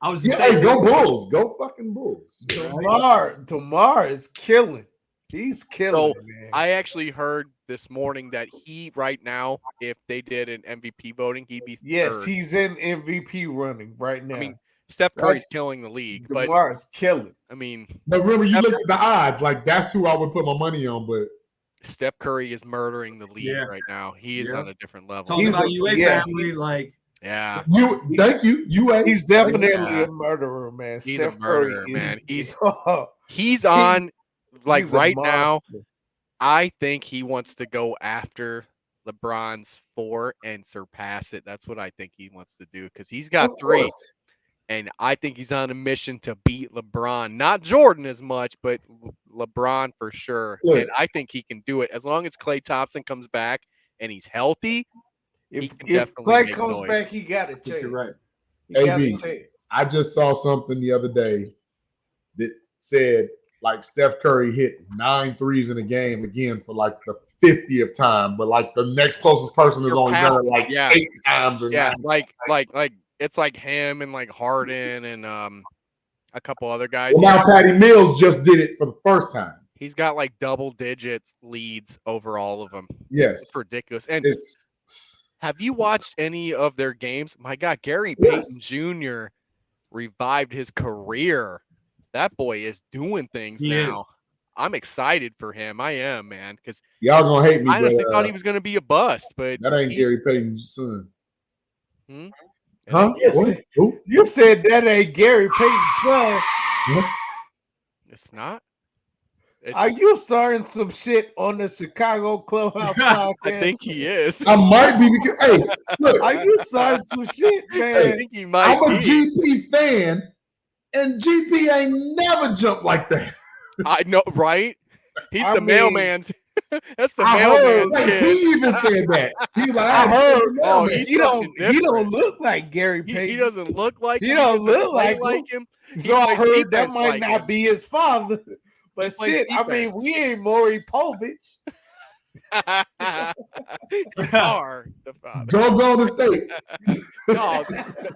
I was yeah, hey, go Bulls, go fucking Bulls. Tomar is killing. He's killing, So man. I actually heard this morning that he right now, if they did an MVP voting, he'd be Yes, third. he's in MVP running right now. I mean, Steph Curry's killing the league, but DeMar's killing. I mean, But remember, you look at the odds. Like that's who I would put my money on. But Steph Curry is murdering the league Yeah. right now. He is Yeah. on a different level. talking He's about a- UA yeah. family, like Yeah. Thank you. He's definitely a murderer, man. He's Steph a murderer, Curry man. is- He's on like he's a right now. monster. I think he wants to go after LeBron's 4 and surpass it. That's what I think he wants to do because he's got Of 3. course. And I think he's on a mission to beat LeBron. Not Jordan as much, but LeBron for sure. Look. And I think he can do it as long as Klay Thompson comes back and he's healthy. He can If definitely Klay make comes noise. back, he got a chance. You're right. He got a AB, chance. I just saw something the other day that said like Steph Curry hit 9 threes in a game again for like the 50th time, but like the next closest person is only done it like 8 times or 9. like it's like him and like Harden and a couple other guys. Well, now Patty Mills just did it for the first time. He's got like double digits leads over all of them. Yes, it's ridiculous. And it's. Have you watched any of their games? My God, Gary Yes. Payton Jr. revived his career. That boy is doing things He now. is. I'm excited for him. I am, man, because Y'all gonna hate me. I honestly but, thought he was going to be a bust, but that ain't Gary Payton's son. Hmm? Huh? What? Who? You said that ain't Gary Payton's son. It's not. Are you starting some shit on the Chicago Clubhouse podcast? I think he is. I might be because hey, look, Are you starting some shit, man? I think he might I'm a be. GP fan, and GP ain't never jumped like that. I know, right? He's I the mean, mailman's. That's the I heard, mailman's Like, kid. he even said that. He like, I heard. Oh, man. he's He don't. something He don't different. look like Gary Payton. He doesn't look like He him. don't doesn't look play like him. He So I plays heard that defense might like not him. be his father. But plays shit, I mean, defense. we ain't Maury Povich. You are the father. Go Golden State.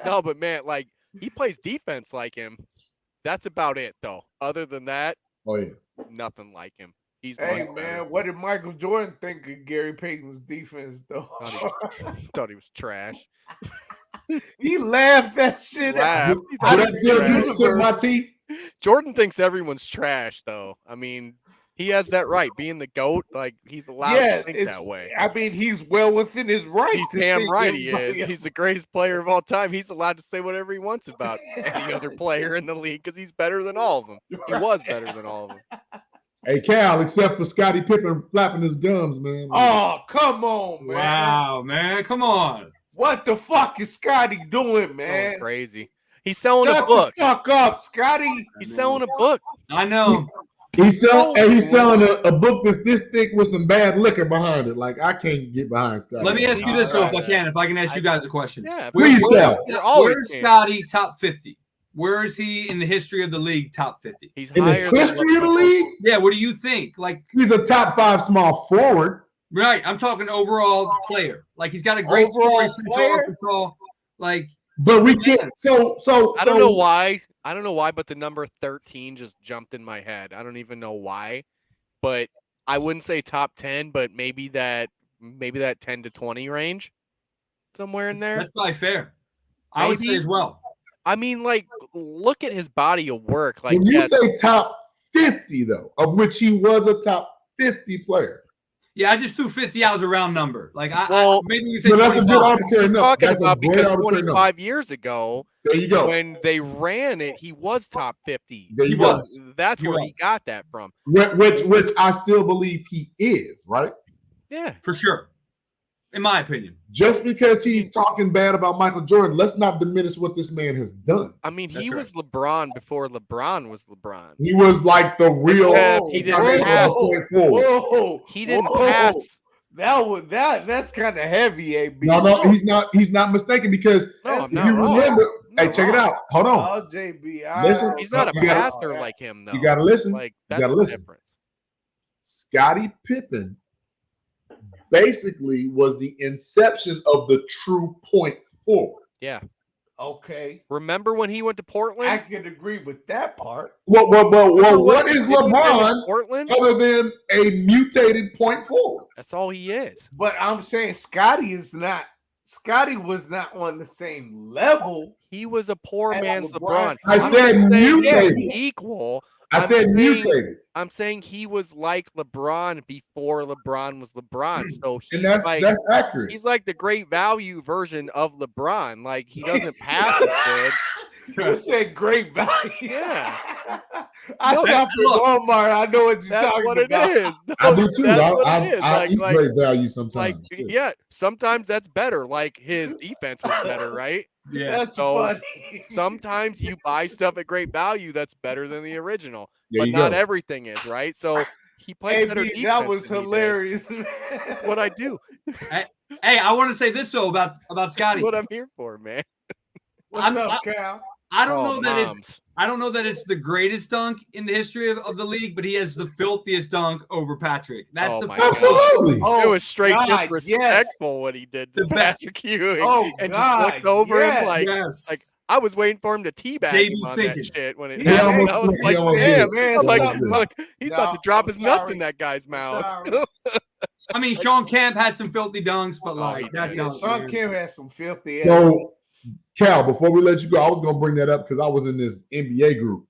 No, but man, like he plays defense like him. That's about it, though. Other than that, Oh yeah. nothing like him. He's Hey much better. man, what did Michael Jordan think of Gary Payton's defense though? Thought he was trash. He laughed that shit out. Laughed. He Oh, thought he that was still trash. do sip my tea. Jordan thinks everyone's trash, though. I mean, he has that right. Being the GOAT, like he's allowed to think that way. I mean, he's well within his right. He's to damn think right he everybody is. He's the greatest player of all time. He's allowed to say whatever he wants about any other player in the league because he's better than all of them. He was better than all of them. Hey Cal, except for Scottie Pippen flapping his gums, man. Oh, come on, man. Wow, man. Come on. What the fuck is Scotty doing, Going man? crazy. He's selling a Shut book. the fuck up, Scotty. He's selling a book. I know. He's selling a book that's this thick with some bad liquor behind it. Like I can't get behind Scotty. Let me ask you this, though, if I can ask you guys a question. Yeah, Please, Cal. Where's Scotty top 50? Where is he in the history of the league top 50? He's In the higher than history of the league, Yeah, what do you think? Like, he's a top 5 small forward. right, I'm talking overall player. Like, he's got a great Overall story since player? Arkansas. Like, But we can't. So I don't know why. I don't know why, but the number 13 just jumped in my head. I don't even know why, but I wouldn't say top 10, but maybe that 10 to 20 range, somewhere in there. that's probably fair. I would say Maybe. as well. I mean, like, look at his body of work. Like, when you yes, say top 50, though, of which he was a top 50 player. Yeah, I just threw 50 out as a round number. Like, Well, maybe we say But that's a good 25. arbitrary he's number. talking That's a about great because arbitrary number. 25 years ago, There you go. when they ran it, he was top 50. There you He go. was. That's He where was. he got that from. Which I still believe he is, right? Yeah. For sure. In my opinion. Just because he's talking bad about Michael Jordan, let's not diminish what this man has done. I mean, he That's was LeBron before LeBron was LeBron. He was like the real Except he didn't foundational pass. point forward. Whoa, He didn't whoa. pass. That's kind of heavy, AB. No, he's not mistaken because No, I'm if not you wrong. remember, I'm hey, not check it wrong. out. Hold on. Oh, JB, Listen, He's not a you gotta- passer like him, though. You got to listen. Like, You that's got to the listen. difference. Scottie Pippen basically was the inception of the true point forward. Yeah. Okay, Remember when he went to Portland? I can agree with that part. Well, what is Didn't he play with LeBron Portland? other than a mutated point forward? That's all he is. But I'm saying Scotty was not on the same level. He was a poor As man's LeBron. LeBron. I I'm said not saying mutated. he's equal. I said mutated. I'm saying he was like LeBron before LeBron was LeBron. So he's And that's accurate. He's like the great value version of LeBron. Like he doesn't pass as good. You said great value. Yeah. I shop at Walmart. I know what you're talking what about. It is. No, I do too. I eat great value sometimes. Yeah, sometimes that's better. Like his defense was better, right? Yeah, that's funny. Sometimes you buy stuff at great value that's better than the original, There but you not go. everything is, right? So he played better defense. That was than he did. hilarious. That's what I do. Hey, I want to say this though about Scotty. That's what I'm here for, man. What's up, Cal? I don't know that it's the greatest dunk in the history of the league, but he has the filthiest dunk over Patrick. That's absolutely. It was straight God, disrespectful what he did to Patrick Ewing. Oh, and God, just looked over him like yes. I was waiting for him to teabag JB's him on thinking. that shit when it He happened. almost- I was he like, almost damn, did. man, Look, he's about to drop his nuts in that guy's mouth. I mean, Sean Kemp had some filthy dunks, but like that dunk. Sean man. Kemp had some filthy. So, Cal, before we let you go, I was going to bring that up because I was in this NBA group.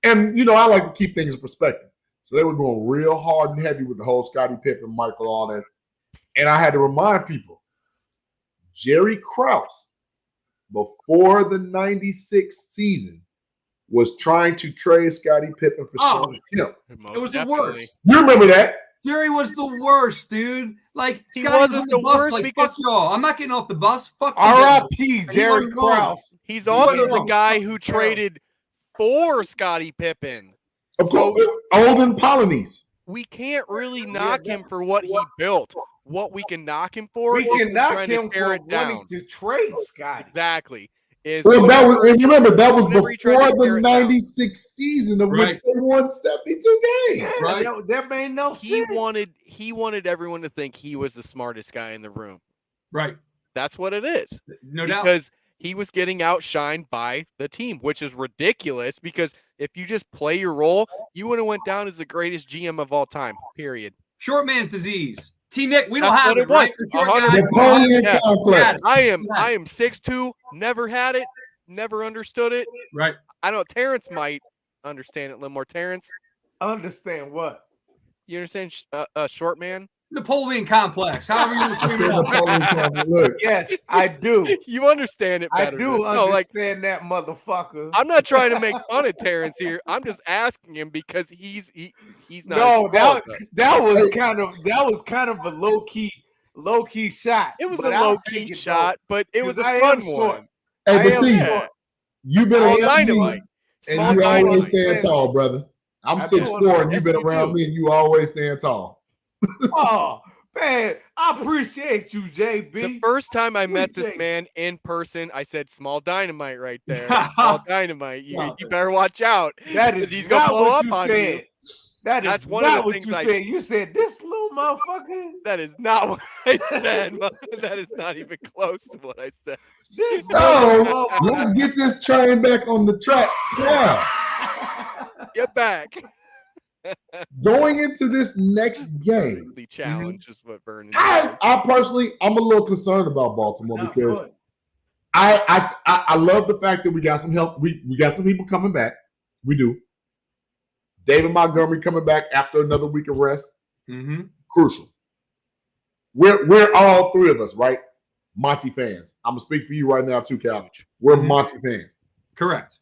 And, I like to keep things in perspective. So they were going real hard and heavy with the whole Scottie Pippen, Michael, all that. And I had to remind people, Jerry Krause, before the 96 season, was trying to trade Scottie Pippen for Sean Kemp. It was the worst. You remember that? Jerry was the worst, dude. Like He Scotty was wasn't on the the bus. worst Like because- fuck y'all. I'm not getting off the bus. Fuck you. R.I.P. guys. Jerry He wasn't wrong. Krause. He's also the wrong. guy who traded for Scottie Pippen. Of course, Olden Polonies. We can't really knock him for what he built. What we can knock him for, We is can knock trying to him tear for it down. wanting to trade Scotty. Exactly. Well, that was, and remember, that was Whenever he tried before to tear the it down. 96 season of which Right. they won 72 games. Right. That made no He sense. wanted everyone to think he was the smartest guy in the room. Right. That's what it is. No doubt. Because he was getting outshined by the team, which is ridiculous because if you just play your role, you would have went down as the greatest GM of all time, period. Short man's disease. T Nick, we don't That's have what it, it was. right? The short guy. Napoleon Yeah. complex. I am 6'2", never had it, never understood it. Right. I know Terrence might understand it a little more. Terrence, Understand what? you understand short man? Napoleon complex. However you want I to said Napoleon complex. Look, Yes, I do. You understand it I better. do than- no, like, understand that motherfucker. I'm not trying to make fun of Terrence here. I'm just asking him because he's not. No, as tall as us. that was kind of a low key shot. It was but a I'll low take key it, shot, but it was a 'cause I fun am short. one. hey, I but am T, Yeah. you've been Small around dynamite. me, Small and you always dynamite. stand tall, brother. I'm I do 6'4", and you've been Yes, you around do. me, and you always stand tall. Oh man, I appreciate you, JB. The first time I met this Appreciate man in person, I said, "Small dynamite right there. Small dynamite. You better watch out. That 'cause is he's gonna not blow what up you on said. you." That's one of not the what things you I- said. You said this little motherfucker. That is not what I said. That is not even close to what I said. So let's get this train back on the track. Yeah. Get back. Going into this next game, The challenge is what Vernon. I personally, I'm a little concerned about Baltimore Not because good. I love the fact that we got some help. We got some people coming back. We do. David Montgomery coming back after another week of rest. Mm-hmm. Crucial. We're all three of us, right? Monty fans. I'm gonna speak for you right now too, Cal. We're Monty fans. Correct.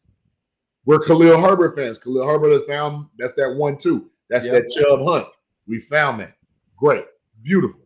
We're Khalil Herbert fans. Khalil Herbert has found that's that 1-2. That's that Chubb Hunt. We found that. Great. Beautiful.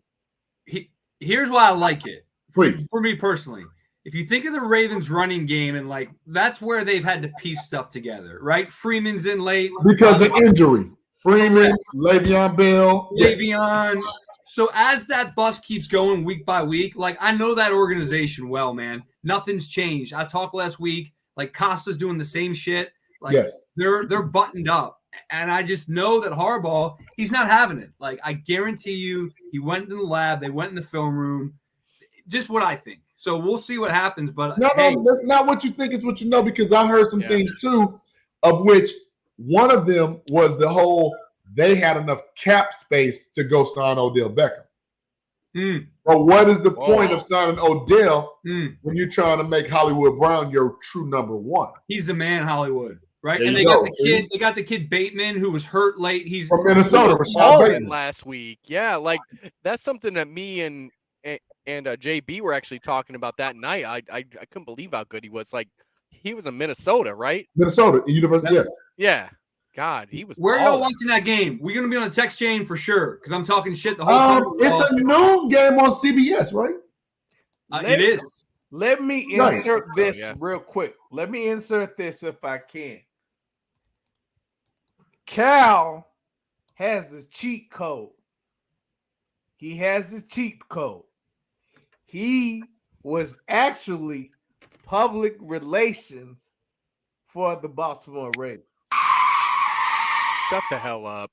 Here's why I like it. Please. For me personally, if you think of the Ravens running game and like that's where they've had to piece stuff together, right? Freeman's in late. Because of injury. Freeman, Le'Veon Bell. Yes. Le'Veon. So as that bus keeps going week by week, like I know that organization well, man. Nothing's changed. I talked last week. Like Costa's doing the same shit. Like Yes. they're buttoned up. And I just know that Harbaugh, he's not having it. Like I guarantee you, he went in the lab, they went in the film room. Just what I think. So we'll see what happens. But No, hey, that's not what you think, it's what you know, because I heard some things too, of which one of them was the whole they had enough cap space to go sign Odell Beckham. But what is the point of signing Odell when you're trying to make Hollywood Brown your true number one? he's the man, Hollywood. right? There And you they go, got the see? kid. They got the kid Bateman who was hurt late. He's From Minnesota, He was Rashad balling Bateman. last week. Yeah, like that's something that me and JB were actually talking about that night. I couldn't believe how good he was. Like he was in Minnesota, right? Minnesota, University, yes. Yeah. God, he was. Where are y'all balling. watching that game? We're gonna be on a text chain for sure because I'm talking shit the whole time. It's a noon game on CBS, right? It is. Let me Right. insert this yeah. real quick. Let me insert this if I can. Cal has a cheat code. He has a cheat code. He was actually public relations for the Baltimore Ravens. Shut the hell up.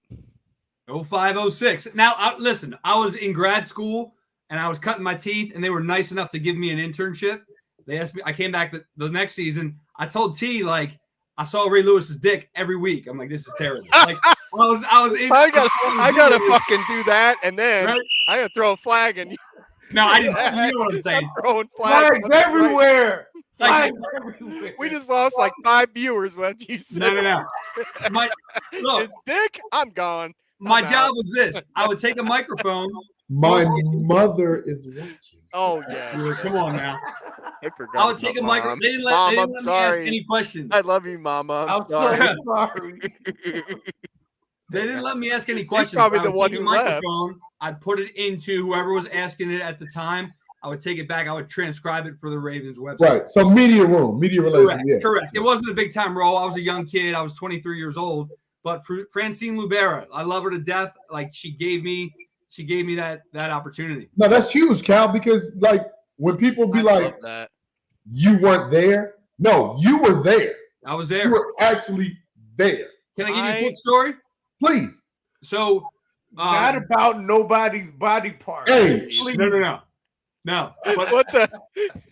0506. Now, listen, I was in grad school and I was cutting my teeth, and they were nice enough to give me an internship. They asked me, I came back the next season. I told T, like, I saw Ray Lewis's dick every week. I'm like, this is terrible. Like, I gotta fucking do that, and then Right? I gotta throw a flag and No, I didn't. You know what I'm saying? throwing flags Flags everywhere. Like, Flags everywhere. We just lost like 5 viewers when you said no. Look, his dick. I'm gone. my I'm job out. was this. I would take a microphone. My mother is watching. Oh yeah. Yeah, come on now. I forgot. I would take a about microphone. Mom. They didn't let, Mom, they I'm didn't let me ask sorry. any questions. I love you, Mama. I'm I'm sorry. so sorry. They didn't let me ask any questions. probably I the would one take a who left. microphone. I'd put it into whoever was asking it at the time. I would take it back. I would transcribe it for the Ravens website. Right. So media relations, Correct. yes. Correct. It wasn't a big time role. I was a young kid. I was 23 years old. But for Francine Lubera, I love her to death. Like she gave me that opportunity. No, that's huge, Cal, because like when people be like, that. you weren't there. No, you were there. I was there. You were actually there. Can I give you a quick story? Please. So Not about nobody's body part. Hey, Please. No. But, What the?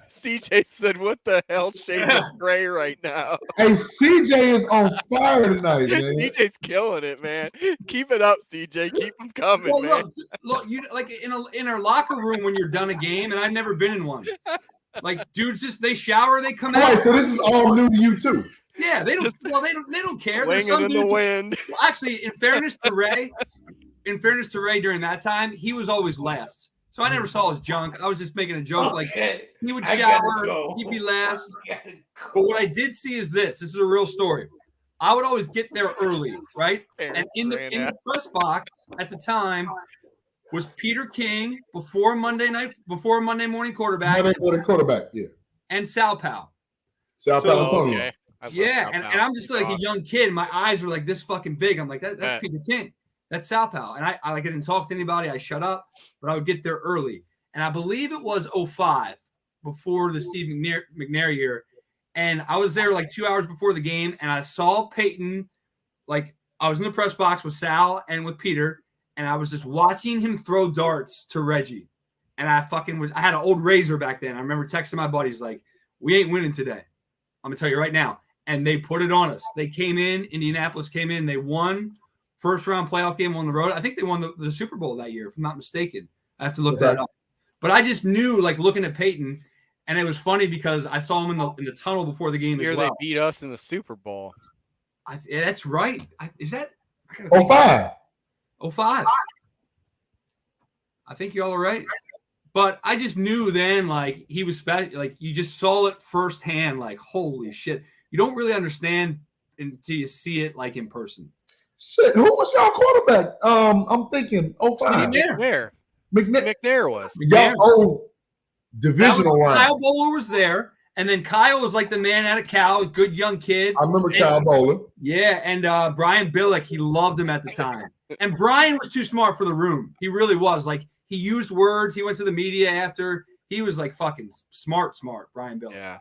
CJ said, "What the hell shade of gray right now?" Hey, CJ is on fire tonight, man. CJ's killing it, man. Keep it up, CJ. Keep them coming, well, man. look, you like in our locker room when you're done a game, and I've never been in one. Like dudes, they shower, they come out. All right, so this is all new to you too. Yeah, they don't care. There's Swinging some in the dudes- wind. Well, actually, in fairness to Ray, during that time, he was always last. So I never saw his junk. I was just making a joke. Like he would I gotta shower, go. he'd be last. But what I did see is this. This is a real story. I would always get there early, right? And in the press box at the time was Peter King before Monday morning quarterback. Monday morning quarterback, yeah. And Sal Powell. Sal Palatino. Okay. Yeah, and I'm just like a young kid. My eyes were like this fucking big. I'm like, that's Peter King. That's Sal Powell. And I didn't talk to anybody. I shut up, but I would get there early. And I believe it was 05 before the Steve McNair year. And I was there like 2 hours before the game, and I saw Peyton. Like I was in the press box with Sal and with Peter, and I was just watching him throw darts to Reggie. And I had an old Razor back then. I remember texting my buddies like, we ain't winning today. I'm going to tell you right now. And they put it on us. They came in. Indianapolis came in. They won first round playoff game on the road. I think they won the Super Bowl that year, if I'm not mistaken. I have to look that up. But I just knew, like, looking at Peyton, and it was funny because I saw him in the tunnel before the game as well. They beat us in the Super Bowl. That's right. Is that 05? 05. I think y'all are right. But I just knew then, like, he was special. Like, you just saw it firsthand, like, holy shit. You don't really understand until you see it, like, in person. Shit, who was y'all quarterback? I'm thinking 05. McNair was. Y'all old divisional round. Kyle Bowler was there, and then Kyle was like the man out of Cal, a good young kid. I remember Kyle Bowler. Yeah, and Brian Billick, he loved him at the time. And Brian was too smart for the room. He really was. Like, he used words. He went to the media after. He was like fucking smart, Brian Billick. Yeah.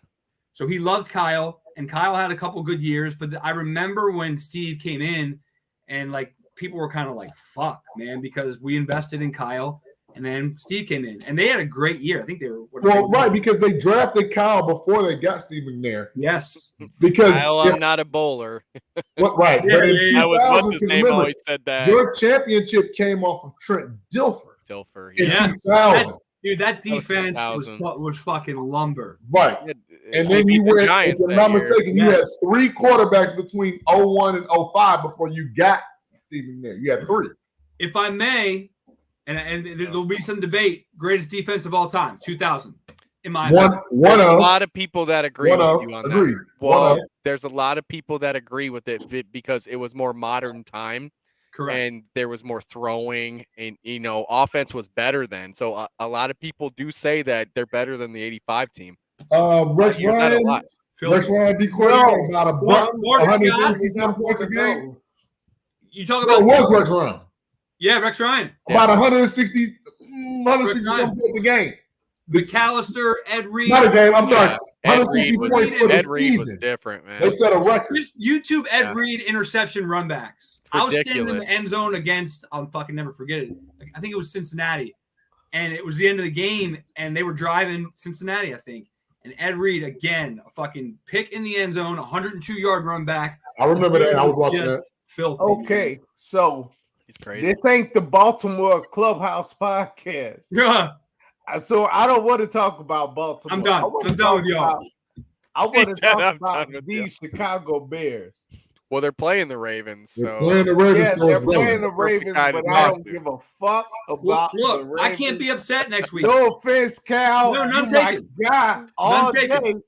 So he loves Kyle, and Kyle had a couple good years. But I remember when Steve came in, and like people were kind of like, fuck, man, because we invested in Kyle. And then Steve came in, and they had a great year. I think they were. Right, because they drafted Kyle before they got Steve McNair. Yes. Because I'm not a bowler. What? Right. Yeah, but in 2000, was what's his name remember, always said that. Your championship came off of Trent Dilfer. In 2000. Dude, that defense was fucking lumber. Right. And then you went, if I'm not mistaken, you had 3 quarterbacks between 01 and 05 before you got Stephen there. You had 3. If I may, and there'll be some debate, greatest defense of all time, 2000. In my There's a lot of people that agree with you on agreed. that. Well, there's a lot of people that agree with it because it was more modern time. Correct. And there was more throwing, and offense was better then. So a lot of people do say that they're better than the '85 team. Rex Ryan, decorated about $160 points a game. You talk about it was Rex Ryan. Yeah, Rex Ryan. About 160 points a game. McAllister, Ed Reed. Not a game. I'm sorry. 160 points for the season. Was different, man. They set a record. Just YouTube Ed Reed interception runbacks. I was standing in Ridiculous. the end zone against, I'll fucking never forget it. I think it was Cincinnati. And it was the end of the game, and they were driving Cincinnati, I think. And Ed Reed, again, a fucking pick in the end zone, 102-yard run back. I remember that. I was watching that. Filthy. Okay, so he's crazy. This ain't the Baltimore Clubhouse podcast. Yeah. So I don't want to talk about Baltimore. I'm done. I'm done with y'all. I want to talk about done with these Chicago Bears. Well, they're playing the Ravens. So. They're playing the Ravens. Yeah, so they're it's playing the relevant. Ravens, Perfect but guy I to don't talk to. give a fuck about the Look, Ravens. I can't be upset next week. No offense, Cal. No, none you my taken. guy None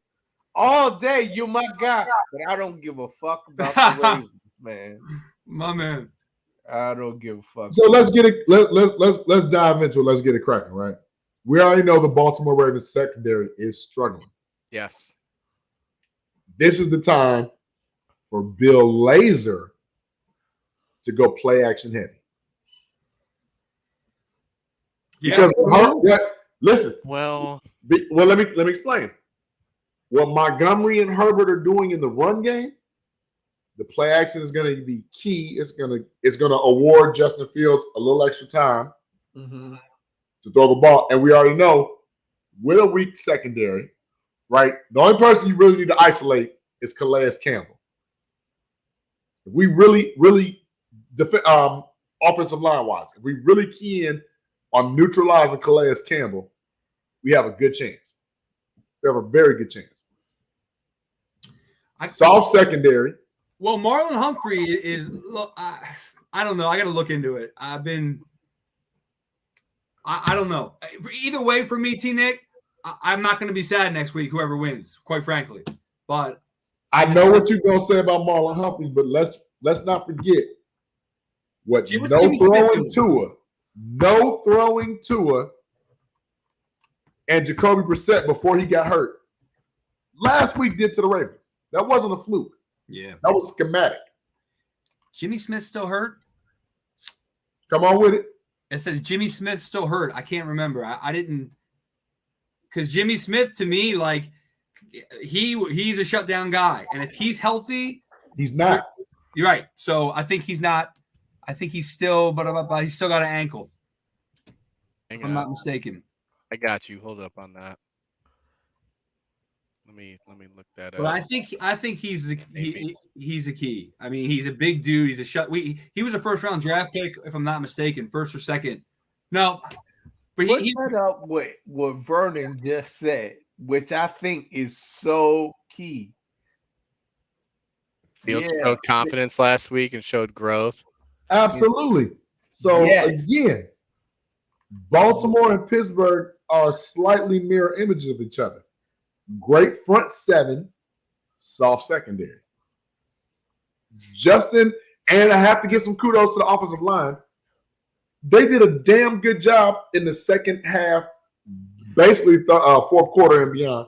all day. You my guy, but I don't give a fuck about the Ravens, man. My man. I don't give a fuck. So let's get it. Let's dive into it. Let's get it cracking, right? We already know the Baltimore Ravens secondary is struggling. Yes. This is the time for Bill Lazor to go play action heavy. Yeah. Because listen. Well, let me explain. What Montgomery and Herbert are doing in the run game, the play action is going to be key. It's going to award Justin Fields a little extra time to throw the ball. And we already know with a weak secondary, right? The only person you really need to isolate is Calais Campbell. If we really offensive line wise, if we really key in on neutralizing Calais Campbell, we have a good chance. We have a very good chance. Soft secondary. Well, Marlon Humphrey is. Look, I don't know. I got to look into it. I don't know. Either way, for me, T-Nick, I'm not going to be sad next week. Whoever wins, quite frankly. But I know what you're going to say about Marlon Humphrey, but let's not forget what no throwing Tua, and Jacoby Brissett before he got hurt last week did to the Ravens. That wasn't a fluke. Yeah, that was schematic. Jimmy Smith still hurt? Come on with it. It says Jimmy Smith still hurt. I can't remember. I didn't, because Jimmy Smith to me, like he's a shutdown guy, and if he's healthy, he's not. You're right. So I think he's not. I think he's still, but he's still got an ankle. If I'm not mistaken. I got you. Hold up on that. Let me look that up. But I think he's a key. I mean, he's a big dude. He's a he was a first round draft pick, if I'm not mistaken, first or second. No, but he put up what Vernon just said, which I think is so key. Fields showed confidence last week and showed growth. Absolutely. So again, Baltimore and Pittsburgh are slightly mirror images of each other. Great front seven, soft secondary. Justin, and I have to give some kudos to the offensive line. They did a damn good job in the second half, basically fourth quarter and beyond,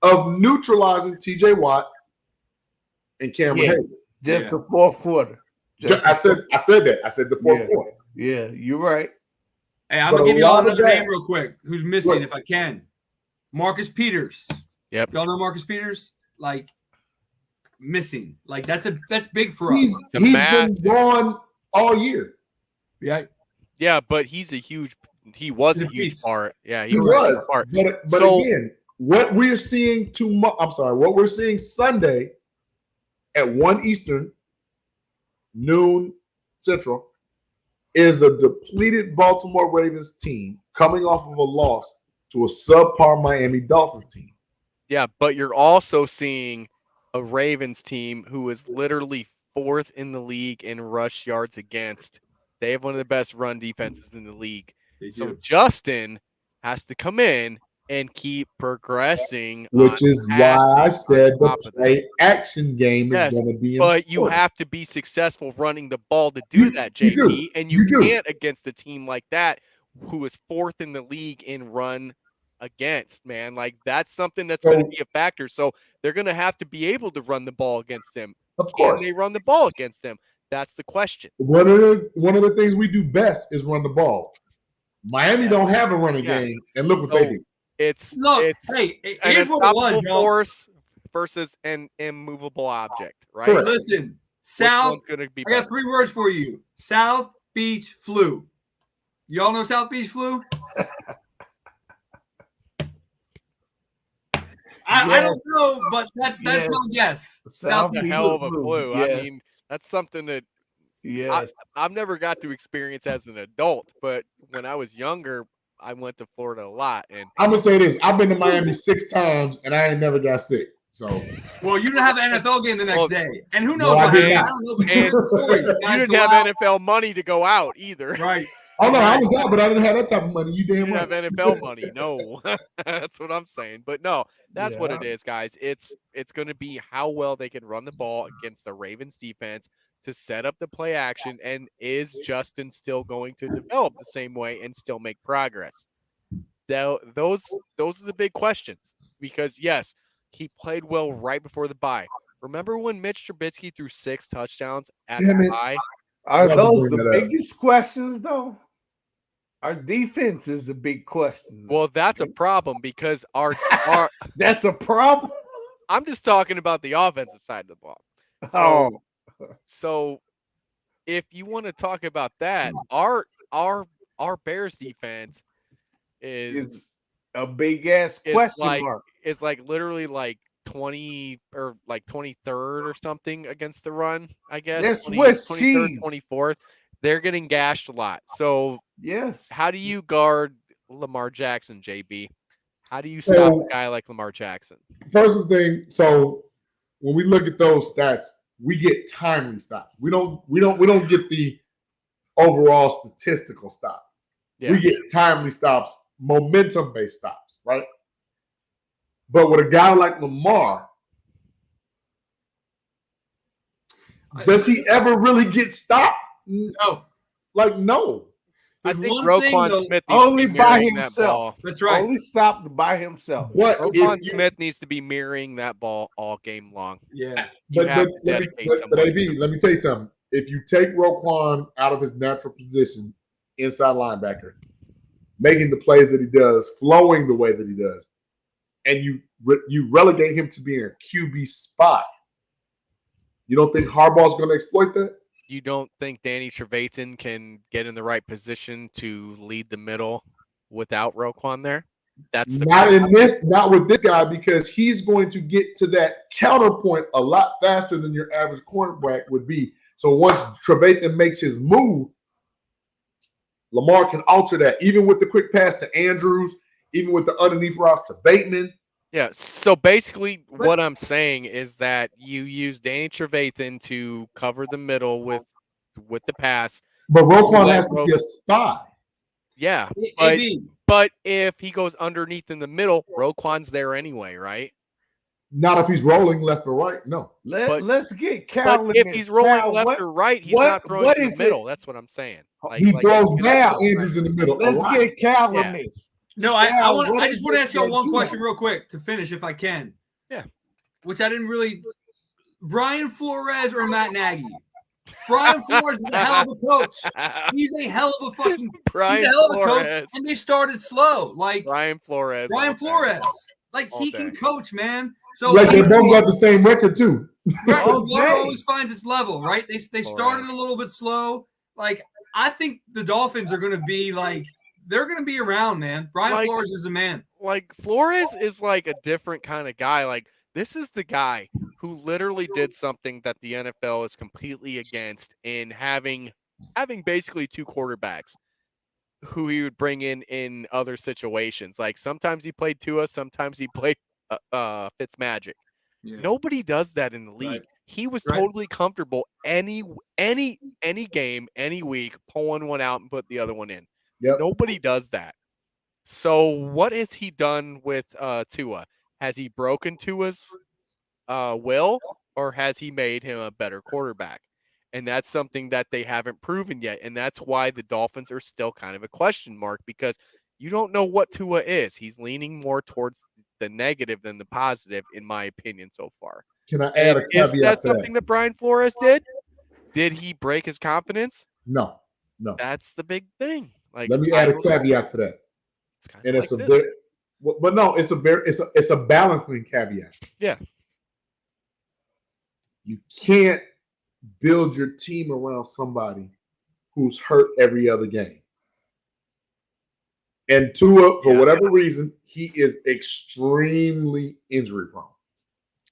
of neutralizing T.J. Watt and Cameron Hayward. Just the fourth quarter. I said that. I said the fourth quarter. Yeah, you're right. Hey, I'm gonna give you all another name real quick. Who's missing, if I can? Marcus Peters. Yep. Y'all know Marcus Peters? Like missing. Like that's big for us. He's been gone all year. Yeah. Yeah, but he was a huge part. Yeah, he was. Part. But again, what we're seeing what we're seeing Sunday at 1 Eastern, noon Central, is a depleted Baltimore Ravens team coming off of a loss to a subpar Miami Dolphins team. Yeah, but you're also seeing a Ravens team who is literally 4th in the league in rush yards against. They have one of the best run defenses in the league. So do. Justin has to come in and keep progressing, Which is why I said the top of that. play action game is Yes, going to be but you important. have to be successful running the ball to do that, JB, you do. and You do. can't against a team like that who is 4th in the league in run against, man. Like, that's something that's going to be a factor. So they're going to have to be able to run the ball against them. Of Can course. they run the ball against them? That's the question. One of the things we do best is run the ball. Miami don't have a running game, and look what they do. It's hey, an here's what it was, unstoppable y'all. force versus an immovable object, right? Correct. Listen, Which South. one's gonna be I got better? 3 words for you: South Beach flu. Y'all know South Beach flu? I don't know, but that's my guess. South That's a Beach hell of a flu. flu. I Yes. mean, that's something that Yes. I've never got to experience as an adult, but when I was younger, I went to Florida a lot. And I'm gonna say this: I've been to Miami 6 times, and I ain't never got sick. So, Well, you didn't have an NFL game the next day, and who knows No, I what did happened? not. I don't know, but and stories. you Guys didn't go have out. NFL money to go out either. Right. oh no, I was out, but I didn't have that type of money. You You damn didn't right. have NFL money. No, that's what I'm saying. But no, that's what it Yeah. is, guys. It's going to be how well they can run the ball against the Ravens defense to set up the play action. And is Justin still going to develop the same way and still make progress? Those are the big questions. Because yes, he played well right before the bye. Remember when Mitch Trubisky threw 6 touchdowns at Damn the it. bye? Are Love to those bring the that up. biggest questions, though? Our defense is a big question. Well, that's a problem because our That's a problem. I'm just talking about the offensive side of the ball. So if you want to talk about that, our Bears defense is a big ass is question like mark. is like literally like 20 or like 23rd or something against the run, I guess. They're Swiss 23rd, cheese. 24th. They're getting gashed a lot. So yes, how do you guard Lamar Jackson, JB? How do you stop a guy like Lamar Jackson? First thing, so when we look at those stats, we get timely stops. We don't get the overall statistical stop. Yeah. We get timely stops, momentum-based stops, right? But with a guy like Lamar, does he ever really get stopped? No. Like, no. I think one thing, Roquan though, Smith needs to only be by mirroring that himself. ball. That's right. Only stopped by himself. What Roquan Smith needs to be mirroring that ball all game long. Yeah. You But, have but, to let me, dedicate but, some but way. AB, let me tell you something. If you take Roquan out of his natural position, inside linebacker, making the plays that he does, flowing the way that he does, and you relegate him to being a QB spy, you don't think Harbaugh's going to exploit that? You don't think Danny Trevathan can get in the right position to lead the middle without Roquan there? That's the Not with this guy, because he's going to get to that counterpoint a lot faster than your average cornerback would be. So once Trevathan makes his move, Lamar can alter that, even with the quick pass to Andrews, even with the underneath routes to Bateman. Yeah, so basically what I'm saying is that you use Danny Trevathan to cover the middle with the pass. But Roquan has to be a spy. Yeah, AB. but if he goes underneath in the middle, Roquan's there anyway, right? Not if he's rolling left or right. No. Let's get Cal. But if he's rolling left or right, he's not throwing in the middle. That's what I'm saying. He throws down Andrews in the middle. Let's get Cal Yeah. in this. No, I Cal, want. what I is just want to it ask y'all that one you question know? real quick to finish, if I can. Yeah. Which I didn't really. Brian Flores or Matt Nagy? Brian Flores is a hell of a coach. He's a hell of a fucking. Brian he's a hell of a coach, Flores. and they started slow. Like Brian Flores. Brian Flores, like All he day. can coach, man. So Like they both got the same record too. right, All water day. always finds its level, right? They started a little bit slow. Like I think the Dolphins are going to be like they're going to be around, man. Brian Like- Flores is a man. Like Flores is like a different kind of guy. Like this is the guy who literally did something that the NFL is completely against in having basically 2 quarterbacks who he would bring in other situations. Like sometimes he played Tues, sometimes he played Fitzmagic. Yeah. Nobody does that in the league. Right. He was Right. totally comfortable any game, any week, pulling one out and put the other one in. Yep. Nobody does that. So what has he done with Tua? Has he broken Tua's will, or has he made him a better quarterback? And that's something that they haven't proven yet. And that's why the Dolphins are still kind of a question mark, because you don't know what Tua is. He's leaning more towards the negative than the positive, in my opinion, so far. Can I add a Is caveat that to something that? that Brian Flores did? Did he break his confidence? No. That's the big thing. Like, Let me I add a don't know. caveat to that. It's kind And of it's like a this. bit, but no, it's a balancing caveat. Yeah. You can't build your team around somebody who's hurt every other game. And Tua, for whatever reason, he is extremely injury prone.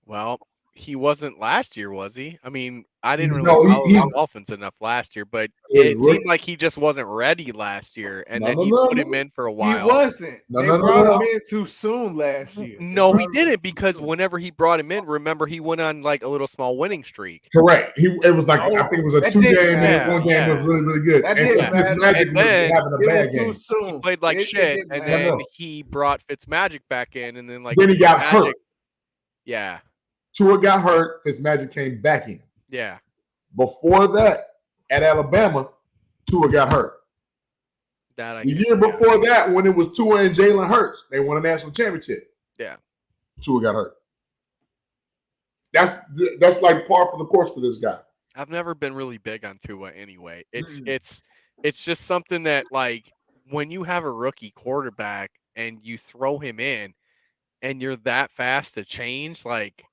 Well, he wasn't last year, was he? I mean, I didn't really No, follow he's the Dolphins enough last year, but His it rookie- seemed like he just wasn't ready last year, and No, then no, he no, put no. him in for a He while. wasn't. No, They no, no, brought no. him in too soon last year. No, he didn't, because whenever he brought him in, remember, he went on like a little small winning streak. Correct. It was like, I think it was a That 2 didn't game, and matter. one game was really, really good. That And didn't matter. Fitzmagic And was then having a It bad was too game. soon. He played like It shit, didn't and matter. then No. he brought Fitzmagic back in, and then like Then he got Fitzmagic- hurt. Yeah, Tua got hurt. Fitzmagic came back in. yeah. Before that, at Alabama, Tua got hurt. That I The get. year before that, when it was Tua and Jalen Hurts, they won a national championship. Yeah. Tua got hurt. That's like par for the course for this guy. I've never been really big on Tua anyway. It's just something that, like, when you have a rookie quarterback and you throw him in and you're that fast to change, like,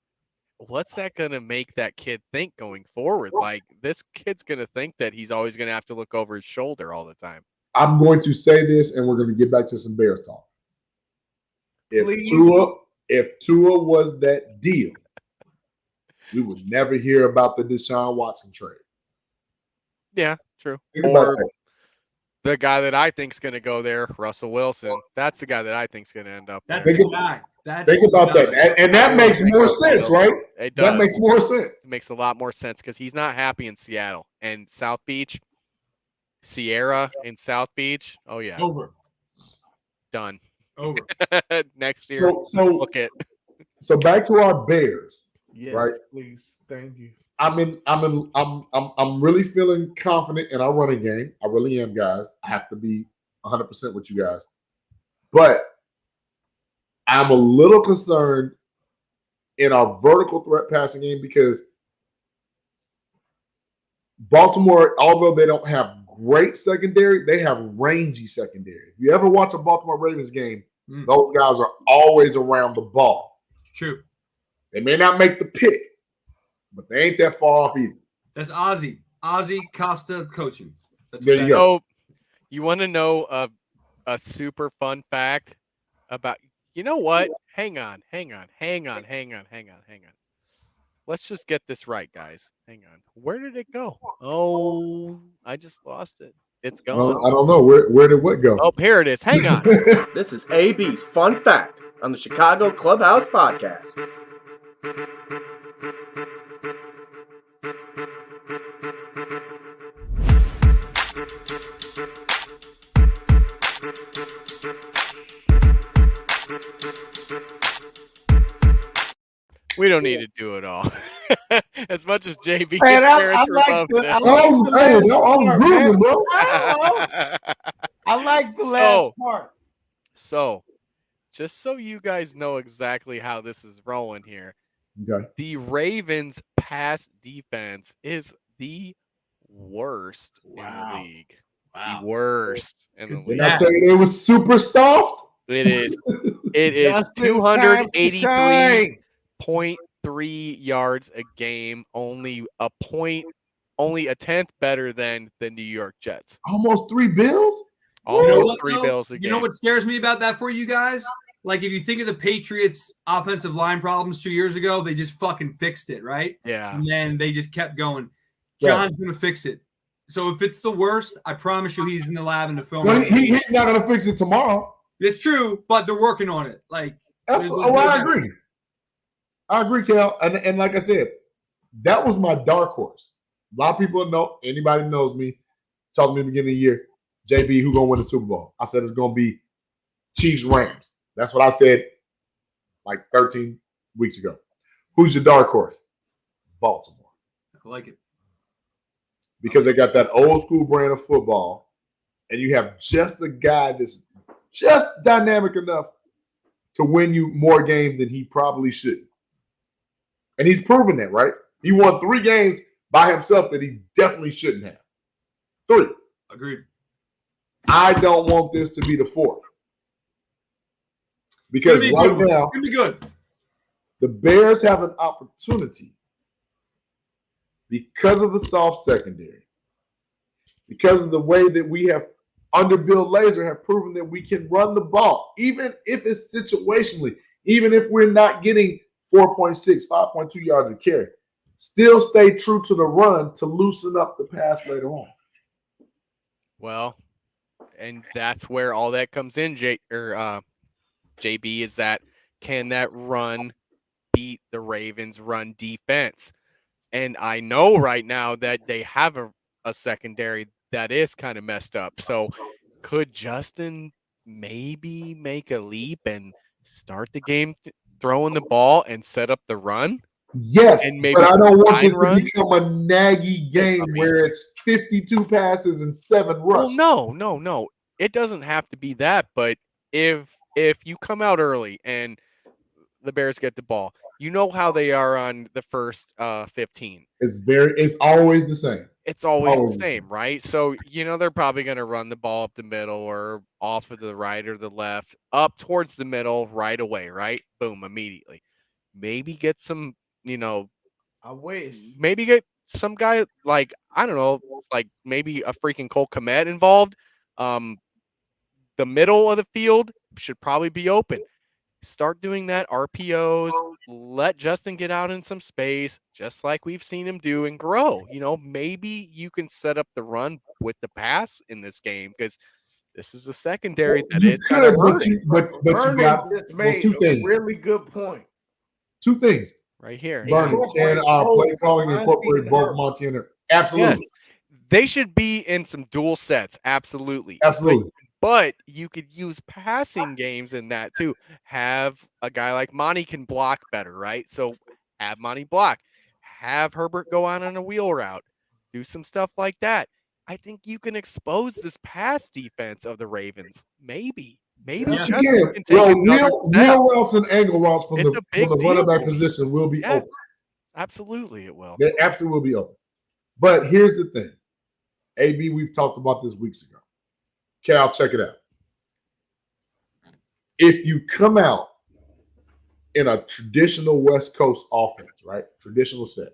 what's that going to make that kid think going forward? Like, this kid's going to think that he's always going to have to look over his shoulder all the time. I'm going to say this, and we're going to get back to some Bears talk. Please. If Tua was that deal, we would never hear about the Deshaun Watson trade. Yeah, true. Think about Or that. the guy that I think's going to go there, Russell Wilson. That's the guy that I think's going to end up That's there. the guy. Think about that. And that makes more sense, right? It does. That makes more sense. It makes a lot more sense because he's not happy in Seattle and South Beach. Sierra in South Beach. Oh yeah. Over. Done. Over. Next year. So look it. So back to our Bears. Yes, right? please. Thank you. I'm really feeling confident in our running game. I really am, guys. I have to be 100% with you guys. But I'm a little concerned in our vertical threat passing game because Baltimore, although they don't have great secondary, they have rangy secondary. If you ever watch a Baltimore Ravens game, those guys are always around the ball. True. They may not make the pick, but they ain't that far off either. That's Ozzie Costa coaching. That's There You you go. know, you want to know a super fun fact about, you know what? Hang on. Let's just get this right, guys. Hang on. Where did it go? Oh, I just lost it. It's gone. I don't know. Where did what go? Oh, here it is. Hang on. This is AB's Fun Fact on the Chicago Clubhouse Podcast. We don't need to do it all. As much as JB Man, gets I parents like above the- this. I like the last part, man. bro. I like the last part. So, just so you guys know exactly how this is rolling here, Okay. the Ravens' pass defense is the worst in the league. The worst in the league. Did I tell you it was super soft? It is. It is Just in time to shine. 283.3 yards a game, only a tenth better than the New York Jets. Almost 3 bills? Almost 3 bills a game. You know what scares me about that for you guys? Like, if you think of the Patriots' offensive line problems 2 years ago, they just fucking fixed it, right? Yeah. And then they just kept going. Right. John's going to fix it. So if it's the worst, I promise you he's in the lab in the film. Well, he's not going to fix it tomorrow. It's true, but they're working on it. Like, Absolutely. Oh, I agree. I agree, Cal. And like I said, that was my dark horse. A lot of people know, anybody knows me, told me at the beginning of the year, JB, who gonna win the Super Bowl? I said it's gonna be Chiefs Rams. That's what I said like 13 weeks ago. Who's your dark horse? Baltimore. I like it. Because they got that old school brand of football, and you have just a guy that's just dynamic enough to win you more games than he probably should. And he's proven that, right? He won 3 games by himself that he definitely shouldn't have. 3. Agreed. I don't want this to be the 4th. Because right now, it's gonna be good. The Bears have an opportunity because of the soft secondary, because of the way that we have under Bill Lazor have proven that we can run the ball, even if it's situationally, even if we're not getting 4.6, 5.2 yards a carry. Still stay true to the run to loosen up the pass later on. Well, and that's where all that comes in, JB, is that can that run beat the Ravens' run defense? And I know right now that they have a secondary that is kind of messed up. So could Justin maybe make a leap and start the game throwing the ball and set up the run? Yes, and maybe but I don't want this run? to become a naggy game where it's 52 passes and 7 rushes. Well, no. It doesn't have to be that. But if you come out early and the Bears get the ball, you know how they are on the first 15. It's always the same. It's always the same, right? So, they're probably going to run the ball up the middle or off of the right or the left, up towards the middle right away, right? Boom, immediately. Maybe get some, I wish. Maybe get some guy like, I don't know, like maybe a freaking Cole Kmet involved. The middle of the field should probably be open. Start doing that, RPOs, let Justin get out in some space, just like we've seen him do, and grow. Maybe you can set up the run with the pass in this game, because this is a secondary that is kind of hurting. But you got 2 things. Really good point. 2 things. Right here. Vernon, can play calling incorporate both Monty and absolutely. Yes. They should be in some dual sets. Absolutely. But you could use passing games in that too. Have a guy like Monty can block better, right? So have Monty block. Have Herbert go on a wheel route. Do some stuff like that. I think you can expose this pass defense of the Ravens. Maybe. Justin can take wheel routes and angle routes from the running back position will be open. Absolutely, it will. They absolutely will be open. But here's the thing. AB, we've talked about this weeks ago. Cal, check it out. If you come out in a traditional West Coast offense, right? Traditional set.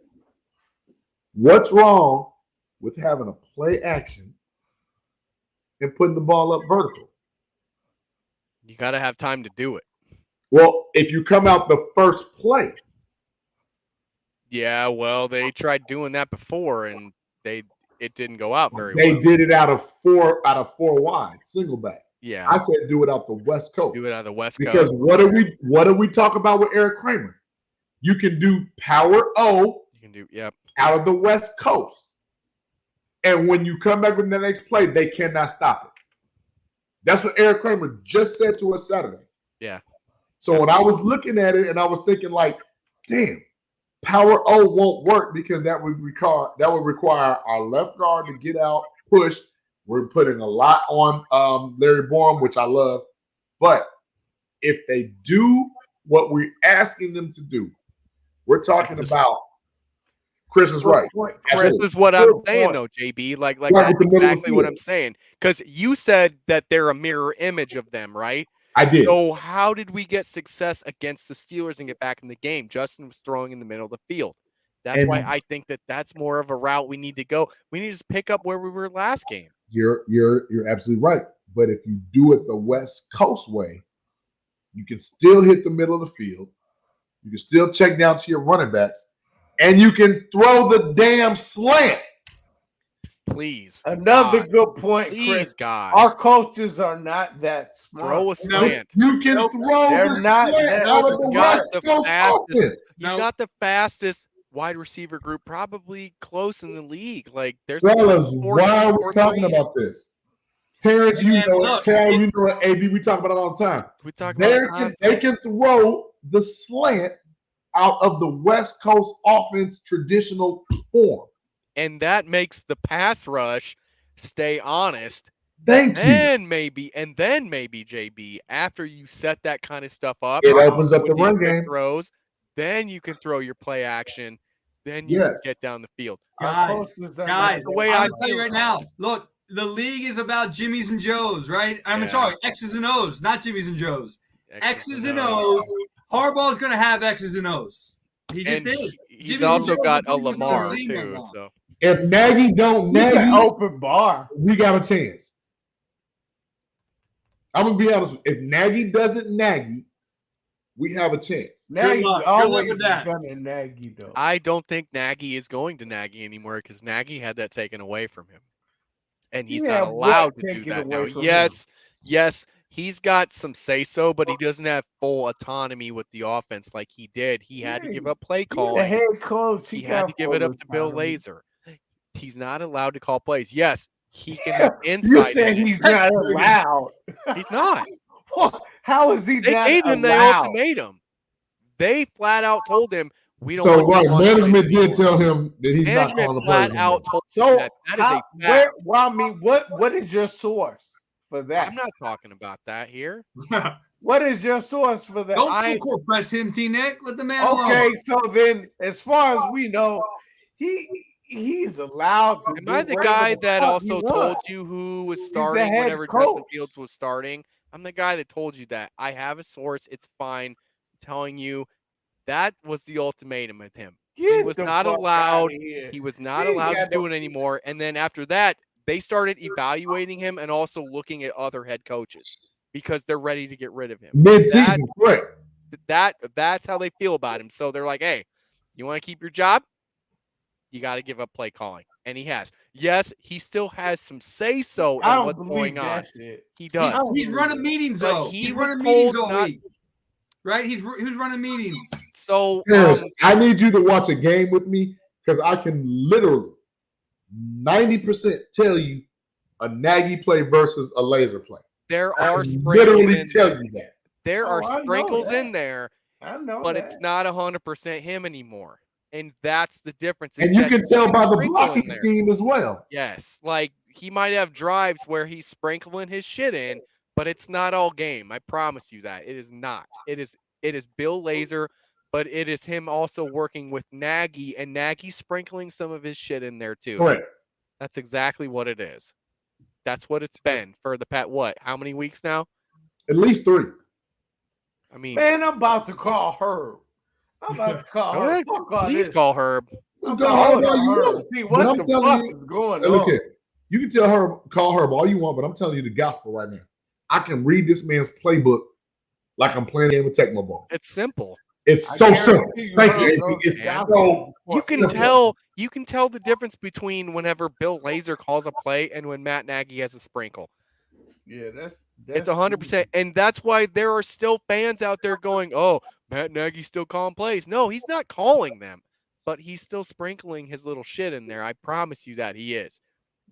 What's wrong with having a play action and putting the ball up vertical? You got to have time to do it. Well, if you come out the first play. Yeah, well, they tried doing that before, and it didn't go out very well. They did it out of four wide, single back. Yeah. I said do it out the West Coast. Do it out of the West Coast. Because what do we talk about with Eric Kramer? You can do power O out of the West Coast. And when you come back with the next play, they cannot stop it. That's what Eric Kramer just said to us Saturday. Yeah. So when I was looking at it and I was thinking like, damn, power O won't work because that would require our left guard to get out, push. We're putting a lot on Larry Borum, which I love. But if they do what we're asking them to do, we're talking about Chris is right. Chris is what I'm saying, though, JB. Like that's exactly what I'm saying. Because you said that they're a mirror image of them, right? I did. So how did we get success against the Steelers and get back in the game? Justin was throwing in the middle of the field. That's why I think that's more of a route we need to go. We need to just pick up where we were last game. You're absolutely right. But if you do it the West Coast way, you can still hit the middle of the field. You can still check down to your running backs. And you can throw the damn slant. Please. Another God. good point, Please, Chris. God. Our coaches are not that smart. Throw a slant. You can throw They're the not slant that out of the got West the Coast fastest- offense. You got the fastest wide receiver group probably close in the league. Like, there's some Fellas, sports why are we sports talking ways. about this? Terrence, you Man, know look, it. Cal, you it's- know it. AB, we talk about it all the time. We talk about it They can throw the slant out of the West Coast offense traditional form. and that makes the pass rush stay honest. Thank you. And maybe, JB, after you set that kind of stuff up, It opens up with the these run quick game. throws, then you can throw your play action. Then you Yes. can get down the field. Guys, The way I I'm tell you right now. Look, the league is about Jimmys and Joes, right? I'm Yeah. sorry, X's and O's, not Jimmys and Joes. X's and O's. Harbaugh's going to have X's and O's. He just And is. he's Jimmys also and Joes got are a pretty much Lamar the same right too. now. So If Nagy don't He's an Nagy, open bar. we got a chance. I'm gonna be honest. If Nagy doesn't Nagy, we have a chance. Nagy luck. Good always luck with that. gonna Nagy though. I don't think Nagy is going to Nagy anymore because Nagy had that taken away from him, and he's Yeah, not allowed what to do taken that away now. from Yes, he's got some say so, but he doesn't have full autonomy with the offense like he did. He had to Yeah, give up play He's the calling. head coach. He had to got give it full up to Bill autonomy. Lazor. He's not allowed to call plays. Yes, he can have You insight. saying in it. he's not allowed? He's not. How is he They not gave him the allowed? ultimatum. They flat out told him we don't. So want you right, calling management plays did anymore." tell him that he's not Management calling the flat plays out anymore. told So him that is a fact. well, I mean, what is your source for that? I'm not talking about that here. What is your source for that? Don't full court press him, T-Nick. Let the man Okay, alone. so then, as far as we know, he's allowed to. Am I do the whatever guy the that fuck also he told wants. you who was the starting head whenever Justin coach. Fields was starting? I'm the guy that told you that. I have a source. It's fine. I'm telling you that was the ultimatum with him. He Get was the not fuck allowed. outta here. He was not He ain't allowed to got do no- it anymore. And then after that, they started evaluating him and also looking at other head coaches because they're ready to get rid of him. Mid-season, correct. That's how they feel about him. So they're like, hey, you want to keep your job? You got to give up play calling. And he has. Yes, he still has some say-so I in don't what's believe going that on. shit. He does. He's running meetings, But though. he He's was running meetings told all not- week. Right? Who's running meetings? So Terrence, I need you to watch a game with me because I can literally 90% tell you a Nagy play versus a laser play. there I are can sprinkles literally in tell there. you that. There Oh, are I know sprinkles that. in there, I know but that. it's not 100% him anymore. And that's the difference. is And you that can he tell by the sprinkle in blocking there. scheme as well. Yes, like he might have drives where he's sprinkling his shit in, but it's not all game. I promise you that. It is not. It is Bill Lazor, but it is him also working with Nagy, and Nagy sprinkling some of his shit in there too. Correct. That's exactly what it is. That's what it's been for the how many weeks now? At least 3. I mean, Man, I'm about to call Herb. I'm about to call go Herb. ahead. Fuck all Please this. call Herb. I'm Go calling Herb all you Herb. want. See But what I'm the telling fuck you, is going Hey, look on. here. You can tell Herb, call Herb all you want, but I'm telling you the gospel right now. I can read this man's playbook like I'm playing a game of Tecmo Ball. It's simple. It's I so guarantee simple. you Thank Herb you, AC. knows It's the so gospel. You can tell the difference between whenever Bill Lazor calls a play and when Matt Nagy has a sprinkle. Yeah, that's It's 100%, and that's why there are still fans out there going, "Oh, Matt Nagy's still calling plays." No, he's not calling them, but he's still sprinkling his little shit in there. I promise you that he is,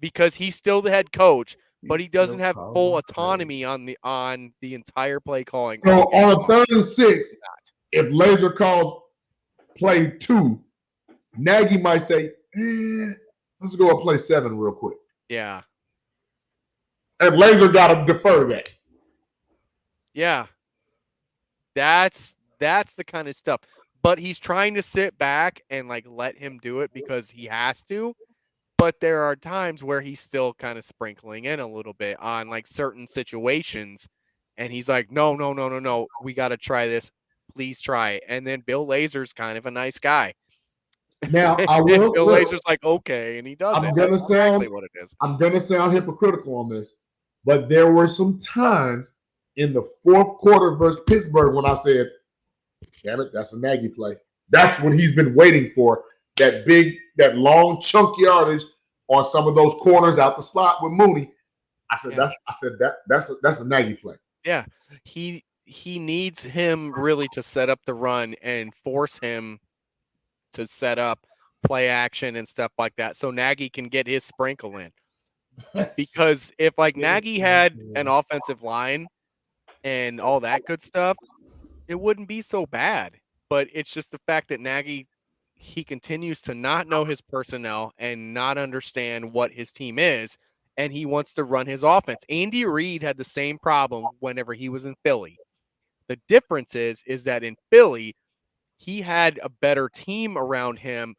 because he's still the head coach, but he doesn't have full autonomy on the entire play calling. So on a 3rd and 6, if Lazor calls play 2, Nagy might say, let's go and play 7 real quick. Yeah, And Lazor got to defer that. yeah, that's the kind of stuff. But he's trying to sit back and like let him do it because he has to. But there are times where he's still kind of sprinkling in a little bit on like certain situations. And he's like, no, we got to try this. Please try it. And then Bill Lazor's kind of a nice guy. Now, I will. Bill look, Lazor's like, okay. And he does it. I'm gonna That's sound exactly what it is. I'm gonna sound hypocritical on this, but there were some times in the 4th quarter versus Pittsburgh when I said, damn it, that's a Nagy play. That's what he's been waiting for. That long chunk yardage on some of those corners out the slot with Mooney. I said Yeah. that's a Nagy play. Yeah, he needs him really to set up the run and force him to set up play action and stuff like that, so Nagy can get his sprinkle in. Because if like Nagy had an offensive line and all that good stuff, it wouldn't be so bad. But it's just the fact that Nagy, he continues to not know his personnel and not understand what his team is, and he wants to run his offense. Andy Reid had the same problem whenever he was in Philly. The difference is that in Philly, he had a better team around him,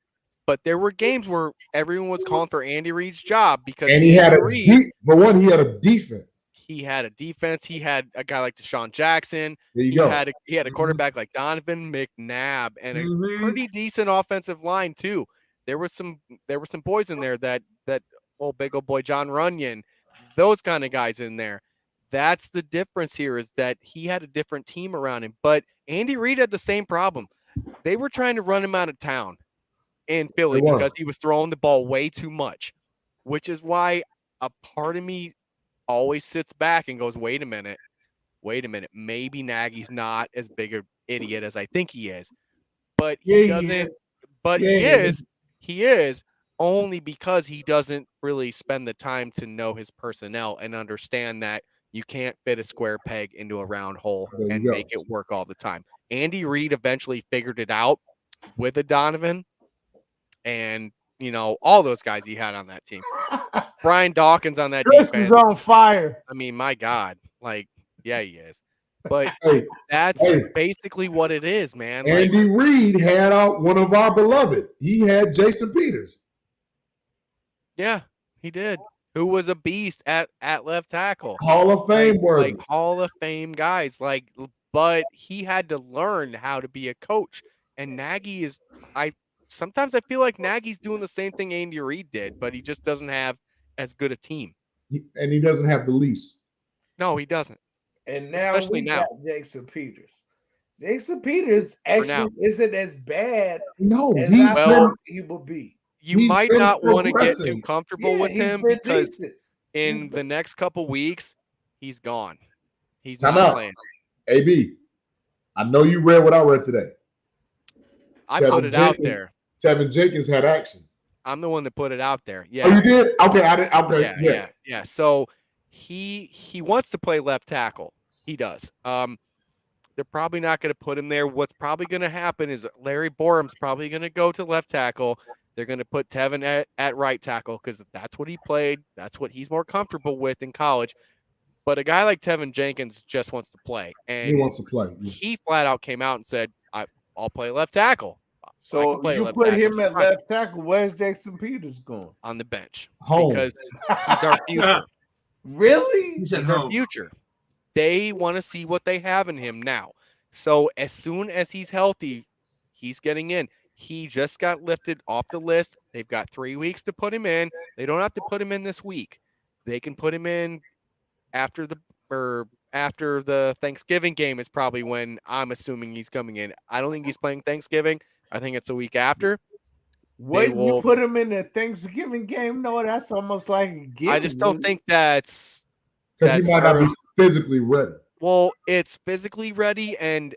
but there were games where everyone was calling for Andy Reid's job because And he had Andy Reid, for one, he had a defense. he had a defense. He had a guy like Deshaun Jackson. There you he go. He had a quarterback like Donovan McNabb and a Mhm. pretty decent offensive line too. There were some boys in there that old big old boy John Runyon, those kind of guys in there. That's the difference here, is that he had a different team around him. But Andy Reid had the same problem. They were trying to run him out of town in Philly They were. because he was throwing the ball way too much, which is why a part of me always sits back and goes, wait a minute, maybe Nagy's not as big an idiot as I think he is. But he doesn't, but he is only because he doesn't really spend the time to know his personnel and understand that you can't fit a square peg into a round hole There you and go. make it work all the time. Andy Reid eventually figured it out with a Donovan and, all those guys he had on that team. Brian Dawkins on that Chris defense. is on fire. I mean, my God. Like, yeah, he is. But Hey, that's hey. basically what it is, man. Like, Andy Reid had one of our beloved. He had Jason Peters. yeah, he did. Who was a beast at left tackle. Hall of Fame worthy. Like Hall of Fame guys. But he had to learn how to be a coach. And Nagy is sometimes I feel like Nagy's doing the same thing Andy Reid did, but he just doesn't have as good a team. And he doesn't have the lease. No, he doesn't. And now Especially we now. got Jason Peters. Jason Peters now. actually isn't as bad No, as he's I been- thought he will be. You He's might been not want to get too progressing. comfortable Yeah, with he's him been because decent. in the next couple weeks, he's gone. He's Time not out. playing. AB, I know you read what I read today. I Tevin put it out Jenkins- there. Tevin Jenkins had action. I'm the one that put it out there. Yeah. Oh, you did? Okay, I did. Okay, Yeah, yes. yeah. So he wants to play left tackle. He does. They're probably not going to put him there. What's probably going to happen is Larry Borum's probably going to go to left tackle. They're going to put Tevin at right tackle because that's what he played. That's what he's more comfortable with in college. But a guy like Tevin Jenkins just wants to play. And He wants to play. he flat out came out and said, I'll play left tackle. I So can play you left put tackle him just at fine." left tackle. Where's Jason Peters going? On the bench. Home. Because he's our future. Really? He said He's our home. future. They want to see what they have in him now. So as soon as he's healthy, he's getting in. He just got lifted off the list. They've got 3 weeks to put him in. They don't have to put him in this week. They can put him in after the Thanksgiving game is probably when I'm assuming he's coming in. I don't think he's playing Thanksgiving. I think it's a week after. Wait, will- you put him in the Thanksgiving game? No, that's almost like a given. I just don't think that's Because he might not be early. physically ready. Well, it's physically ready, and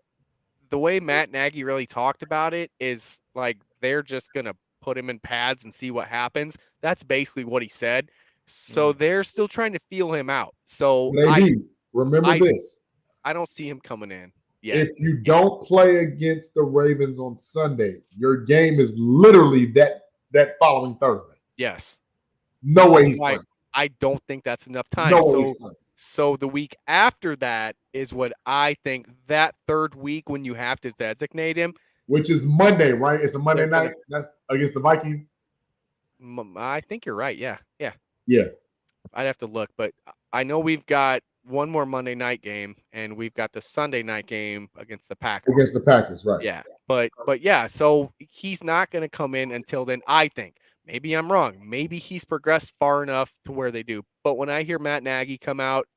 the way Matt Nagy really talked about it is like they're just gonna put him in pads and see what happens. That's basically what he said. So they're still trying to feel him out. So Maybe. Remember this. I don't see him coming in. Yeah. If you don't play against the Ravens on Sunday, your game is literally that following Thursday. Yes. No Which way is he's why playing. I don't think that's enough time. No way he's playing. So the week after that is what I think, that third week when you have to designate him. Which is Monday, right? It's a Monday They're gonna- night. That's against the Vikings. I think you're right. Yeah. Yeah. Yeah. I'd have to look, but I know we've got one more Monday night game and we've got the Sunday night game against the Packers. Against the Packers, right. Yeah. But yeah, so he's not going to come in until then, I think. Maybe I'm wrong. Maybe he's progressed far enough to where they do. But when I hear Matt Nagy come out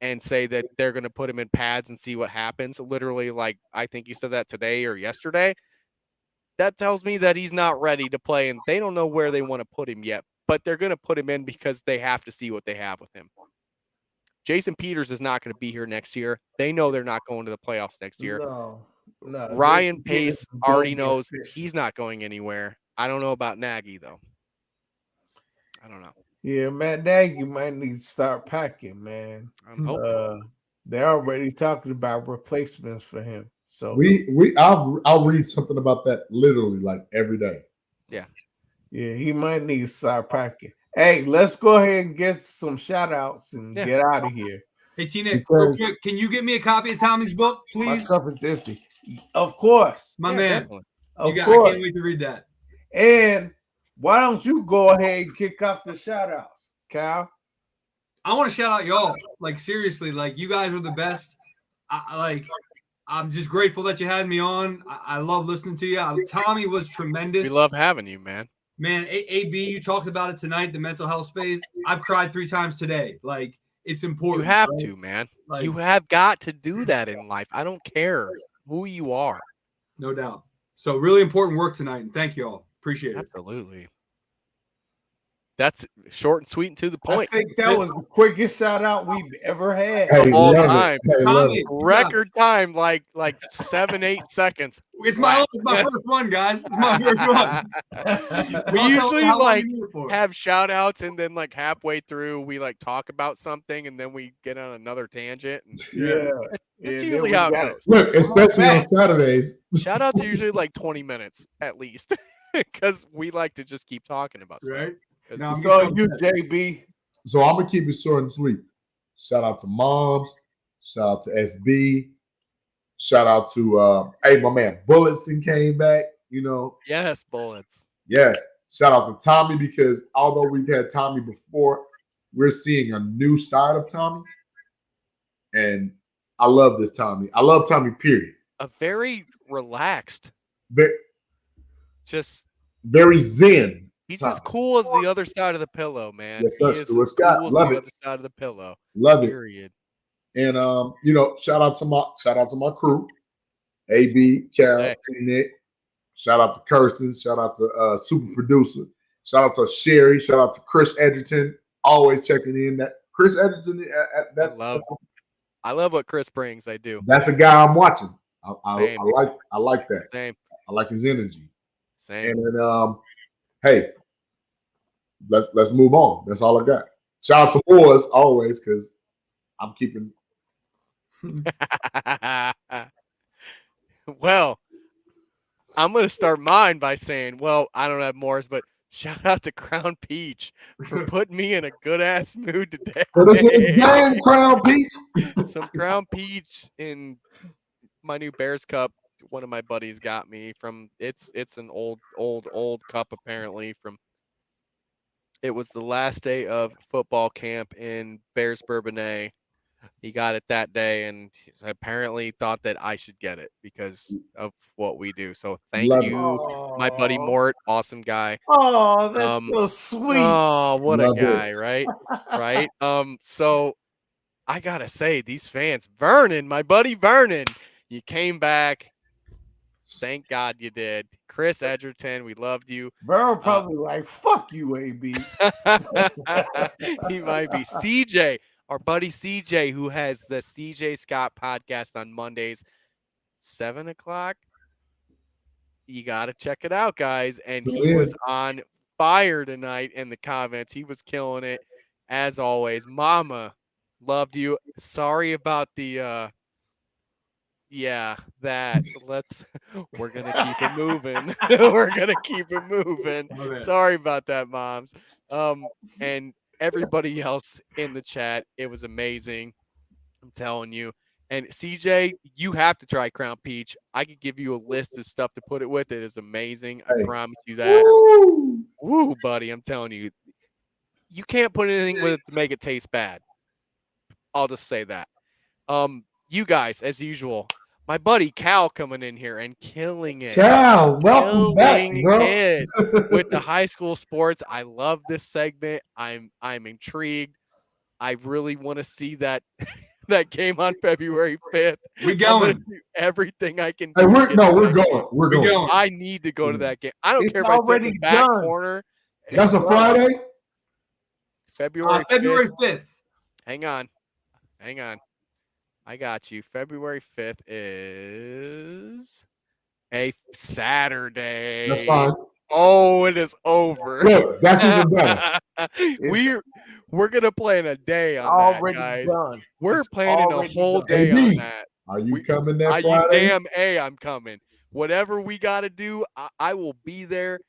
and say that they're going to put him in pads and see what happens, literally, like I think you said that today or yesterday, that tells me that he's not ready to play and they don't know where they want to put him yet. but they're going to put him in because they have to see what they have with him. Jason Peters is not going to be here next year. They know they're not going to the playoffs next year. No. Ryan Pace already knows he's not going anywhere. I don't know about Nagy, though. I don't know. Yeah, man, Nagy might need to start packing, man. I'm hoping. They're already talking about replacements for him. So I'll read something about that literally like every day. Yeah. Yeah, he might need to start packing. Hey, let's go ahead and get some shout outs and get out of here. Hey, T-Nick, real quick, can you get me a copy of Tommie's book, please? My cup is empty. Of course. My man. Of I course. can't wait to read that. And why don't you go ahead and kick off the shout outs, Cal? I want to shout out y'all. Like, seriously, like, you guys are the best. I'm just grateful that you had me on. I love listening to you. Tommie was tremendous. We love having you, man. Man, AB, you talked about it tonight, the mental health space. I've cried 3 times today. Like, it's important. You have to, man. Like, you have got to do that in life. I don't care who you are. No doubt. So really important work tonight. And thank you all. Appreciate it. Absolutely. That's short and sweet and to the point. I think that was the quickest shout out we've ever had of all time. Hey, record time, like 7-8 seconds. It's my first one, guys. It's my first one. We usually like have shout outs and then like halfway through we like talk about something and then we get on another tangent. And that's usually how it goes. Look, especially on Saturdays. Shout outs are usually like 20 minutes at least because we like to just keep talking about stuff. Right. So you, JB. So I'm gonna keep it short and sweet. Shout out to Moms. Shout out to SB. Shout out to my man Bulletson came back. You know. Yes, Bullets. Yes. Shout out to Tommie because although we've had Tommie before, we're seeing a new side of Tommie, and I love this Tommie. I love Tommie. Period. A very relaxed. Just very zen. He's as cool as the other side of the pillow, man. Yes, sir. Stuart Scott, love it. The other side of the pillow. Love Period. And shout out to my crew, AB, Cal, T-Nick. Shout out to Kirsten. Shout out to super producer. Shout out to Sherry. Shout out to Chris Edgerton. Always checking in. That Chris Edgerton. I love what Chris brings. I do. That's a guy I'm watching. I like that. Same. I like his energy. Same. And then hey, let's move on. That's all I got. Shout out to Moors always because I'm keeping. Well, I'm going to start mine by saying, well, I don't have Moors, but shout out to Crown Peach for putting me in a good ass mood today. What is it again, Crown Peach? Some Crown Peach in my new Bears cup. One of my buddies got me from it's an old cup apparently from it was the last day of football camp in Bears Bourbonnais. He got it that day and apparently thought that I should get it because of what we do. So thank you, my buddy Mort, awesome guy. Oh, that's so sweet. Oh, what Love a guy, it. right? Right. So I gotta say, these fans, Vernon, my buddy Vernon, you came back. Thank God you did. Chris Edgerton, we loved you. Burrow probably like, fuck you, AB. He might be. CJ, our buddy CJ, who has the CJ Scott podcast on Mondays, 7 o'clock. You got to check it out, guys. And he was on fire tonight in the comments. He was killing it, as always. Mama, loved you. Sorry about the... we're gonna keep it moving. We're gonna keep it moving. Sorry about that, moms. And everybody else in the chat, it was amazing. I'm telling you. And CJ, you have to try Crown Peach. I could give you a list of stuff to put it with. It is amazing. I promise you that. Woo, buddy. I'm telling you. You can't put anything with it to make it taste bad. I'll just say that. You guys, as usual, my buddy Cal coming in here and killing it. Cal, welcome back, bro. With the high school sports. I love this segment. I'm intrigued. I really want to see that game on February 5th. We're going. Do everything I can Hey, do. we're going. We're going. I need to go to that game. I don't care if I sit in the back corner. That's a Friday? February 5th. Hang on. I got you. February 5th is a Saturday. That's fine. Oh, it is over. Look, that's even better. We're gonna plan a day on Already that, guys. done. We're It's planning a already whole done. day AB, on that. Are you coming that You Friday? damn A, I'm coming. Whatever we got to do, I will be there.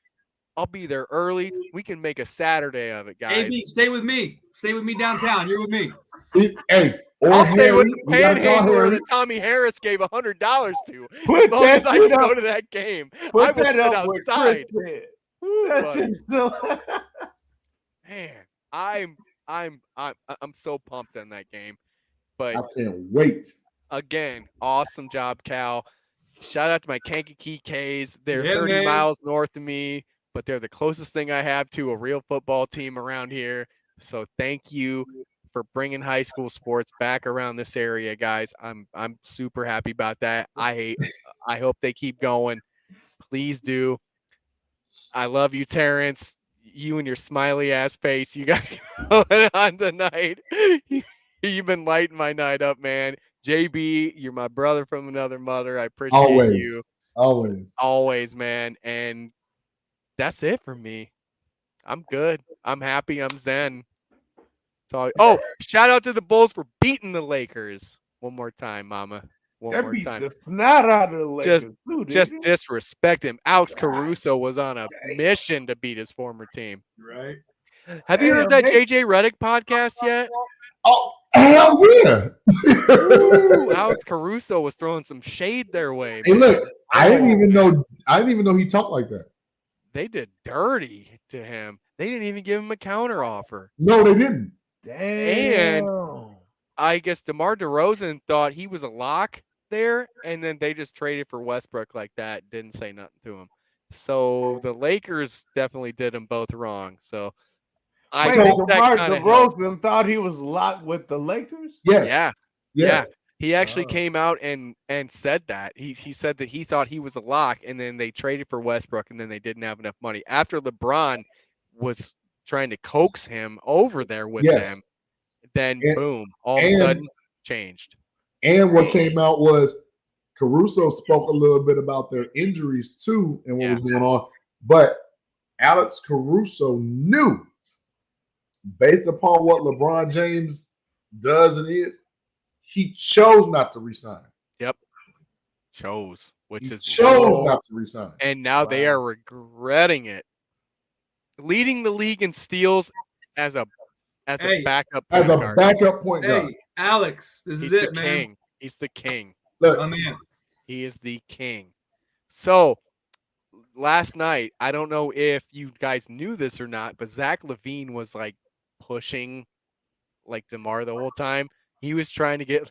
I'll be there early. We can make a Saturday of it, guys. AB, stay with me. Stay with me downtown. You're with me. Hey, I'll stay with the we gotta call panhandler Harry. that Tommie Harris gave $100 to. Put as long that as I shit can up. go to that game, Put I will that sit up with outside. Chris said. Woo, That's buddy. just so. Man, I'm so pumped on that game. But I can't wait. again, awesome job, Cal. Shout out to my Kankakee K's. They're Yeah, 30 man. miles north of me, but they're the closest thing I have to a real football team around here. So thank you for bringing high school sports back around this area, guys. I'm super happy about that. I hope they keep going. Please do. I love you, Terrence. You and your smiley ass face you got going on tonight. You've been lighting my night up, man. JB, you're my brother from another mother. I appreciate you. Always, man. And that's it for me. I'm good. I'm happy. I'm zen. Oh, shout out to the Bulls for beating the Lakers. One more time, Mama. One That more beat time. the snot out of the Lakers. Just disrespect him. Alex Caruso was on a mission to beat his former team. Right. Have you heard that JJ Redick podcast yet? Oh, hell yeah. Ooh, Alex Caruso was throwing some shade their way. Hey, man. look, I didn't even know he talked like that. They did dirty to him. They didn't even give him a counter offer. No, they didn't. Damn. And I guess DeMar DeRozan thought he was a lock there, and then they just traded for Westbrook like that. Didn't say nothing to him. So the Lakers definitely did them both wrong. So I think DeMar that kind of helped. DeRozan thought he was locked with the Lakers? Yes. Yeah. Yes. Yeah. He actually came out and said that. He said that he thought he was a lock, and then they traded for Westbrook, and then they didn't have enough money. After LeBron was trying to coax him over there with them, then boom, all of a sudden changed. And what came out was Caruso spoke a little bit about their injuries too and what was going on. But Alex Caruso knew, based upon what LeBron James does and is, he chose not to resign. Yep. Chose not to resign. And now they are regretting it. Leading the league in steals as a backup point guard. Backup point guard. Hey, Alex, this is He's it, the man. king. He's the king. Look, Oh, man. He is the king. So last night, I don't know if you guys knew this or not, but Zach LaVine was like pushing like DeMar the whole time. He was trying to get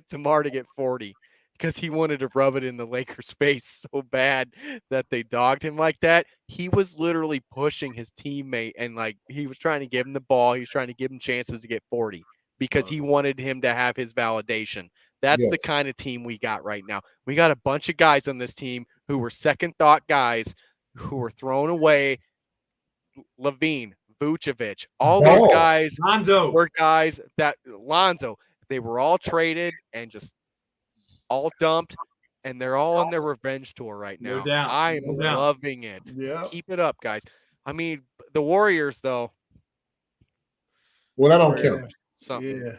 DeMar to get 40 because he wanted to rub it in the Lakers' face so bad that they dogged him like that. He was literally pushing his teammate and like he was trying to give him the ball. He was trying to give him chances to get 40 because he wanted him to have his validation. That's the kind of team we got right now. We got a bunch of guys on this team who were second thought guys who were thrown away. Levine, Vucevic, all those guys were guys that Lonzo, they were all traded and just all dumped, and they're all on their revenge tour right now. No doubt. I'm No doubt. loving it. Yeah. Keep it up, guys. I mean, the Warriors, though. Well, I don't care. Something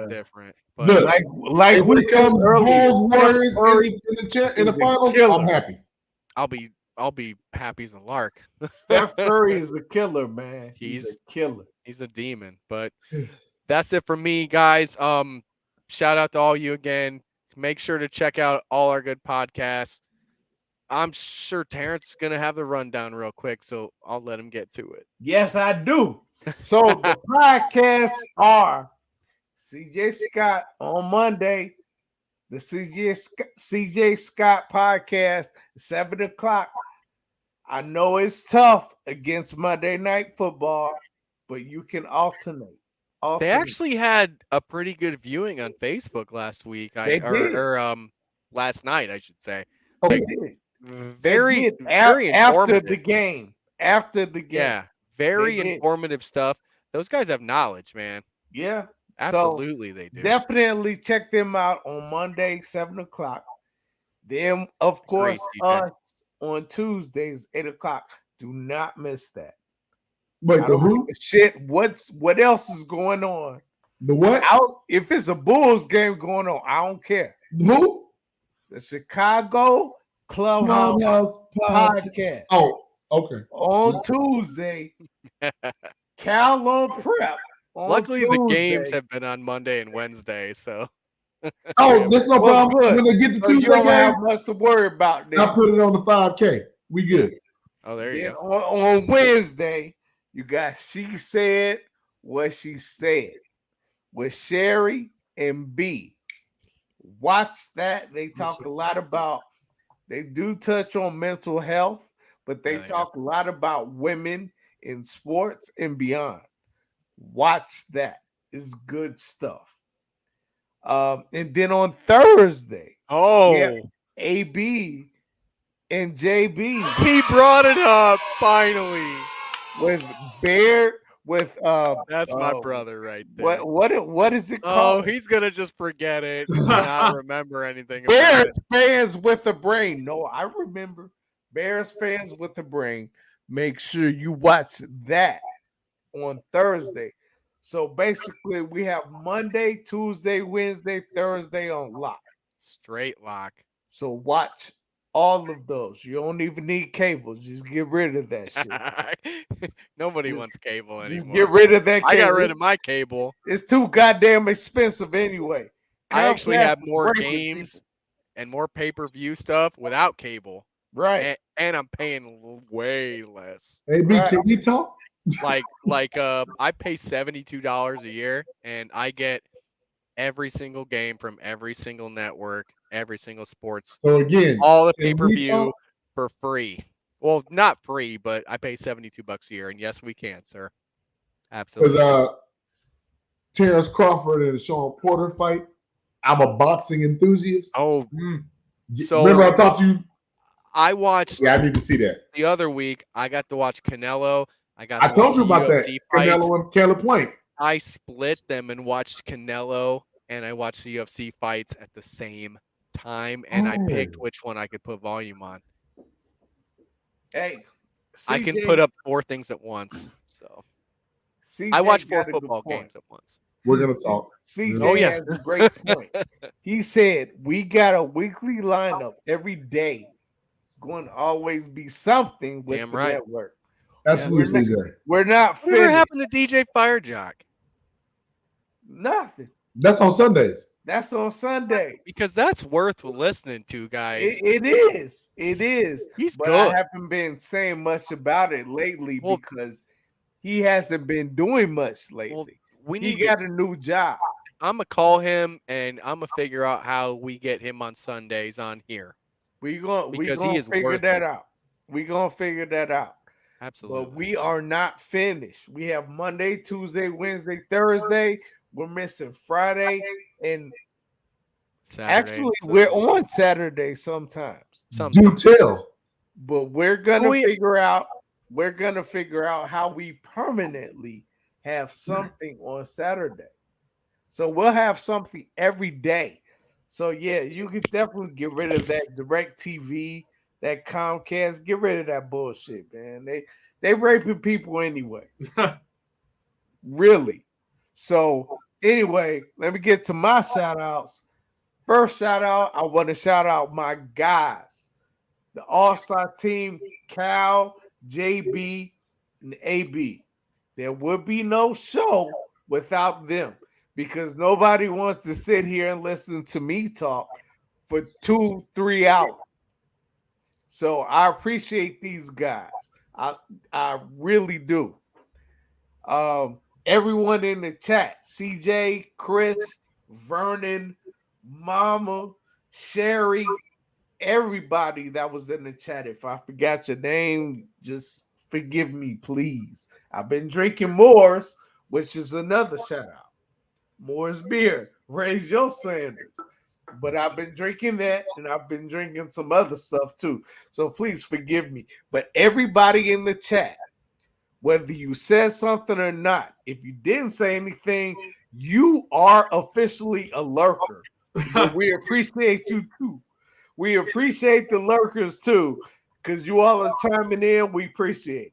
different. But Look, like when we it comes said earlier, Bulls Warriors in the finals, I'm happy. I'll be happy as a lark. Steph Curry is a killer, man. He's a killer. He's a demon. But that's it for me, guys. Shout out to all you again. Make sure to check out all our good podcasts. I'm sure Terrence is gonna have the rundown real quick, so I'll let him get to it. Yes, I do. So the podcasts are CJ Scott on Monday, the CJ Scott podcast, 7:00. I know it's tough against Monday Night Football, but you can alternate. They actually had a pretty good viewing on Facebook last week. Last night, I should say. They did. Very after informative. the game. After the game. Yeah, very informative stuff. those guys have knowledge, man. Yeah. Absolutely, they do. Definitely check them out on Monday, 7:00. Then, of course, us on Tuesdays, 8:00. Do not miss that. Wait, the who? Shit, what else is going on? The what? If it's a Bulls game going on, I don't care. Who? The Chicago Clubhouse Podcast. Oh, okay. On Tuesday, Cal on Prep. Luckily, the games have been on Monday and Wednesday, so. Oh, there's no problem. Good. When they get the So you Tuesday don't game, have much to worry about. I put it on the 5K. We good. Oh, there you go. On Wednesday, you got She Said What She Said with Sherry and B. Watch that. They talk a lot about, they do touch on mental health, but they talk a lot about women in sports and beyond. Watch that. It's good stuff. And then on Thursday, AB and JB. He brought it up finally. With Bear, that's my brother right there. What is it called? Oh, he's gonna just forget it and not remember anything. Bears fans with a brain. No, I remember. Bears fans with a brain. Make sure you watch that on Thursday. So basically, we have Monday, Tuesday, Wednesday, Thursday on lock. Straight lock. So watch all of those. You don't even need cable. Just get rid of that shit. Nobody wants cable anymore. Just get rid of that cable. I got rid of my cable. It's too goddamn expensive anyway. I actually have more games and more pay-per-view stuff without cable. Right. And I'm paying way less. AB, can we talk? I pay $72 a year and I get every single game from every single network, every single sports. So again, all the pay-per-view for free. Well, not free, but I pay $72 a year, and yes, we can, sir. Absolutely. Because Terrence Crawford and Sean Porter fight, I'm a boxing enthusiast. Oh, so remember I talked to you. I watched. Yeah, I need to see that. The other week, I got to watch Canelo. I told you about that. Canelo and Caleb Plank. I split them and watched Canelo, and I watched the UFC fights at the same time, and I picked which one I could put volume on. Hey, I can put up 4 things at once. So I watch 4 football games at once. We're gonna talk. CJ has a great point. He said we got a weekly lineup every day. It's going to always be something with the network. Absolutely, CJ. We're not finished. Whatever happened to DJ Firejock? Nothing. That's on Sundays. That's on Sunday. Because that's worth listening to, guys. It is. It is. He's but good. I haven't been saying much about it lately because he hasn't been doing much lately. He got a new job. I'm going to call him, and I'm going to figure out how we get him on Sundays on here. We're going to figure that out. We're going to figure that out. Absolutely. But we are not finished. We have Monday, Tuesday, Wednesday, Thursday. We're missing Friday and Saturday. Actually, we're on Saturday sometimes. Do tell. But we're gonna figure out. We're gonna figure out how we permanently have something on Saturday. So we'll have something every day. So yeah, you can definitely get rid of that DirecTV, that Comcast. Get rid of that bullshit, man. They raping people anyway. Really. So anyway, let me get to my shout outs. First shout out, I want to shout out my guys, the All-Star team, Cal, JB, and AB. There would be no show without them because nobody wants to sit here and listen to me talk for 2-3 hours. So I appreciate these guys. I really do. Everyone in the chat, CJ, Chris, Vernon, Mama, Sherry, everybody that was in the chat. If I forgot your name, just forgive me, please. I've been drinking Moore's, which is another shout out. Moore's beer, raise your standards. But I've been drinking that, and I've been drinking some other stuff too. So please forgive me. But everybody in the chat, whether you said something or not. If you didn't say anything, you are officially a lurker. But we appreciate you too. We appreciate the lurkers too, because you all are chiming in. We appreciate it.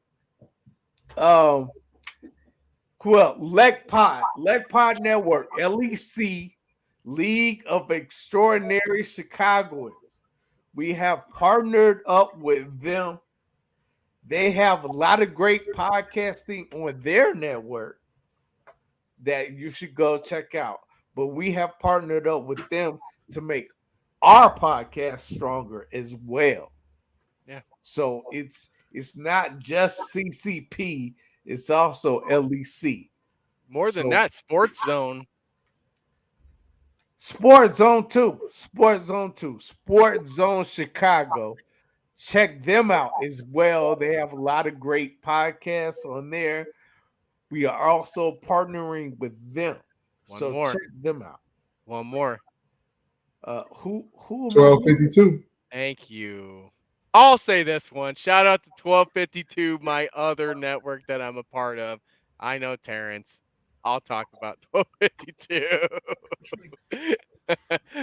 Well, LECPOD Network, LEC, League of Extraordinary Chicagoans. We have partnered up with them. They have a lot of great podcasting on their network that you should go check out. But we have partnered up with them to make our podcast stronger as well. Yeah. So it's not just CCP, it's also LEC. More than that, Sports Zone. Sports Zone 2. Sports Zone Chicago. Check them out as well. They have a lot of great podcasts on there. We are also partnering with them. One more. Check them out. One more. Who 1252. Thank you. I'll say this one. Shout out to 1252, my other network that I'm a part of. I know Terrence. I'll talk about 1252.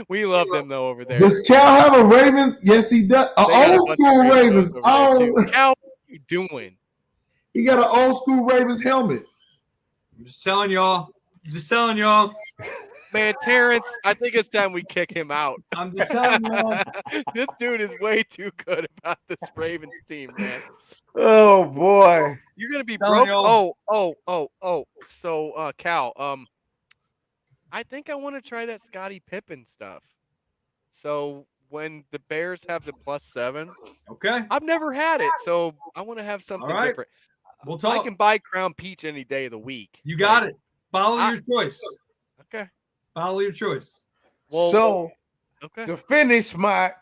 We love them though over there. Does Cal have a Ravens? Yes, he does. Old school Ravens. Oh, Cal, what are you doing? He got an old school Ravens helmet. I'm just telling y'all. Man, Terrence, I think it's time we kick him out. I'm just telling y'all. This dude is way too good about this Ravens team, man. Oh boy. You're gonna be broke. Oh. So Cal, I think I want to try that Scottie Pippen stuff. So when the Bears have the +7, okay. I've never had it, so I want to have something different. We'll talk. I can buy Crown Peach any day of the week. You got it. Follow your choice. Okay. Follow your choice. Well, to finish my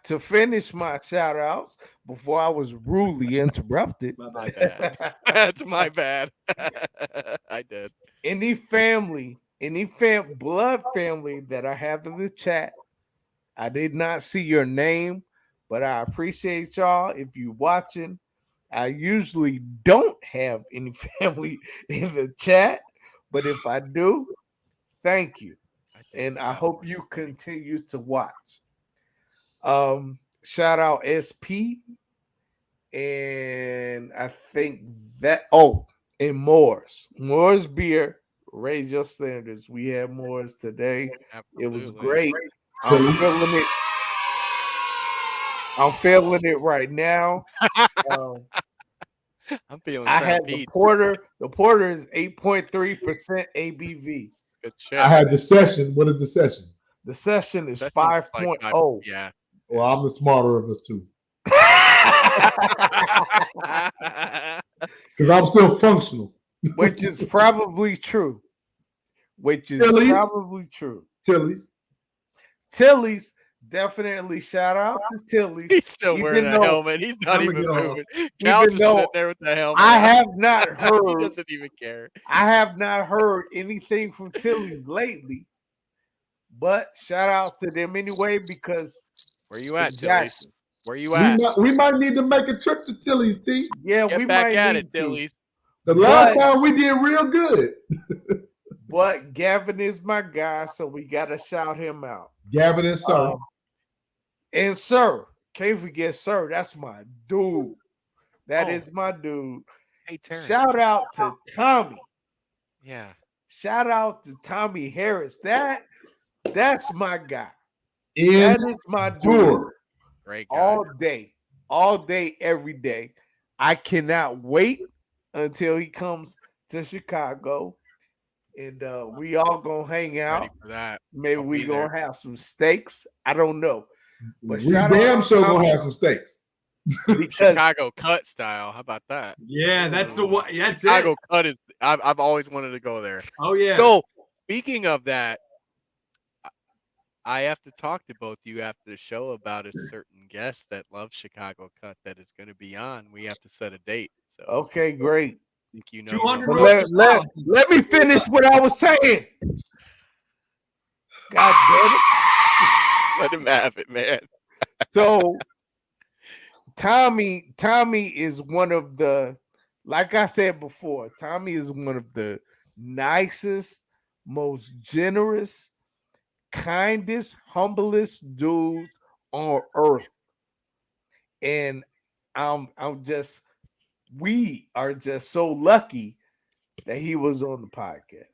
shout outs before I was rudely interrupted. My bad. That's my bad. I did. Any blood family that I have in the chat, I did not see your name, but I appreciate y'all if you're watching. I usually don't have any family in the chat, but if I do, thank you. And I hope you continue to watch. Shout out SP. And I think that and Moore's beer. Raise your standards. We had Moore's today. Absolutely. It was great. I'm feeling it right now. I'm feeling. I had the porter. The porter is 8.3% ABV. Good shit. I had the session. What is the session? The session is 5.0. Yeah. Well, I'm the smarter of us too. Because I'm still functional. Which is probably true. Tilly's. Definitely shout out to Tilly's. He's still wearing the helmet. He's not even moving. Cal's just sitting there with the helmet. I have not heard. He doesn't even care. I have not heard anything from Tilly's lately. But shout out to them anyway because where you at, Tilly's? Where you at? We might need to make a trip to Tilly's, T. Yeah, Get we back might at need it, Tilly's. The last time we did real good. But Gavin is my guy, so we gotta shout him out. Gavin and Sir. And Sir, can't forget Sir. That's my dude. That is my dude. Hey, Terrence. Shout out to Tommy. Yeah. Shout out to Tommie Harris. That's my guy. That is my dude. Great guy. All day, every day. I cannot wait until he comes to Chicago. And we all gonna hang out. Ready for that. Maybe we gonna have some steaks. I don't know. But we damn sure gonna have some steaks. Chicago cut style. How about that? Yeah, that's the one. That's Chicago cut is. I've always wanted to go there. Oh yeah. So speaking of that, I have to talk to both of you after the show about a certain guest that loves Chicago cut that is going to be on. We have to set a date. So okay, great. I think you know. 200. Let me finish what I was saying. God damn it. Let him have it, man. So Tommy is one of the like I said before, Tommie is one of the nicest, most generous, kindest, humblest dudes on earth. And we are just so lucky that he was on the podcast.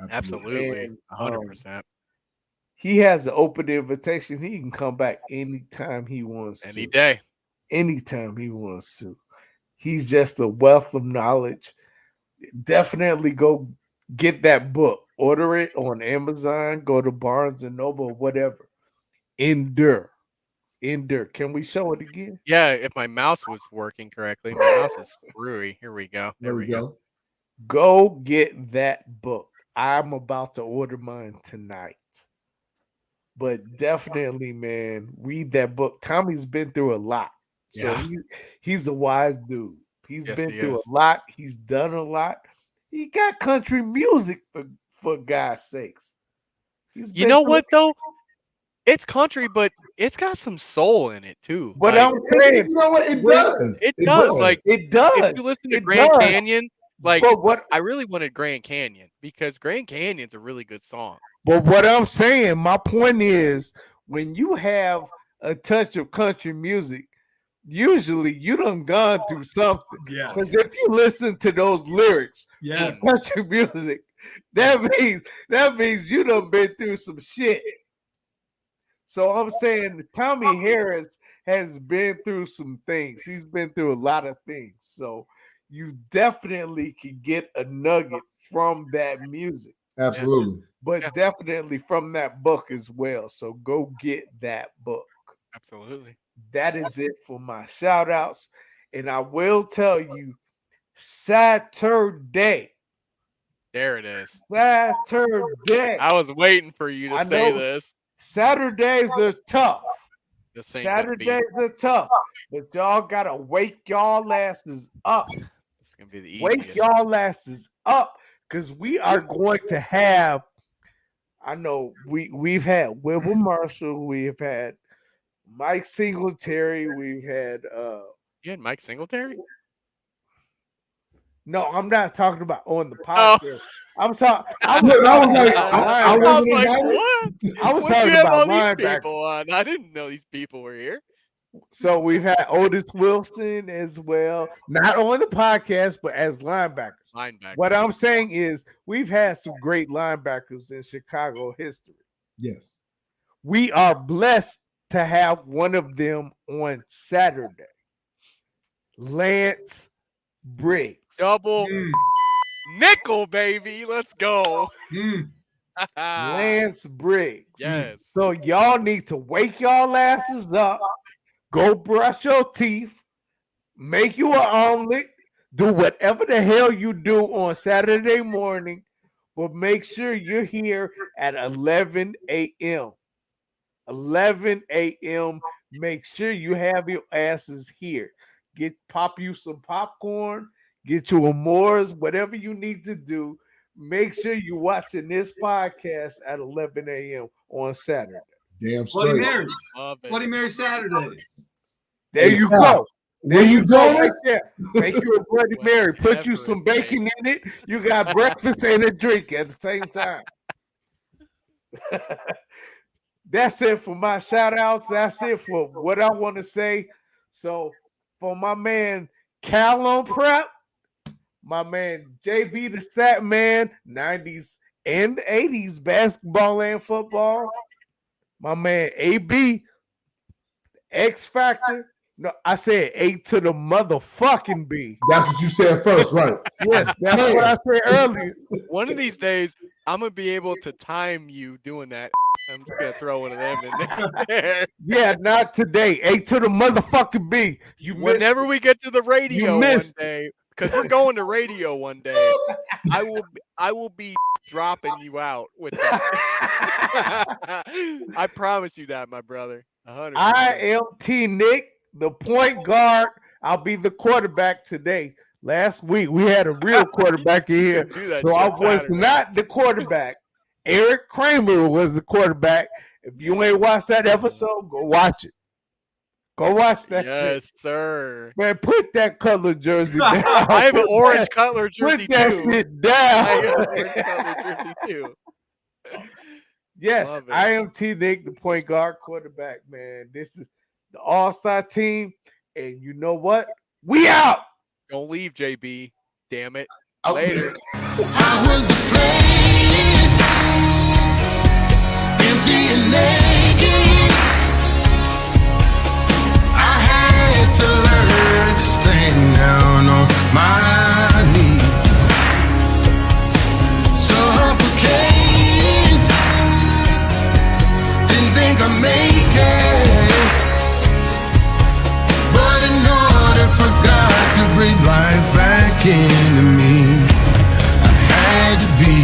Absolutely. And, 100%. he has an open invitation. He can come back anytime he wants Any to. day. Anytime he wants to. He's just a wealth of knowledge. Definitely go get that book. Order it on Amazon. Go to Barnes and Noble, whatever. Endure. Can we show it again? Yeah, if my mouse was working correctly. My mouse is screwy. Here we go. There we go. Go get that book. I'm about to order mine tonight. But definitely, man, read that book. Tommie's been through a lot. So he's a wise dude. He's been through a lot. He's done a lot. He got country music for God's sakes. You know what though? It's country, but it's got some soul in it too. But like, I'm saying, you know what? It does. It does. Like it does. If you listen to Grand Canyon, like I really wanted Grand Canyon because Grand Canyon's a really good song. But what I'm saying, my point is, when you have a touch of country music, usually you done gone through something. Because if you listen to those lyrics from country music, that means you done been through some shit. So I'm saying Tommie Harris has been through some things. He's been through a lot of things. So you definitely can get a nugget from that music. Absolutely. But definitely from that book as well. So go get that book. Absolutely. That is it for my shout outs. And I will tell you, Saturday. There it is. Saturday. I was waiting for you to say this. Saturdays are tough. Saturdays are tough. But y'all gotta wake y'all asses up. It's gonna be the easiest. Wake y'all asses up. Because we are going to have, I know we've had Wilbur Marshall, we've had Mike Singletary, we've had You had Mike Singletary? No, I'm not talking about on the podcast. I'm talking. I was talking about linebackers. People on. I didn't know these people were here. So we've had Otis Wilson as well, not on the podcast, but as linebackers. What I'm saying is we've had some great linebackers in Chicago history. Yes. We are blessed to have one of them on Saturday. Lance Briggs. Double nickel, baby. Let's go. Lance Briggs. Yes. So y'all need to wake y'all asses up. Go brush your teeth. Make you an omelet. Do whatever the hell you do on Saturday morning. But make sure you're here at 11 a.m. 11 a.m. Make sure you have your asses here. Pop you some popcorn. Get you a Moore's. Whatever you need to do. Make sure you're watching this podcast at 11 a.m. on Saturday. Damn Bloody straight. Marys. Bloody Mary Saturdays. There you go. Will you join us? Make you a Bloody Mary. Put you some bacon in it. You got breakfast and a drink at the same time. That's it for my shout outs. That's it for what I want to say. So for my man Cal on prep, my man JB the Stat Man, 90s and 80s basketball and football. My man AB, X Factor. No, I said A to the motherfucking B. That's what you said first, right? Yes, that's what I said earlier. One of these days, I'm gonna be able to time you doing that. I'm just gonna throw one of them in there. Yeah, not today. A to the motherfucking B. Whenever we get to the radio one day, because we're going to radio one day, I will be dropping you out with that. I promise you that, my brother. 100%. I am T Nick, the point guard. I'll be the quarterback today. Last week we had a real quarterback in here, so I was not the quarterback. Eric Kramer was the quarterback. If you ain't watched that episode, go watch it. Go watch that. Yes, shit. sir. Man, put that Cutler jersey down. I have an orange Cutler jersey Put that too. shit down. I have an orange Cutler jersey too. Yes, Love it. I am T. Nick, the point guard quarterback, man. This is the all-star team. And you know what? We out. Don't leave, JB. Damn it. Oh. Later. I was playing empty and naked. I had to learn to stand down on my knees. Suffocating. Didn't think I'd make it. But in order for God to breathe life back into me, I had to be